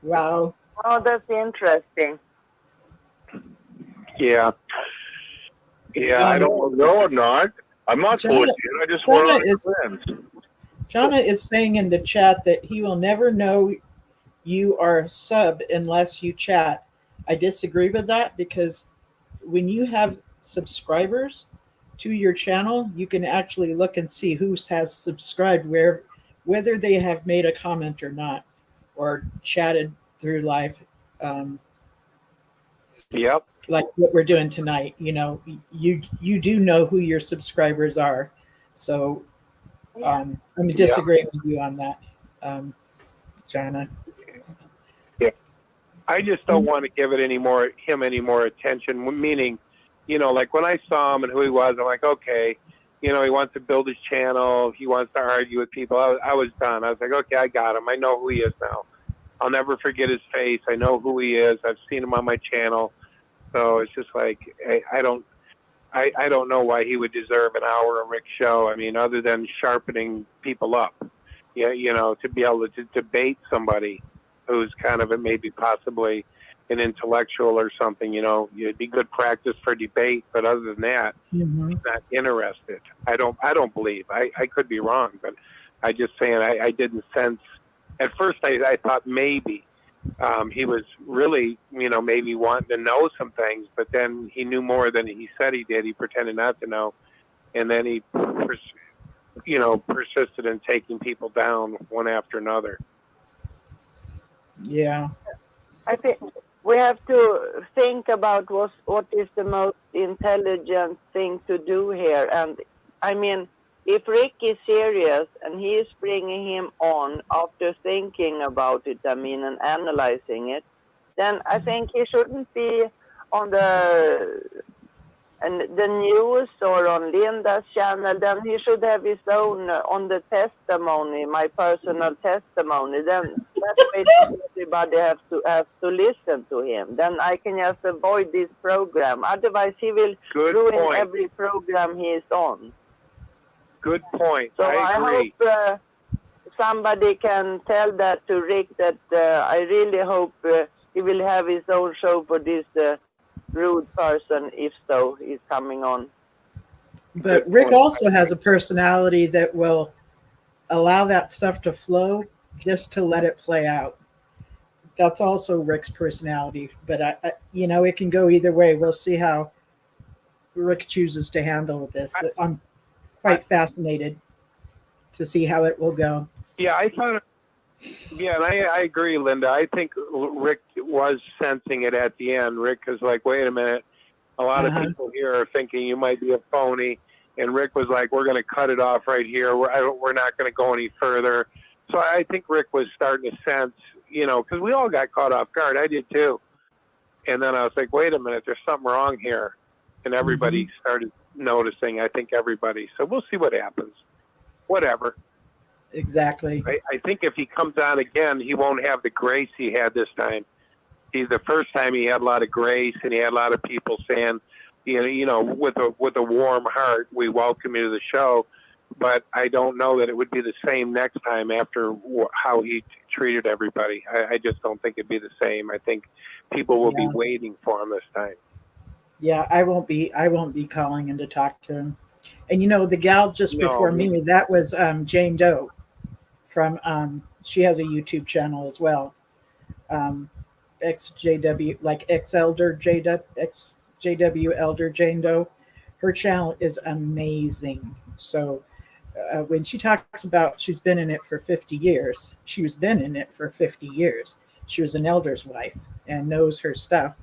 Wow. Oh, that's interesting. Yeah. Yeah, I don't No, I'm not. I'm not full of shit. I just want to friends. Jonna is saying in the chat that he will never know you are sub unless you chat. I disagree with that because when you have subscribers to your channel, you can actually look and see who has subscribed whether they have made a comment or not, or chatted through live. Yep. Like what we're doing tonight. You do know who your subscribers are. So I'm disagreeing with you on that, Jonna. Yeah. I just don't want to give him any more attention, meaning, like when I saw him and who he was, I'm like, okay, he wants to build his channel. He wants to argue with people. I was done. I was like, okay, I got him. I know who he is now. I'll never forget his face. I know who he is. I've seen him on my channel. So it's just like, I don't know why he would deserve an hour of Rick's show. I mean, other than sharpening people up, to be able to debate somebody who's kind of maybe possibly an intellectual or something, it'd be good practice for debate. But other than that, he's not interested. I don't believe. I could be wrong, but I just saying I didn't sense. At first, I thought maybe he was really, maybe wanting to know some things, but then he knew more than he said he did. He pretended not to know. And then he, persisted in taking people down one after another. Yeah. I think we have to think about what is the most intelligent thing to do here. And I mean, if Rick is serious and he is bringing him on after thinking about it, and analyzing it, then I think he shouldn't be on the news or on Linda's channel. Then he should have his own on the testimony, my personal testimony. Then that way everybody has to listen to him. Then I can just avoid this program. Otherwise, he will ruin every program he is on. Good point. So I agree. hope somebody can tell that to Rick, that I really hope he will have his own show for this rude person, if so, he's coming on. But Rick also has a personality that will allow that stuff to flow just to let it play out. That's also Rick's personality. But, it can go either way. We'll see how Rick chooses to handle this. I'm quite fascinated to see how it will go. Yeah, and I agree, Linda. I think Rick was sensing it at the end. Rick is like, wait a minute. A lot of people here are thinking you might be a phony. And Rick was like, we're going to cut it off right here. We're not going to go any further. So I think Rick was starting to sense, because we all got caught off guard. I did too. And then I was like, wait a minute, there's something wrong here. And everybody started noticing, I think everybody. So we'll see what happens. Whatever. Exactly. I think if he comes on again, he won't have the grace he had this time. The first time he had a lot of grace, and he had a lot of people saying, with a warm heart, we welcome you to the show. But I don't know that it would be the same next time after how he treated everybody. I just don't think it'd be the same. I think people will be waiting for him this time. Yeah, I won't be calling in to talk to him. And the gal just before me, that was Jane Doe from she has a YouTube channel as well. XJW, like ex elder XJW elder Jane Doe. Her channel is amazing. So when she talks about she's been in it for 50 years, she was been in it for 50 years. She was an elder's wife and knows her stuff.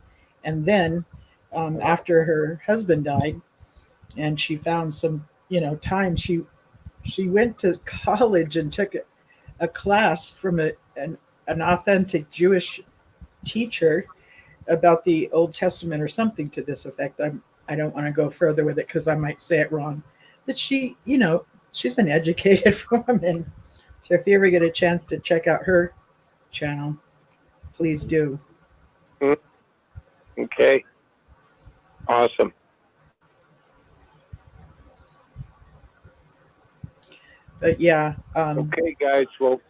And then after her husband died, and she found some, time, she went to college and took a class from an authentic Jewish teacher about the Old Testament or something to this effect. I don't want to go further with it because I might say it wrong. But she, she's an educated woman. So if you ever get a chance to check out her channel, please do. Okay. Awesome. But yeah. Okay, guys. Well,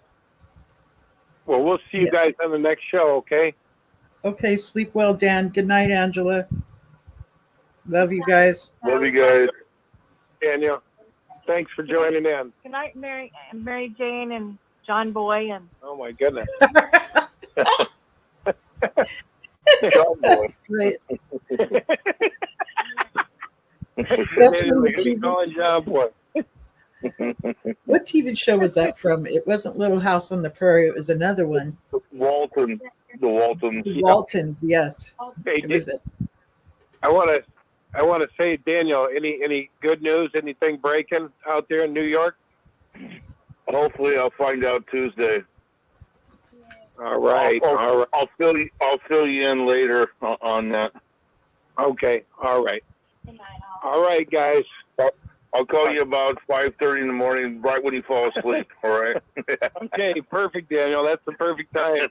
we'll see you guys on the next show, okay? Okay, sleep well, Dan. Good night, Angela. Love you guys. Love you guys. Daniel, thanks for joining in. Good night, Mary Jane and John Boy and. Oh my goodness. John Boy. That's great. That's Daniel, from the calling John Boy. What TV show was that from? It wasn't Little House on the Prairie. It was another one. Walton. The Waltons. The Waltons, yes. Hey, It was it. I want to say, Daniel, any good news? Anything breaking out there in New York? Hopefully, I'll find out Tuesday. All right. All right. I'll fill you in later on that. Okay. All right. All right, guys. I'll call you about 5:30 in the morning, right when you fall asleep. All right. Okay. Perfect, Daniel. That's the perfect time.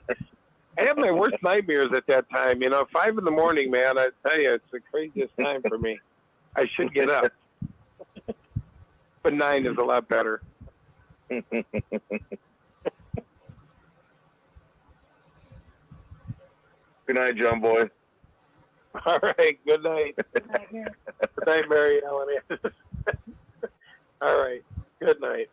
I have my worst nightmares at that time. 5 in the morning, man. I tell you, it's the craziest time for me. I should get up, but 9 is a lot better. Good night, John Boy. All right. Good night. Good night, Mary Ellen. All right. Good night.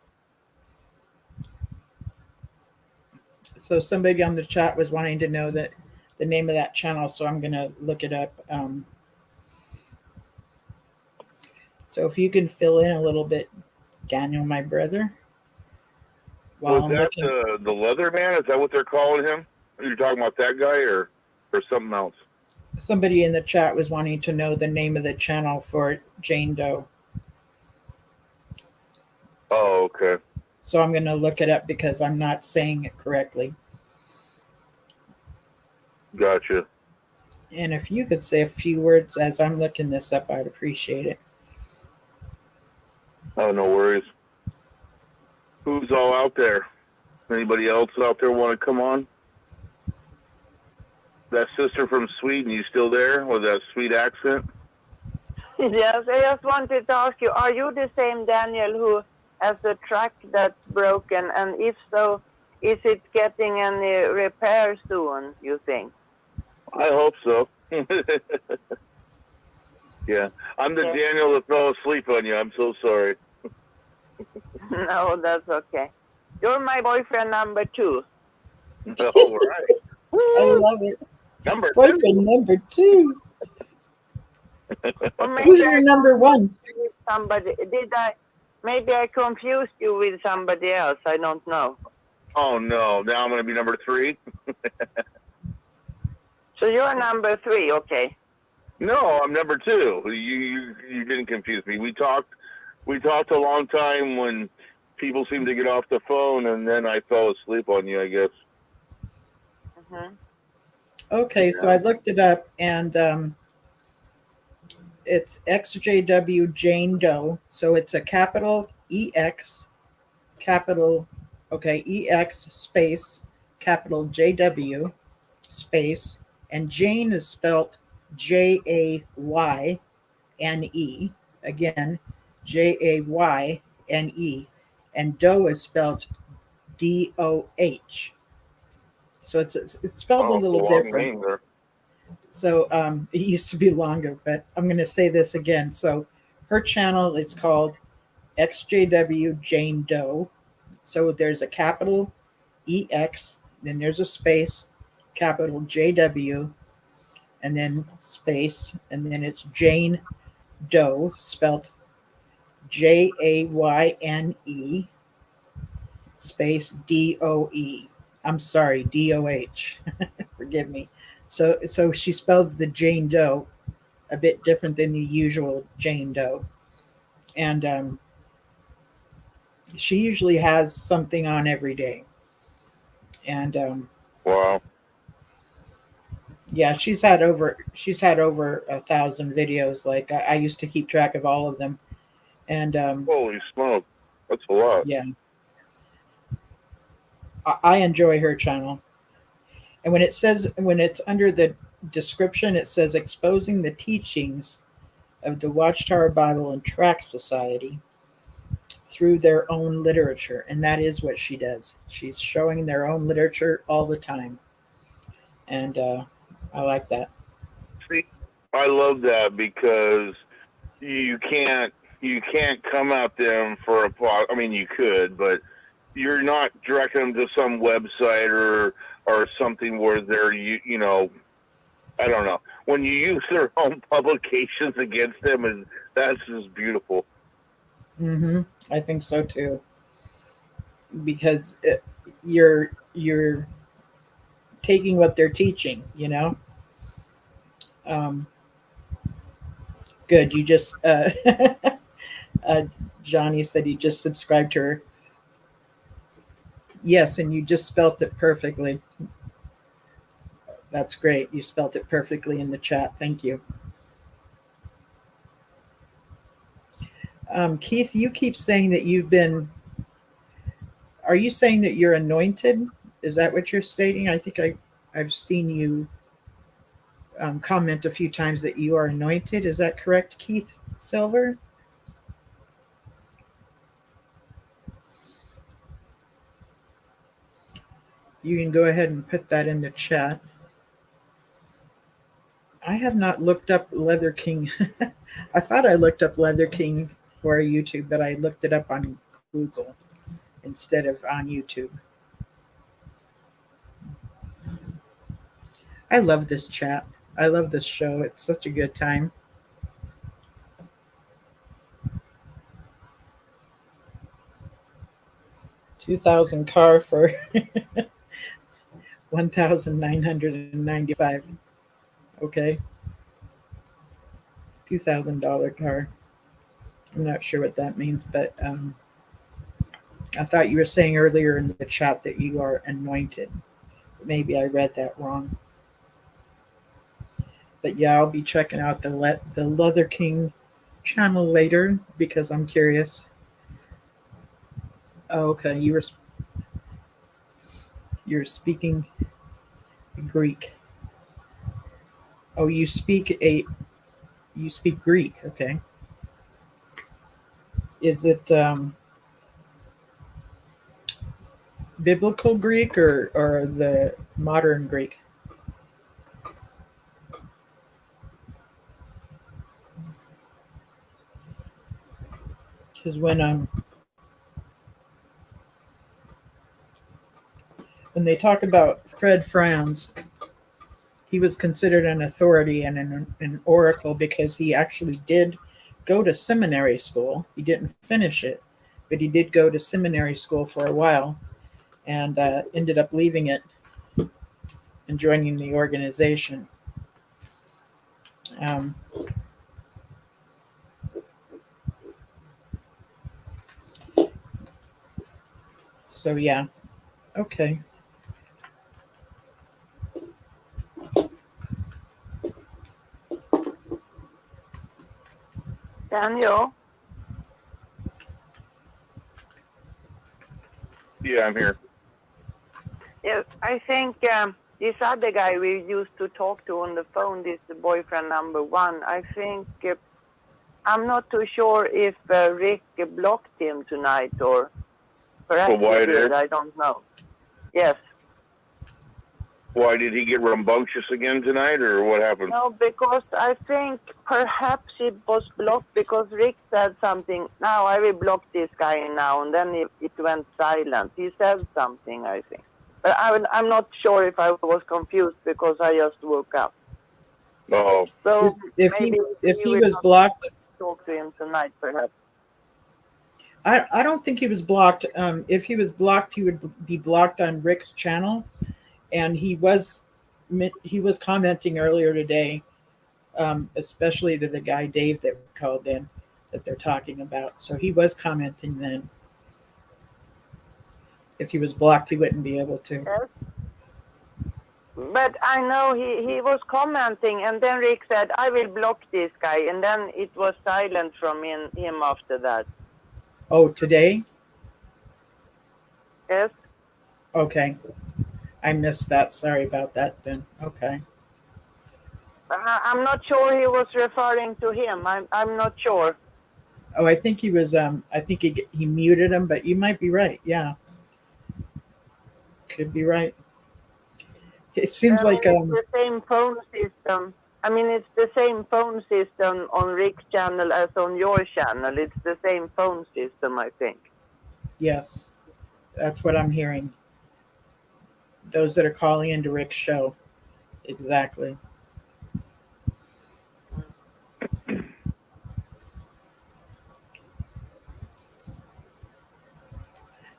So somebody on the chat was wanting to know that the name of that channel, so I'm going to look it up. So if you can fill in a little bit, Daniel, my brother. Was that the Leather Man? Is that what they're calling him? Are you talking about that guy or something else? Somebody in the chat was wanting to know the name of the channel for Jane Doe. Oh, okay. So I'm going to look it up because I'm not saying it correctly. Gotcha. And if you could say a few words as I'm looking this up, I'd appreciate it. Oh, no worries. Who's all out there? Anybody else out there want to come on? That sister from Sweden, you still there with that sweet accent? Yes, I just wanted to ask you, are you the same Daniel who has a truck that's broken? And if so, is it getting any repair soon, you think? I hope so. Yeah. I'm the Daniel that fell asleep on you. I'm so sorry. No, that's okay. You're my boyfriend number 2. All right. I love it. Number Boyfriend 2. number 2. Or Who's your number 1? Somebody maybe I confused you with somebody else. I don't know. Oh, no. Now I'm going to be number 3? So you're number 3, okay. No, I'm number 2. You didn't confuse me. We talked a long time when people seemed to get off the phone, and then I fell asleep on you, I guess. Mm-hmm. Okay, so I looked it up, and it's XJW Jane Doe. So it's a capital EX, capital Okay, EX space capital JW space, and Jane is spelt JAYNE. Again, JAYNE. And Doe is spelled DOH. So it's spelled a Oh, it's a little long different. name there. So it used to be longer, but I'm going to say this again. So her channel is called XJW Jane Doe. So there's a capital EX, then there's a space, capital JW, and then space, and then it's Jane Doe, spelled JAYNE, space DOE. I'm sorry, DOH. Forgive me. So she spells the Jane Doe a bit different than the usual Jane Doe. And she usually has something on every day. And Wow. yeah, she's had over 1,000 videos. Like I used to keep track of all of them. And Holy smoke. That's a lot. yeah, I enjoy her channel. And when it's under the description, it says exposing the teachings of the Watchtower Bible and Tract Society through their own literature. And that is what she does. She's showing their own literature all the time. And I like that. See, I love that because you can't come at them for a plot. I mean, you could, but you're not directing them to some website or something where they're you know, I don't know. When you use their own publications against them, that's just beautiful. Mm-hmm. I think so too. Because you're taking what they're teaching, you know. Good. You just Johnny said he just subscribed to her. Yes, and you just spelt it perfectly. That's great. You spelt it perfectly in the chat. Thank you. Keith, you keep saying that you've been. Are you saying that you're anointed? Is that what you're stating? I think I've seen you comment a few times that you are anointed. Is that correct, Keith Silver? You can go ahead and put that in the chat. I have not looked up Leather King. I thought I looked up Leather King for YouTube, but I looked it up on Google instead of on YouTube. I love this chat. I love this show. It's such a good time. $2,000 car for 1,995. Okay. $2,000 car. I'm not sure what that means, but I thought you were saying earlier in the chat that you are anointed. Maybe I read that wrong. But yeah, I'll be checking out the Leather King channel later because I'm curious. Oh, okay, you're speaking Greek. Oh, you speak Greek, okay. Is it biblical Greek or the modern Greek? Because when they talk about Fred Franz, he was considered an authority and an oracle because he actually did go to seminary school. He didn't finish it, but he did go to seminary school for a while and ended up leaving it and joining the organization. So yeah, okay. Daniel? Yeah. Yeah, I'm here. Yes, I think this other guy we used to talk to on the phone, this boyfriend number one, I think, I'm not too sure if Rick blocked him tonight or perhaps For why he did, did? I don't know. Yes. Why did he get rambunctious again tonight, or what happened? No, because I think perhaps it was blocked because Rick said something. Now I will block this guy now, and then it went silent. He said something, I think. But I'm not sure if I was confused because I just woke up. Oh. So If maybe he will was not blocked, talk to him tonight, perhaps. I don't think he was blocked. If he was blocked, he would be blocked on Rick's channel, and he was commenting earlier today, especially to the guy Dave that called in that they're talking about. So he was commenting then. If he was blocked, he wouldn't be able to. Yes. But I know he was commenting, and then Rick said, I will block this guy, and then it was silent from him after that. Oh, today? Yes. Okay. I missed that. Sorry about that then. Okay. I'm not sure he was referring to him. I'm not sure. Oh, I think he was. I think he muted him, but you might be right. Yeah, could be right. It seems like it's the same phone system. I mean, it's the same phone system on Rick's channel as on your channel. It's the same phone system, I think. Yes, that's what I'm hearing. Those that are calling into Rick's show, exactly.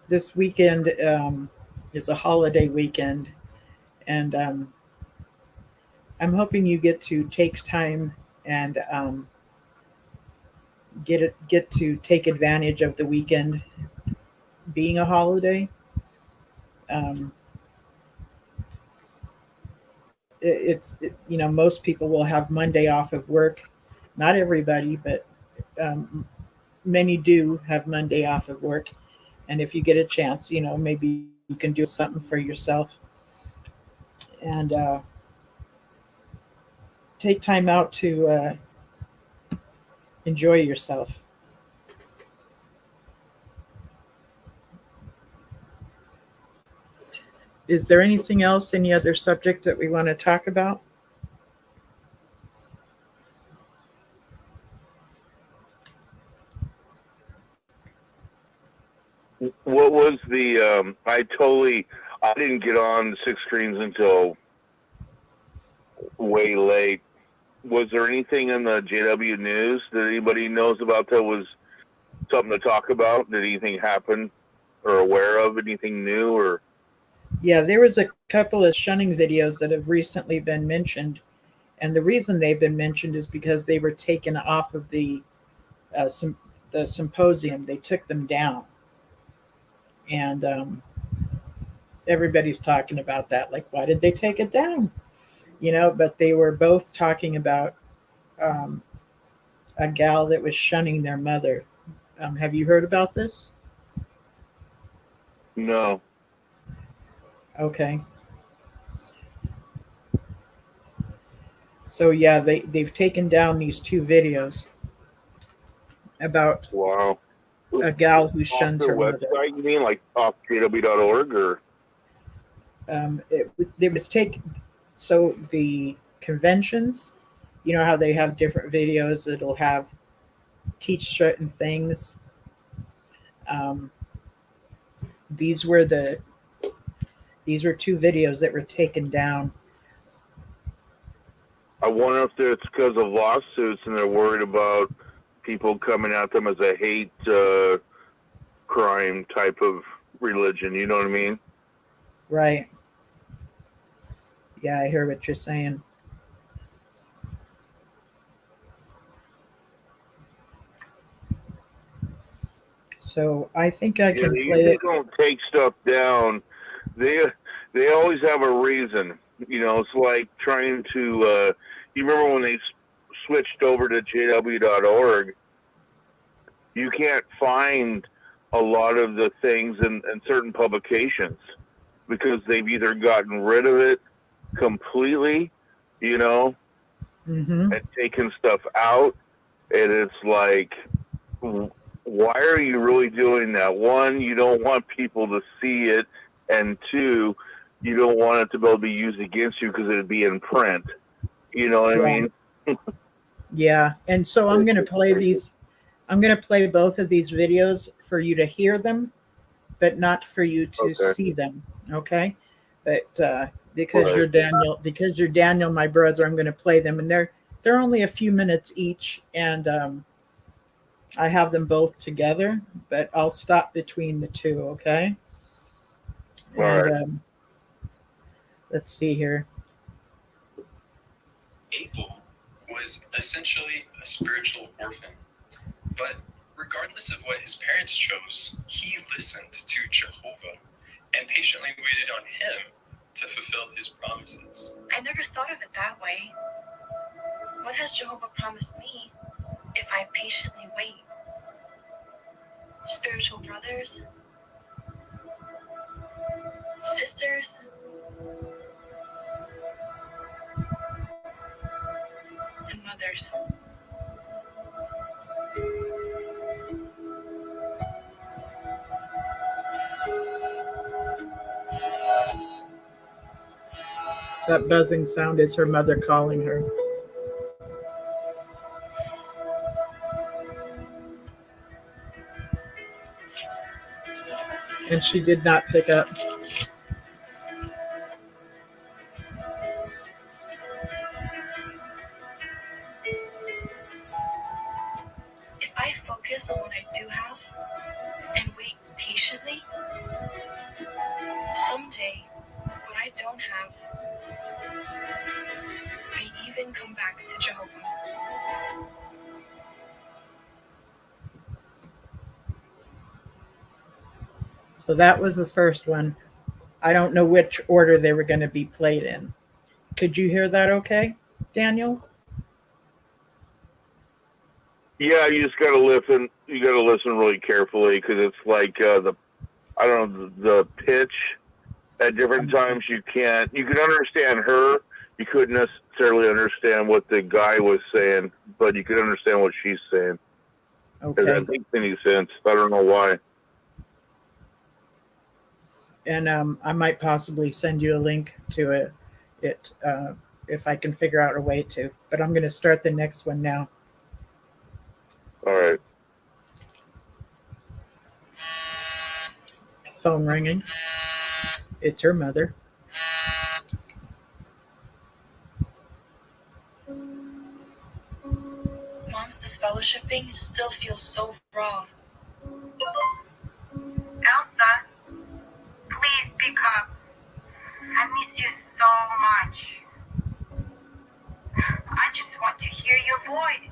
This weekend is a holiday weekend, and I'm hoping you get to take time and get to take advantage of the weekend being a holiday. Most people will have Monday off of work. Not everybody, but many do have Monday off of work. And if you get a chance, maybe you can do something for yourself and take time out to enjoy yourself. Is there anything else, any other subject that we want to talk about? What was the? I didn't get on the Six Screens until way late. Was there anything in the JW news that anybody knows about that was something to talk about? Did anything happen or aware of anything new or? Yeah, there was a couple of shunning videos that have recently been mentioned, and the reason they've been mentioned is because they were taken off of the symposium. They took them down, and everybody's talking about that. Like, why did they take it down? But they were both talking about a gal that was shunning their mother. Have you heard about this? No. Okay. So yeah, they've taken down these two videos about a gal who shuns her mother. Website, you mean, like off jw.org or? It was taken. So the conventions, how they have different videos that'll have teach certain things. These were two videos that were taken down. I wonder if it's because of lawsuits and they're worried about people coming at them as a hate crime type of religion. You know what I mean? Right. Yeah, I hear what you're saying. So I think I can play it. They don't take stuff down. They always have a reason. It's like trying to. You remember when they switched over to jw.org? You can't find a lot of the things in certain publications because they've either gotten rid of it completely, you know, and taken stuff out. And it's like, why are you really doing that? One, you don't want people to see it. And two, you don't want it to be able to be used against you because it'd be in print. You know what I mean? Yeah. And so I'm going to play these. I'm going to play both of these videos for you to hear them, but not for you to see them. Okay. But because you're Daniel, my brother, I'm going to play them, and they're only a few minutes each, and I have them both together, but I'll stop between the two. Okay. All right. Let's see here. Abel was essentially a spiritual orphan, but regardless of what his parents chose, he listened to Jehovah and patiently waited on him to fulfill his promises. I never thought of it that way. What has Jehovah promised me if I patiently wait? Spiritual brothers? Sisters? And mothers. That buzzing sound is her mother calling her. And she did not pick up. If I focus on what I do have and wait patiently, someday what I don't have may even come back to Jehovah. So that was the first one. I don't know which order they were going to be played in. Could you hear that okay, Daniel? Yeah, you just got to listen. You got to listen really carefully because it's like the pitch at different times. You can understand her. You couldn't necessarily understand what the guy was saying, but you could understand what she's saying. Okay. That makes any sense. I don't know why. And I might possibly send you a link to it if I can figure out a way to. But I'm going to start the next one now. All right. Phone ringing. It's her mother. Mom's disfellowshipping still feels so wrong. Elsa, please pick up. I miss you so much. I just want to hear your voice.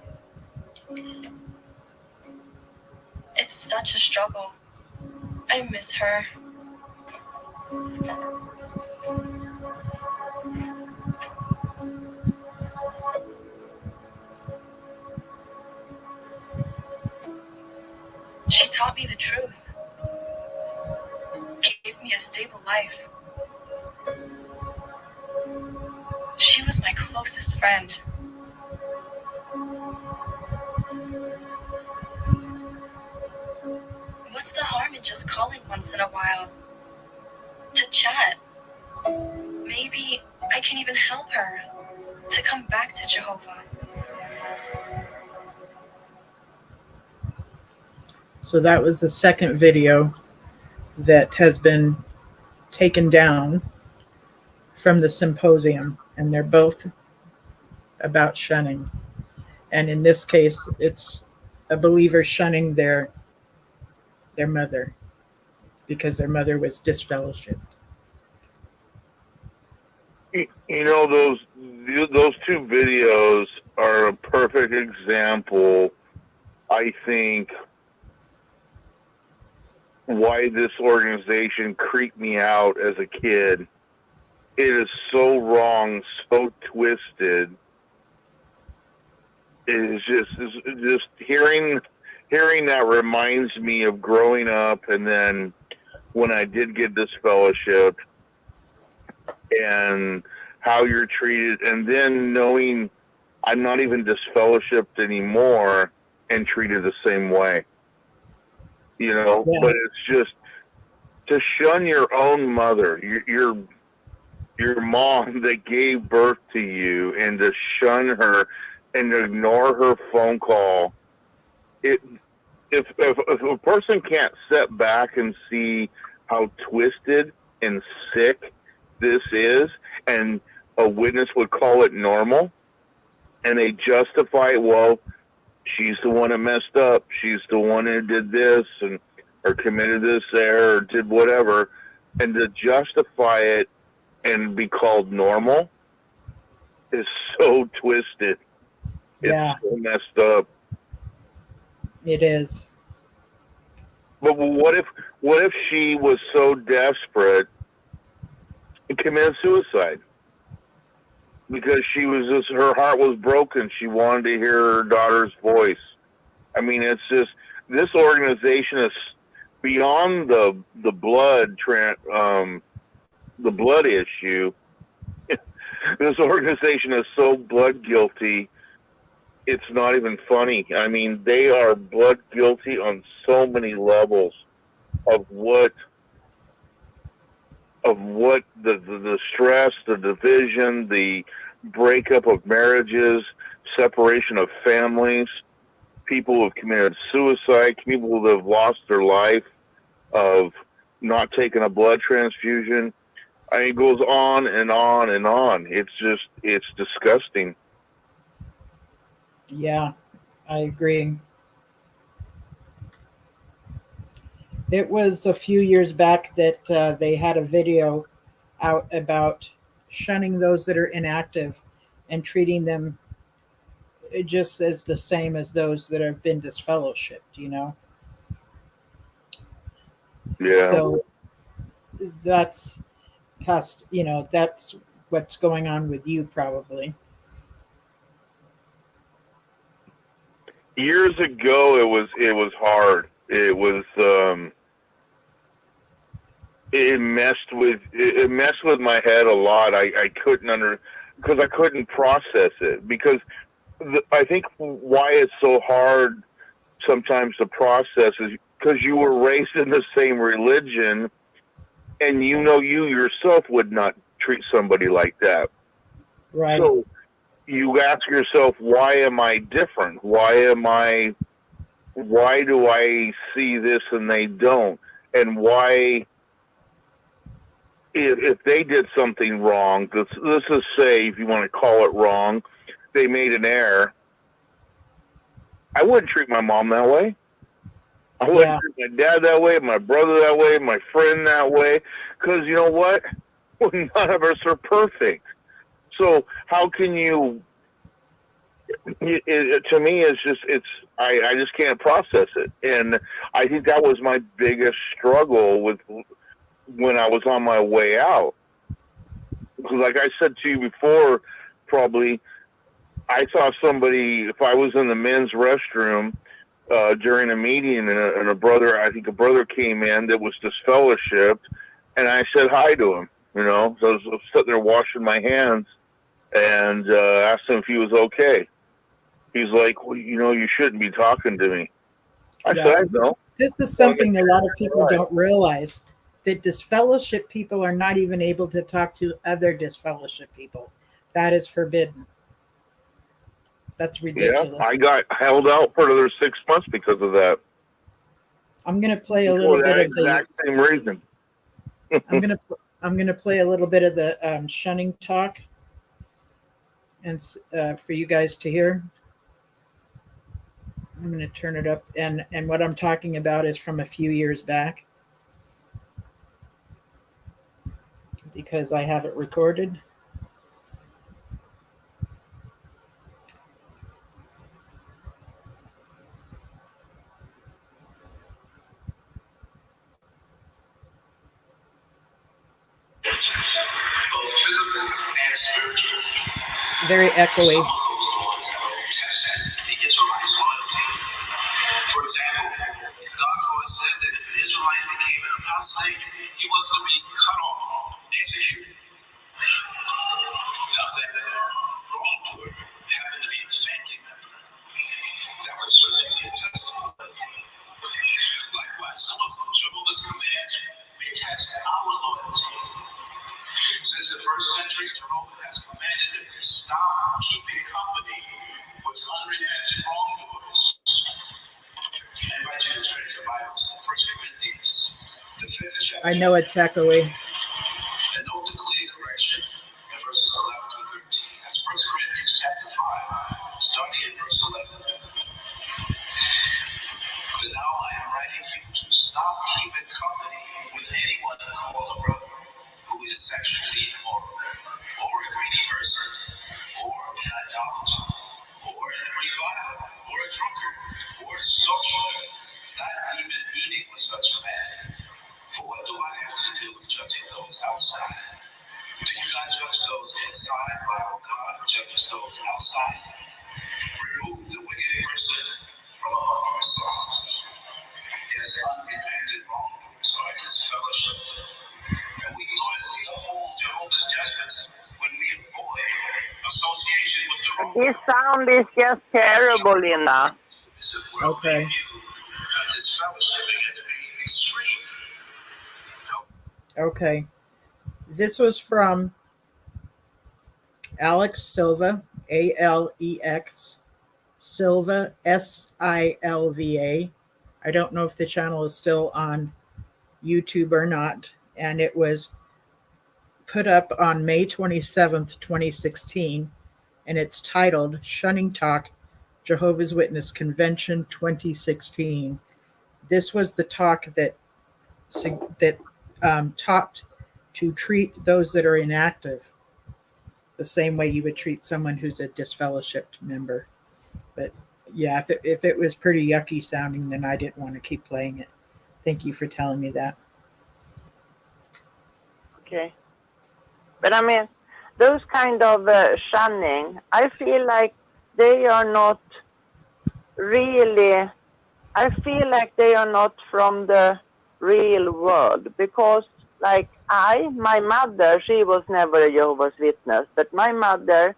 It's such a struggle. I miss her. She taught me the truth. Gave me a stable life. She was my closest friend. What's the harm in just calling once in a while? To chat. Maybe I can even help her to come back to Jehovah. So that was the second video that has been taken down from the symposium, and they're both about shunning. And in this case, it's a believer shunning their mother because their mother was disfellowshipped. You know, those two videos are a perfect example, I think, why this organization creeped me out as a kid. It is so wrong, so twisted. It is just hearing hearing that reminds me of growing up, and then when I did get this fellowship, and how you're treated, and then knowing I'm not even disfellowshipped anymore and treated the same way. You know, Yeah. but it's just to shun your own mother, your mom that gave birth to you, and to shun her and ignore her phone call. If a person can't step back and see how twisted and sick this is, and a witness would call it normal, and they justify it, well, she's the one that messed up, she's the one who did this, and or committed this there, or did whatever, and to justify it and be called normal is so twisted. Yeah. It's so messed up. It is. But what if she was so desperate and committed suicide? Because her heart was broken. She wanted to hear her daughter's voice. I mean, it's just, this organization is beyond the blood issue. This organization is so blood guilty, it's not even funny. I mean, they are blood guilty on so many levels of what the stress, the division, the breakup of marriages, separation of families, people who have committed suicide, people who have lost their life of not taking a blood transfusion. I mean, it goes on and on and on. It's disgusting. Yeah, I agree. It was a few years back that they had a video out about shunning those that are inactive and treating them just as the same as those that have been disfellowshipped, you know? Yeah. So that's what's going on with you probably. Years ago, it was hard. It was it messed with my head a lot. I couldn't because I couldn't process it, because I think why it's so hard sometimes to process is because you were raised in the same religion, and you yourself would not treat somebody like that. Right. So you ask yourself, why am I different? Why do I see this and they don't? And why, if they did something wrong, let's just say, if you want to call it wrong, they made an error, I wouldn't treat my mom that way. I wouldn't treat my dad that way, my brother that way, my friend that way, because you know what? None of us are perfect. So how can you? To me, I just can't process it, and I think that was my biggest struggle with when I was on my way out. Because, like I said to you before, probably I saw somebody, if I was in the men's restroom during a meeting, and a brother came in that was disfellowshipped, and I said hi to him. So I was sitting there washing my hands, and asked him if he was okay. He's like, well, you shouldn't be talking to me. I said, I know. This is something a lot of people don't realize, that disfellowship people are not even able to talk to other disfellowship people. That is forbidden. That's ridiculous. Yeah, I got held out for another 6 months because of that. I'm going to play a little bit of the exact same reason. I'm going to play a little bit of the shunning talk, and for you guys to hear. I'm going to turn it up, and what I'm talking about is from a few years back, because I have it recorded. Very echoey. company with unrepentant wrongdoers. I invite you to turn to your Bibles, 1 Corinthians, the 5th chapter. I know it's echoey. And note the clear direction in verses 11 through 13. That's 1 Corinthians chapter 5, starting in verse 11. But now I am writing you to stop keeping company with anyone called a brother who is sexually immoral, or a greedy person, or an idolater, or an reviler, or a drunkard, or a sorcerer, not even eating with such a man. For what do I have to do with judging those outside? Do you not judge those inside, while God judges those outside? Remove the wicked person from among yourselves. Yes, unrepentant wrongdoers are his fellowship. And we joyfully uphold Jehovah's judgments when we avoid association with the wrong. This sound is just terrible, Lina. Okay. His fellowship begins to be extreme. Okay. This was from Alex Silva, Alex Silva, Silva. I don't know if the channel is still on YouTube or not. And it was put up on May 27th, 2016. And it's titled Shunning Talk, Jehovah's Witness Convention 2016. This was the talk that taught to treat those that are inactive the same way you would treat someone who's a disfellowshipped member. But yeah, if it was pretty yucky sounding, then I didn't want to keep playing it. Thank you for telling me that. Okay. But I mean, those kind of shunning, I feel like they are not really, I feel like they are not from the real world, because like my mother, she was never a Jehovah's Witness, but my mother,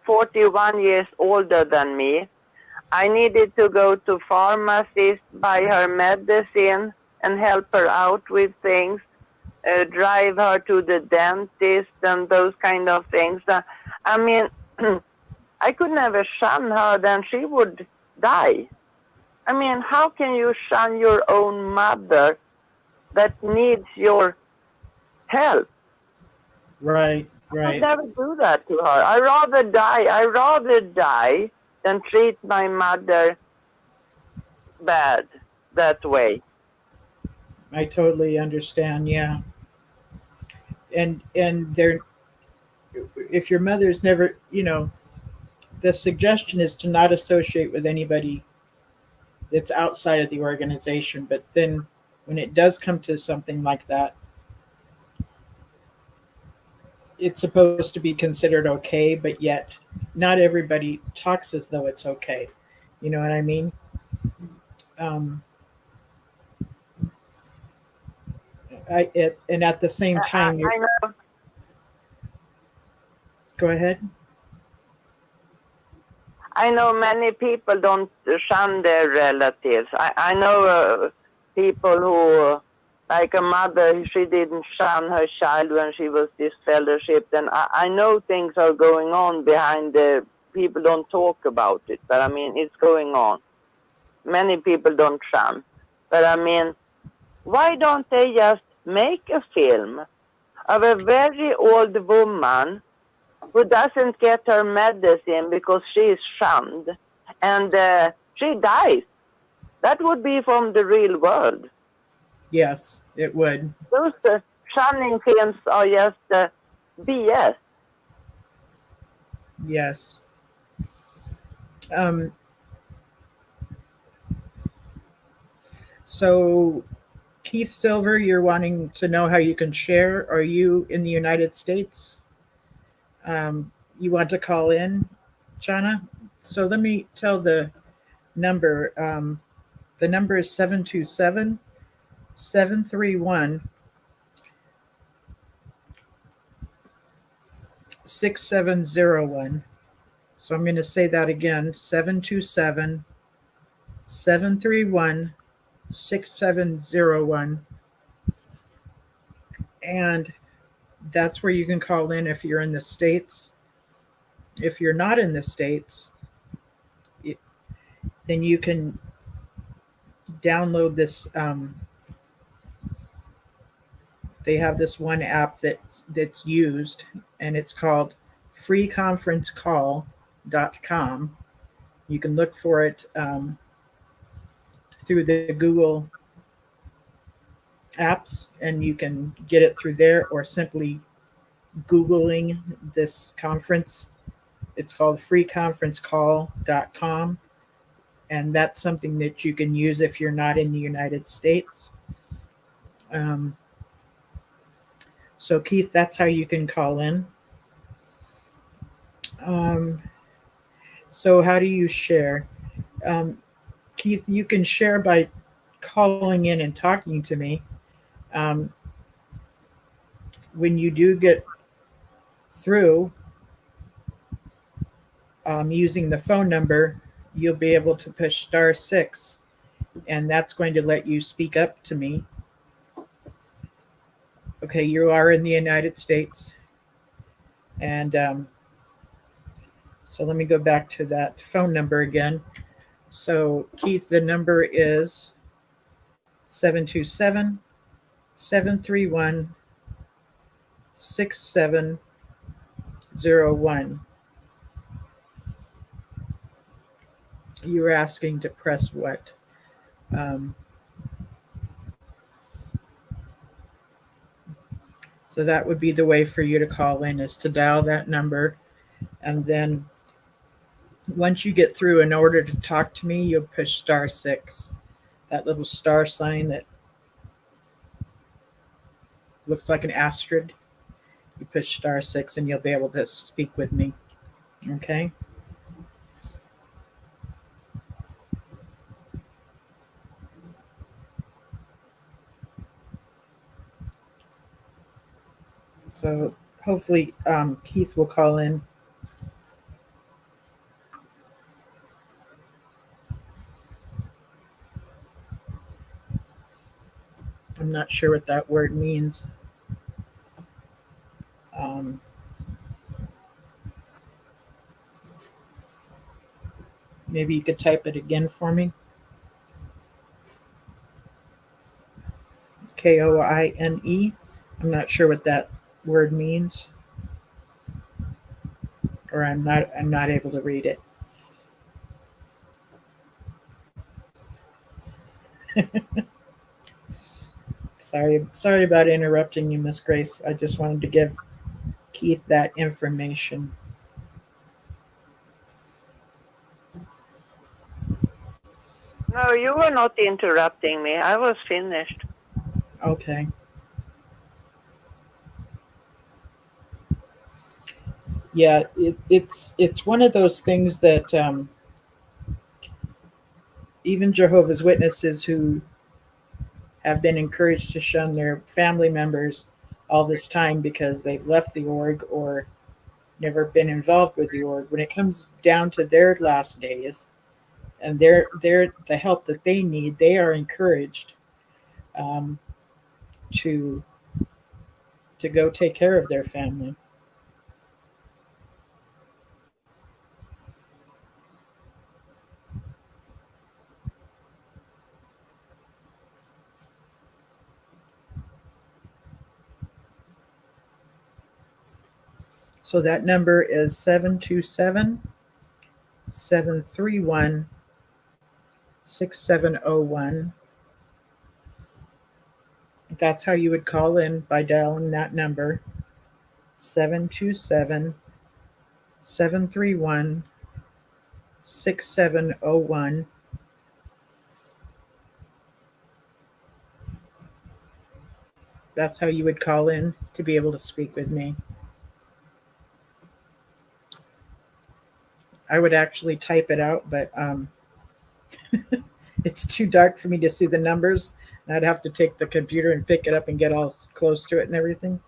41 years older than me, I needed to go to pharmacist, buy her medicine and help her out with things, drive her to the dentist and those kind of things. I mean, I could never shun her, then she would die. I mean, how can you shun your own mother that needs your help? Right. I'd never do that to her. I'd rather die than treat my mother bad that way. I totally understand, yeah. And there, if your mother's never, the suggestion is to not associate with anybody that's outside of the organization. But then when it does come to something like that, it's supposed to be considered okay, but yet not everybody talks as though it's okay. You know what I mean? And at the same time, I know. Go ahead. I know many people don't shun their relatives. I know people who, like a mother, she didn't shun her child when she was disfellowshipped. And I know things are going on behind the people don't talk about it. But I mean, it's going on. Many people don't shun. But I mean, why don't they just make a film of a very old woman who doesn't get her medicine because she is shunned, and she dies? That would be from the real world. Yes, it would. Those shunning films are just BS. Yes. So, Keith Silver, you're wanting to know how you can share. Are you in the United States? You want to call in, Jana? So let me tell the number. The number is 727-731-6701. So I'm going to say that again, 727-731-6701. And that's where you can call in if you're in the States. If you're not in the States, then you can download this. They have this one app that's used, and it's called freeconferencecall.com. You can look for it through the Google apps, and you can get it through there, or simply Googling this conference. It's called freeconferencecall.com, and that's something that you can use if you're not in the United States. So Keith, that's how you can call in. So how do you share? Keith, you can share by calling in and talking to me. When you do get through using the phone number, you'll be able to push *6, and that's going to let you speak up to me. Okay, you are in the United States. And so let me go back to that phone number again. So Keith, the number is 727-731-6701. You were asking to press what? So that would be the way for you to call in, is to dial that number. And then once you get through, in order to talk to me, you'll push *6. That little star sign that looks like an asterisk. You push *6 and you'll be able to speak with me. Okay? So hopefully Keith will call in. I'm not sure what that word means. Maybe you could type it again for me. Koine. I'm not sure what that word means, or I'm not able to read it. Sorry about interrupting you, Miss Grace. I just wanted to give Keith that information. No, you were not interrupting me. I was finished. Okay. Yeah, it's one of those things that even Jehovah's Witnesses who have been encouraged to shun their family members all this time because they've left the org or never been involved with the org, when it comes down to their last days and their the help that they need, they are encouraged to go take care of their family. So that number is 727-731-6701. That's how you would call in, by dialing that number, 727-731-6701. That's how you would call in to be able to speak with me. I would actually type it out, but it's too dark for me to see the numbers. And I'd have to take the computer and pick it up and get all close to it and everything.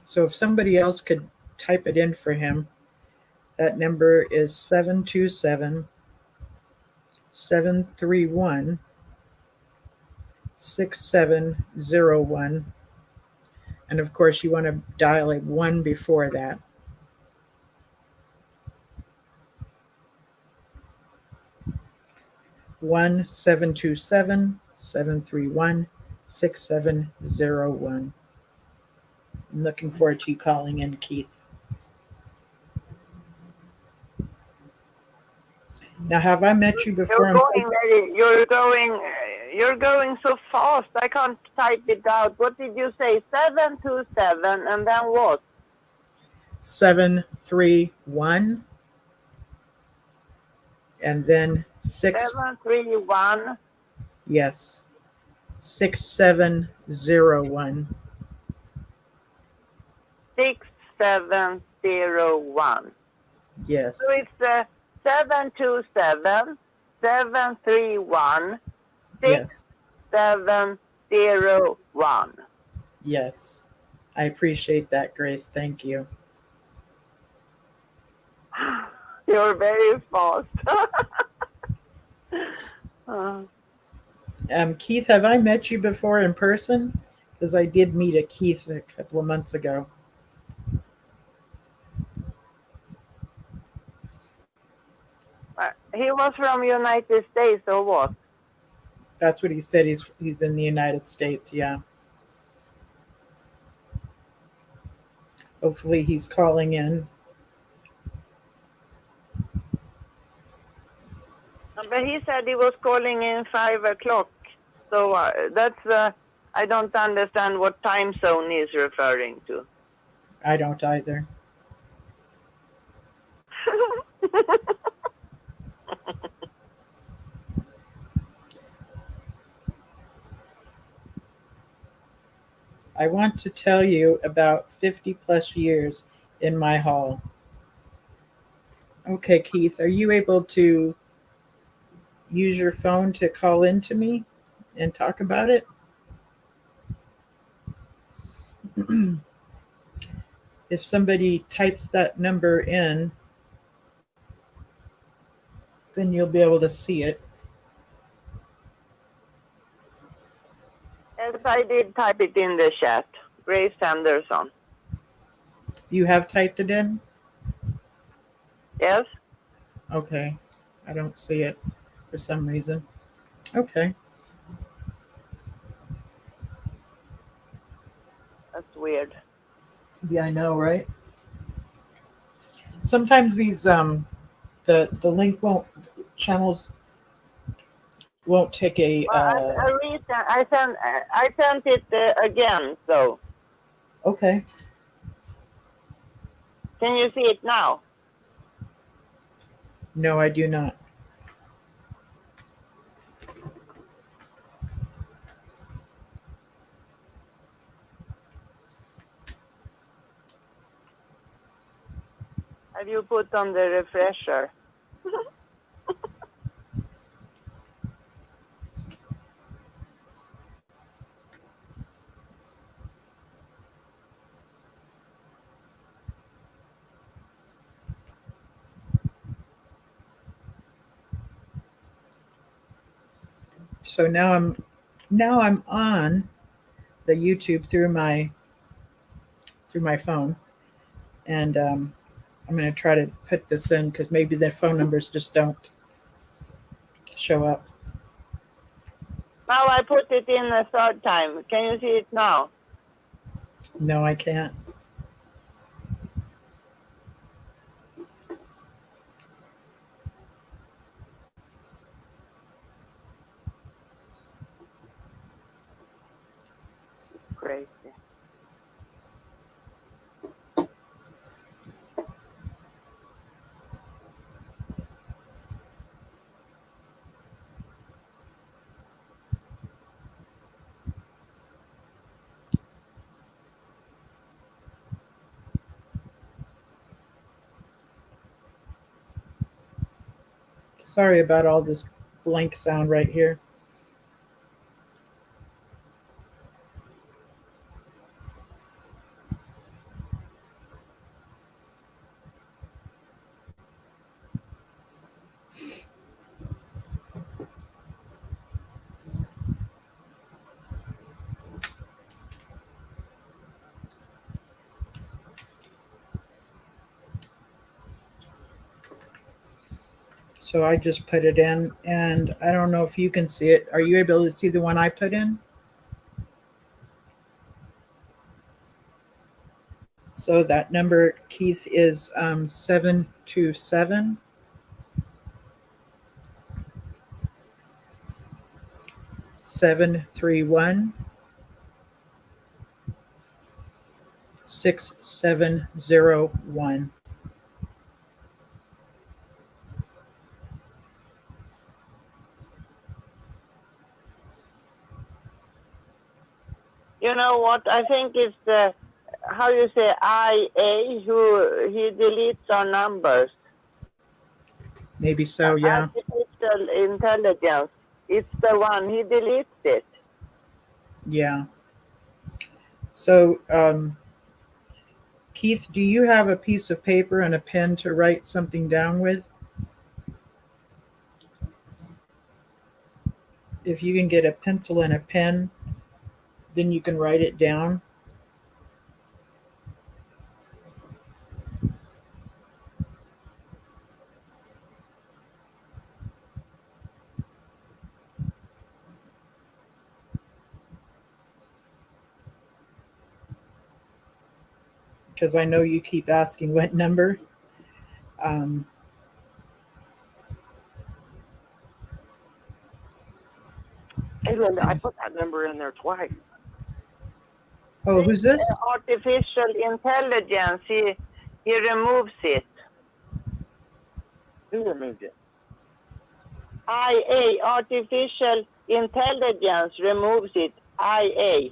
So if somebody else could type it in for him, that number is 727-731-6701. And of course, you want to dial a 1 before that. 1-727-731-6701. I'm looking forward to you calling in, Keith. Now, have I met you before? You're going so fast. I can't type it out. What did you say? 727, and then what? 731, and then 731. Yes, 6701. 6701. Yes. So it's 727 731 Yes. 6701. Yes. I appreciate that, Grace. Thank you. You're very fast. Keith, have I met you before in person? Because I did meet a Keith a couple of months ago. He was from United States or what? That's what he said. He's in the United States. Yeah. Hopefully he's calling in. But he said he was calling in 5 o'clock. So that's, I don't understand what time zone he's referring to. I don't either. I want to tell you about 50 plus years in my hall. Okay, Keith, are you able to use your phone to call in to me and talk about it? If somebody types that number in, then you'll be able to see it. Yes, I did type it in the chat. Grace Anderson. You have typed it in? Yes. Okay. I don't see it for some reason. Okay. That's weird. Yeah, I know, right? Sometimes these the link channels won't take a. I sent it again. So. Okay. Can you see it now? No, I do not. Have you put on the refresher? So now I'm on the YouTube through my phone, and I'm going to try to put this in because maybe the phone numbers just don't show up. Now I put it in a third time. Can you see it now? No, I can't. Crazy. Sorry about all this blank sound right here. So I just put it in, and I don't know if you can see it. Are you able to see the one I put in? So that number, Keith, is 727 731 6701. You know what? I think it's the, how you say, IA, who he deletes our numbers. Maybe so, yeah. Artificial intelligence. It's the one, he deletes it. Yeah. So, Keith, do you have a piece of paper and a pen to write something down with? If you can get a pencil and a pen, then you can write it down. Because I know you keep asking what number. Hey, Linda, I put that number in there twice. Oh, who's this? Artificial intelligence, he removes it. Who removed it? IA, artificial intelligence, removes it. IA.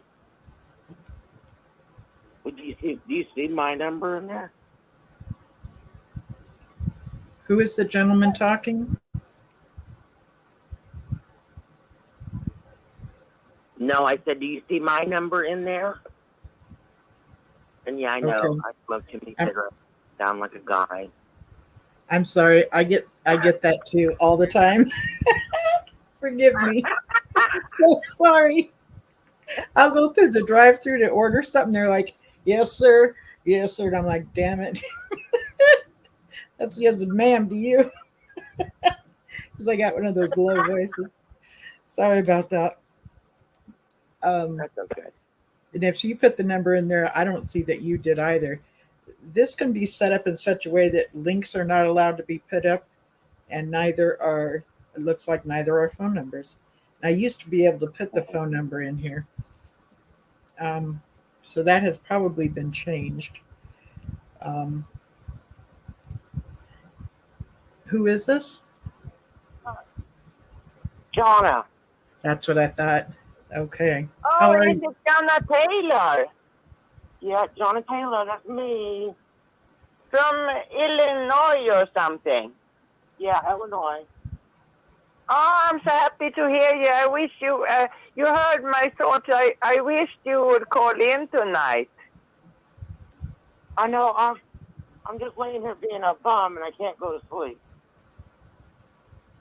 Do you see my number in there? Who is the gentleman talking? No, I said, do you see my number in there? And yeah, I know. Okay. I smoke too many cigarettes. Sound like a guy. I'm sorry. I get that too all the time. Forgive me. So sorry. I'll go through the drive-thru to order something. They're like, "Yes, sir. Yes, sir." And I'm like, "Damn it." That's yes, ma'am, to you. Because I got one of those low voices. Sorry about that. That's okay. And if you put the number in there, I don't see that you did either. This can be set up in such a way that links are not allowed to be put up, and neither are, it looks like neither are phone numbers. And I used to be able to put the phone number in here. So that has probably been changed. Who is this? Jonna. That's what I thought. Okay. Oh, How are is you? it Jonna Taylor? Yeah, Jonna Taylor, that's me. From Illinois or something? Yeah, Illinois. Oh, I'm so happy to hear you. I wish you, you heard my thoughts. I wished you would call in tonight. I know, I'm just laying here being a bum and I can't go to sleep.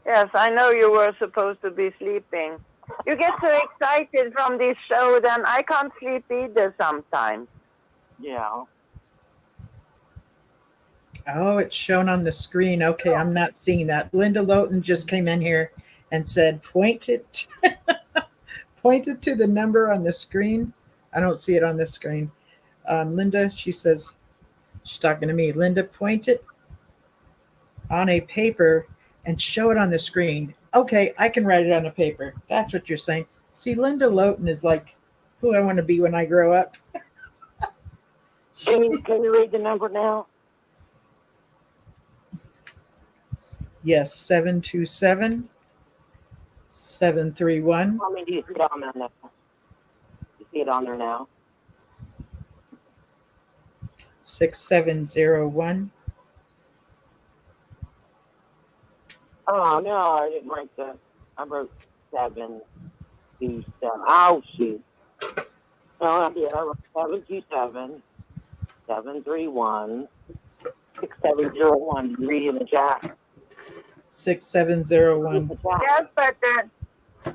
Yes, I know you were supposed to be sleeping. You get so excited from this show, then I can't sleep either sometimes. Yeah. Oh, it's shown on the screen. Okay, I'm not seeing that. Linda Lowton just came in here and said, point it to the number on the screen. I don't see it on this screen. Linda, she says, she's talking to me. Linda, point it on a paper and show it on the screen. Okay, I can write it on a paper. That's what you're saying. See, Linda Lowton is like who I want to be when I grow up. Can you read the number now? Yes, 727 731. How many do you see it on there now? You see it on there now? 6701. Oh, no, I didn't write that. I wrote 727. Oh, shoot. No, I did. I wrote 727 731 6701. Read in the chat. 6701. Yes, but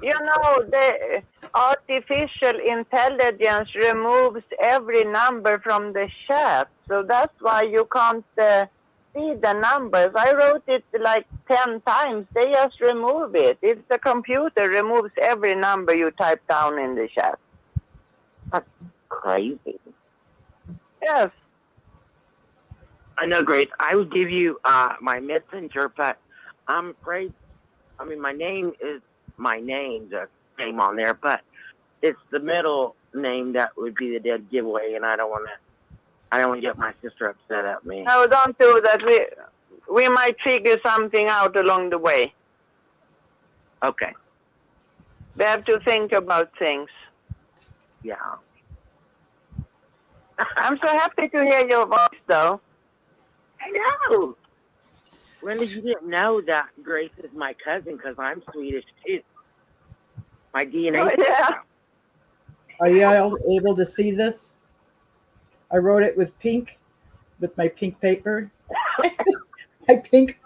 you know, the artificial intelligence removes every number from the chat. So that's why you can't see the numbers. I wrote it like 10 times. They just remove it. It's the computer removes every number you type down in the chat. That's crazy. Yes. I know, Grace. I would give you my messenger, but I'm afraid. I mean, my name is my name, the name on there, but it's the middle name that would be the dead giveaway, and I don't want to get my sister upset at me. No, don't do that. We might figure something out along the way. Okay. We have to think about things. Yeah. I'm so happy to hear your voice, though. I know. Linda, you didn't know that Grace is my cousin because I'm Swedish too. My DNA. Oh, yeah. Are you all able to see this? I wrote it with my pink paper. my pink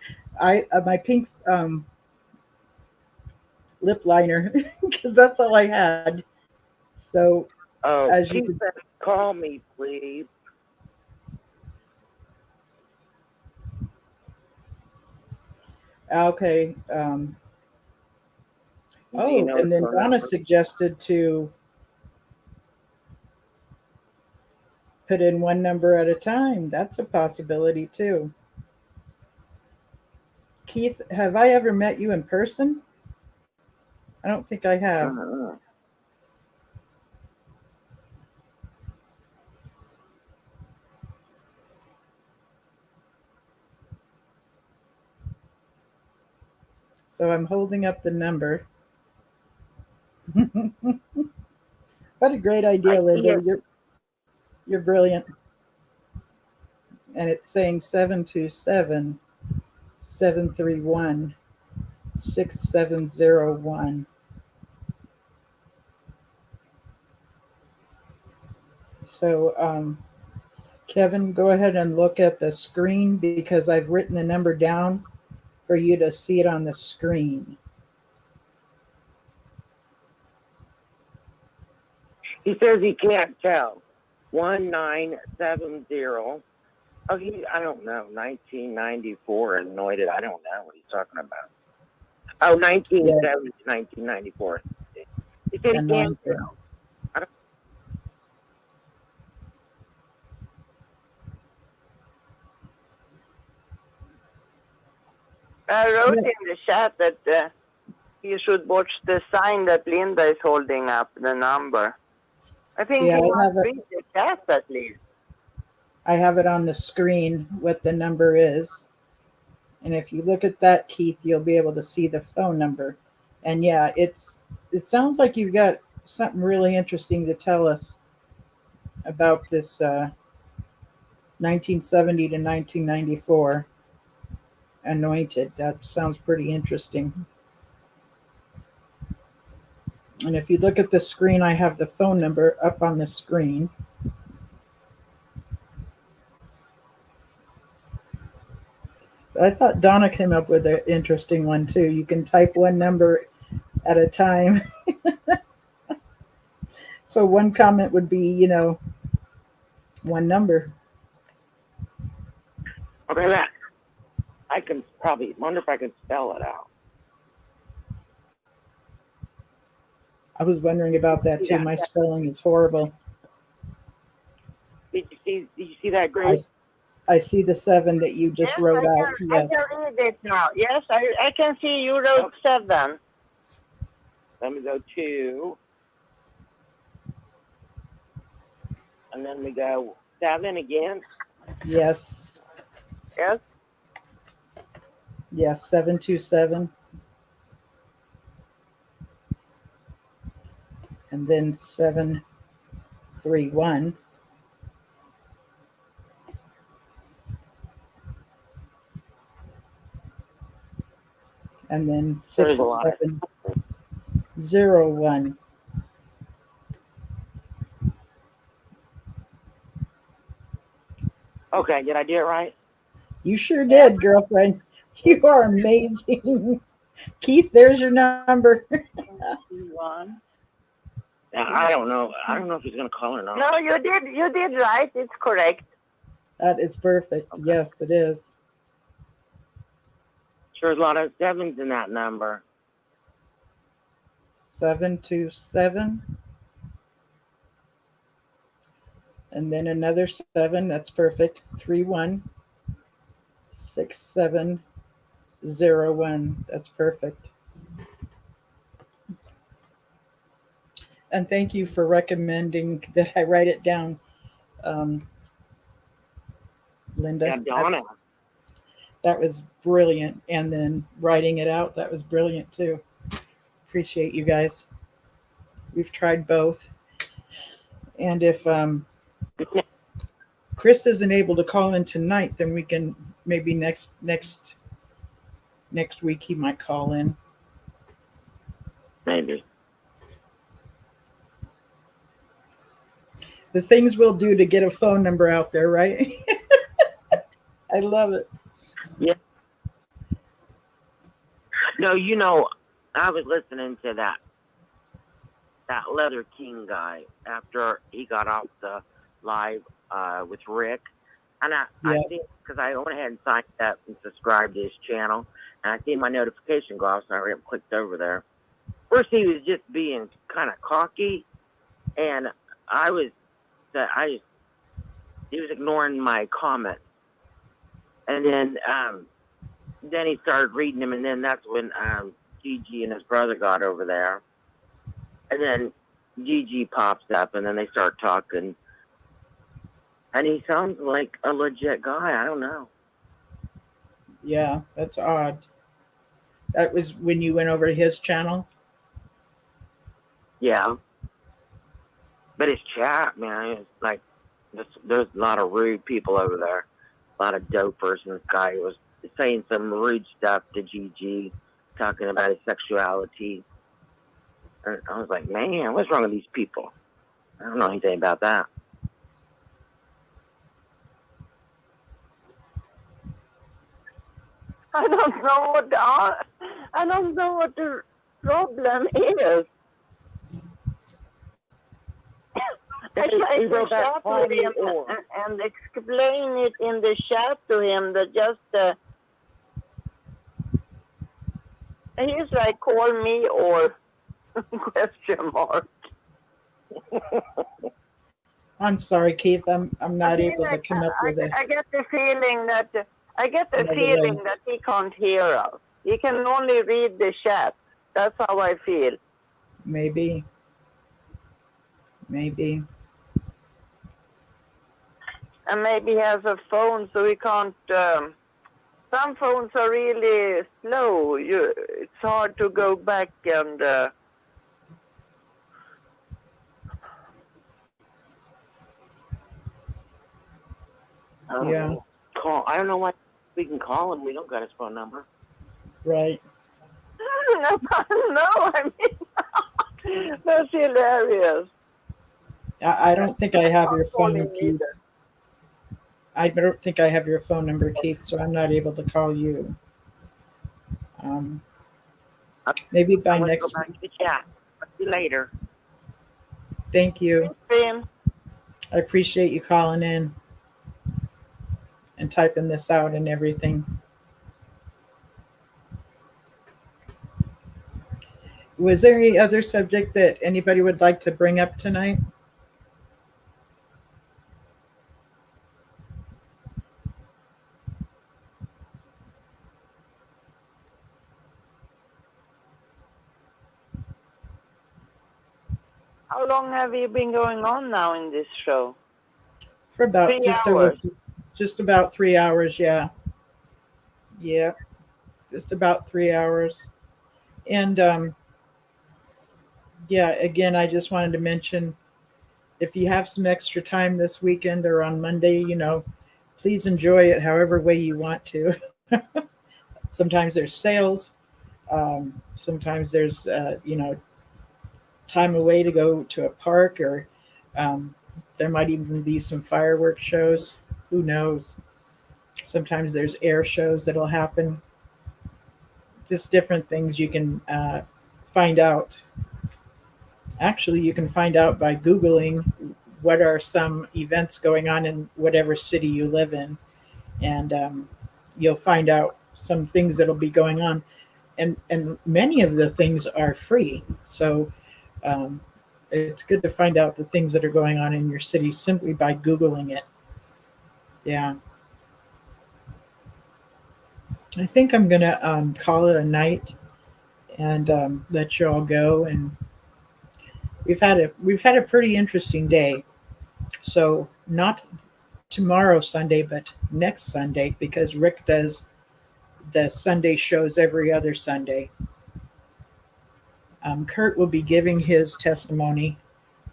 lip liner, because that's all I had. So, as you Keith says, call me, please. okay. And then Donna suggested to put in one number at a time. That's a possibility too. Keith, have I ever met you in person? I don't think I have. So I'm holding up the number. What a great idea, Linda. You're brilliant. And it's saying 727-731-6701. So, Kevin, go ahead and look at the screen because I've written the number down for you to see it on the screen. He says he can't tell. 1970. Oh, I don't know. 1994 anointed. I don't know what he's talking about. Oh, 1970 to 1994. He said he can't tell. I wrote in the chat that you should watch the sign that Linda is holding up, the number. I think you must read the chat at least. I have it on the screen what the number is. And if you look at that, Keith, you'll be able to see the phone number. And yeah, it sounds like you've got something really interesting to tell us about this 1970 to 1994 anointed. That sounds pretty interesting. And if you look at the screen, I have the phone number up on the screen. I thought Donna came up with an interesting one too. You can type one number at a time. So one comment would be, one number. Okay, I can probably wonder if I can spell it out. I was wondering about that too. My spelling is horrible. Did you see that, Grace? I see the 7 that you just wrote out. Yes. I can read it now. Yes, I can see you wrote 7. Let me go 2. And then we go 7 again. Yes. Yes. Yes, 727. And then 731. And then 6701. Okay, did I do it right? You sure did, girlfriend. You are amazing. Keith, there's your number. I don't know. I don't know if he's going to call or not. No, you did right. It's correct. That is perfect. Okay. Yes, it is. Sure, a lot of sevens in that number. 727. And then another 7. That's perfect. 316701. That's perfect. And thank you for recommending that I write it down, Linda. Yeah, Donna. That was brilliant. And then writing it out, that was brilliant too. Appreciate you guys. We've tried both. And if Chris isn't able to call in tonight, then we can maybe next week he might call in. Maybe. The things we'll do to get a phone number out there, right? I love it. Yeah. No, I was listening to that Leather King guy after he got off the live with Rick. And I think, because I went ahead and signed up and subscribed to his channel, and I see my notification go off, so I clicked over there. First, he was just being kind of cocky, and he was ignoring my comments. And then he started reading them, and then that's when Gigi and his brother got over there. And then Gigi pops up, and then they start talking. And he sounds like a legit guy. I don't know. Yeah, that's odd. That was when you went over to his channel? Yeah. But his chat, man, it's like, there's a lot of rude people over there. A lot of dopers, and this guy was saying some rude stuff to Gigi, talking about his sexuality. And I was like, man, what's wrong with these people? I don't know anything about that. I don't know what the problem is. I tried to chat with him and explain it in the chat to him that just he's like, call me or question mark. I'm sorry, Keith. I'm not able to come up with it. I get the feeling that he can't hear us. He can only read the chat. That's how I feel. Maybe. And maybe he has a phone, so he can't. Some phones are really slow. It's hard to go back and. Yeah. I don't know why we can call him. We don't got his phone number. Right. No, I mean, that's hilarious. I don't think I have your phone, Keith. I don't think I have your phone number, Keith, so I'm not able to call you. Maybe by next week. Yeah. See you later. Thank you. Thanks, I appreciate you calling in and typing this out and everything. Was there any other subject that anybody would like to bring up tonight? How long have you been going on now in this show? For about 3 hours. Just about 3 hours, yeah. Yeah. Just about 3 hours. And yeah, again, I just wanted to mention, if you have some extra time this weekend or on Monday, please enjoy it however way you want to. Sometimes there's sales. Sometimes there's, time away to go to a park, or there might even be some fireworks shows. Who knows? Sometimes there's air shows that'll happen. Just different things you can find out. Actually, you can find out by Googling what are some events going on in whatever city you live in. And you'll find out some things that'll be going on, and many of the things are free. So um, it's good to find out the things that are going on in your city simply by Googling it. Yeah. I think I'm going to call it a night and let you all go. And we've had a pretty interesting day. So not tomorrow Sunday, but next Sunday, because Rick does the Sunday shows every other Sunday. Kurt will be giving his testimony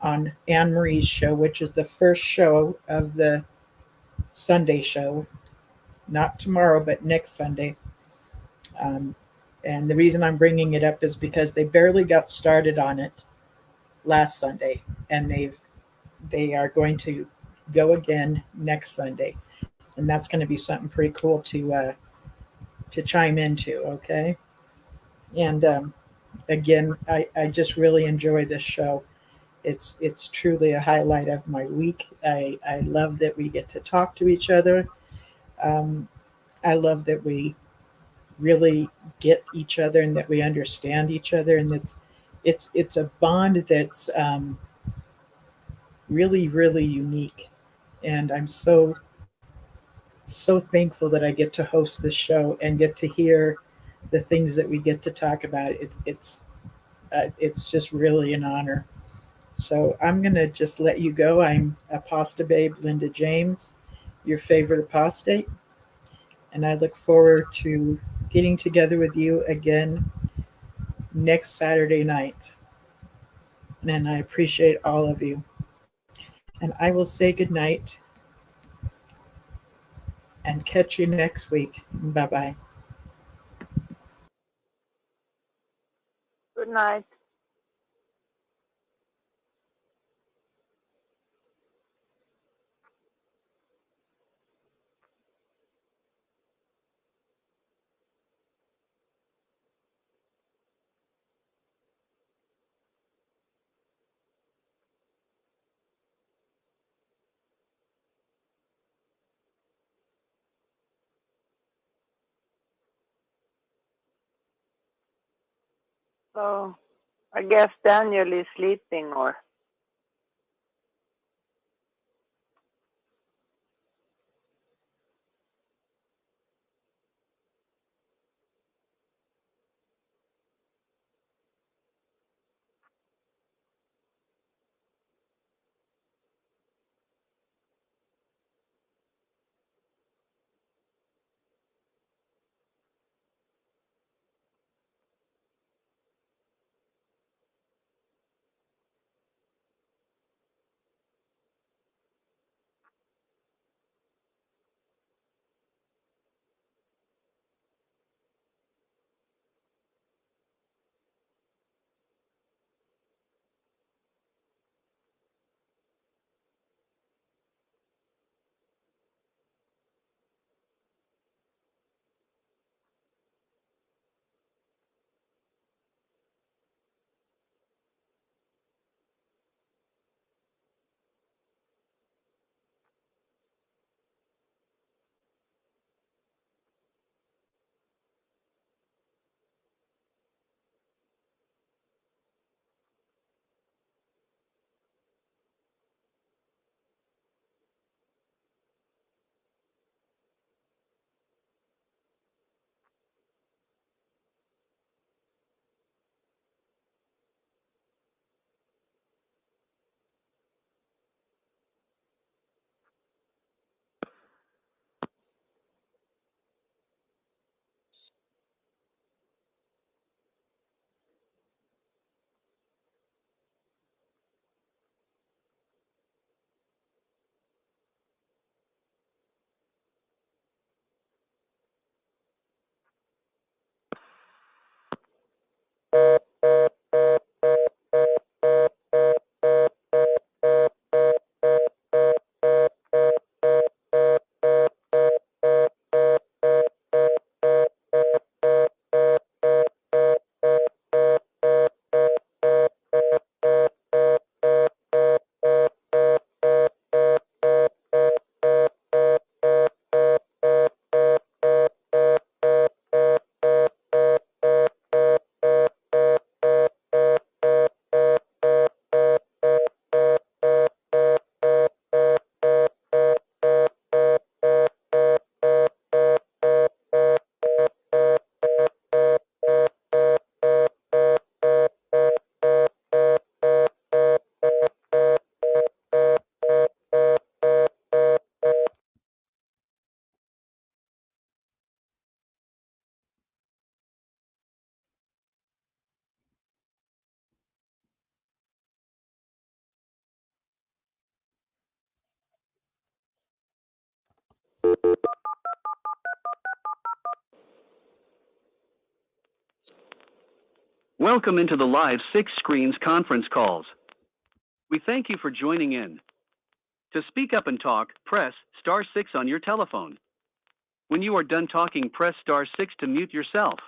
on Anne Marie's show, which is the first show of the Sunday show. Not tomorrow, but next Sunday. Um, and the reason I'm bringing it up is because they barely got started on it last Sunday, and they are going to go again next Sunday, and that's going to be something pretty cool to chime into. Okay, and again, I just really enjoy this show. It's truly a highlight of my week. I love that we get to talk to each other. Um, I love that we really get each other and that we understand each other, and it's a bond that's really really unique. And I'm so thankful that I get to host this show and get to hear the things that we get to talk about. It's just really an honor. So I'm gonna just let you go. I'm Apostababe Linda James, your favorite apostate, and I look forward to getting together with you again next Saturday night. And I appreciate all of you. And I will say goodnight and catch you next week. Bye bye. Good night. So I guess Daniel is sleeping, or Welcome into the live 6 screens conference calls. We thank you for joining in. To speak up and talk, press star 6 on your telephone. When you are done talking, press star 6 to mute yourself.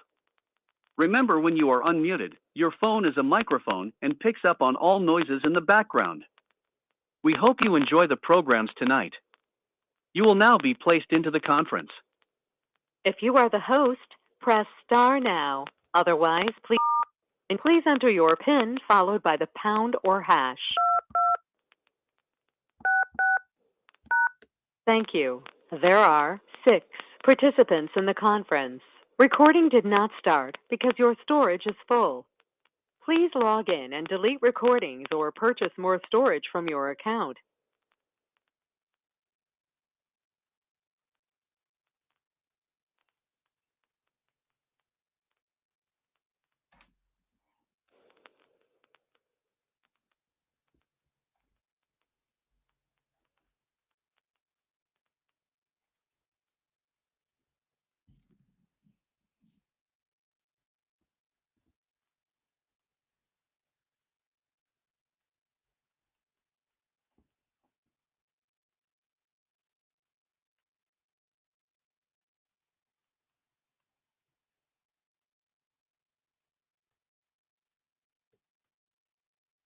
Remember, when you are unmuted, your phone is a microphone and picks up on all noises in the background. We hope you enjoy the programs tonight. You will now be placed into the conference. If you are the host, press star now. Otherwise, please enter your PIN followed by the pound or hash. Thank you. There are 6 participants in the conference. Recording did not start because your storage is full. Please log in and delete recordings or purchase more storage from your account.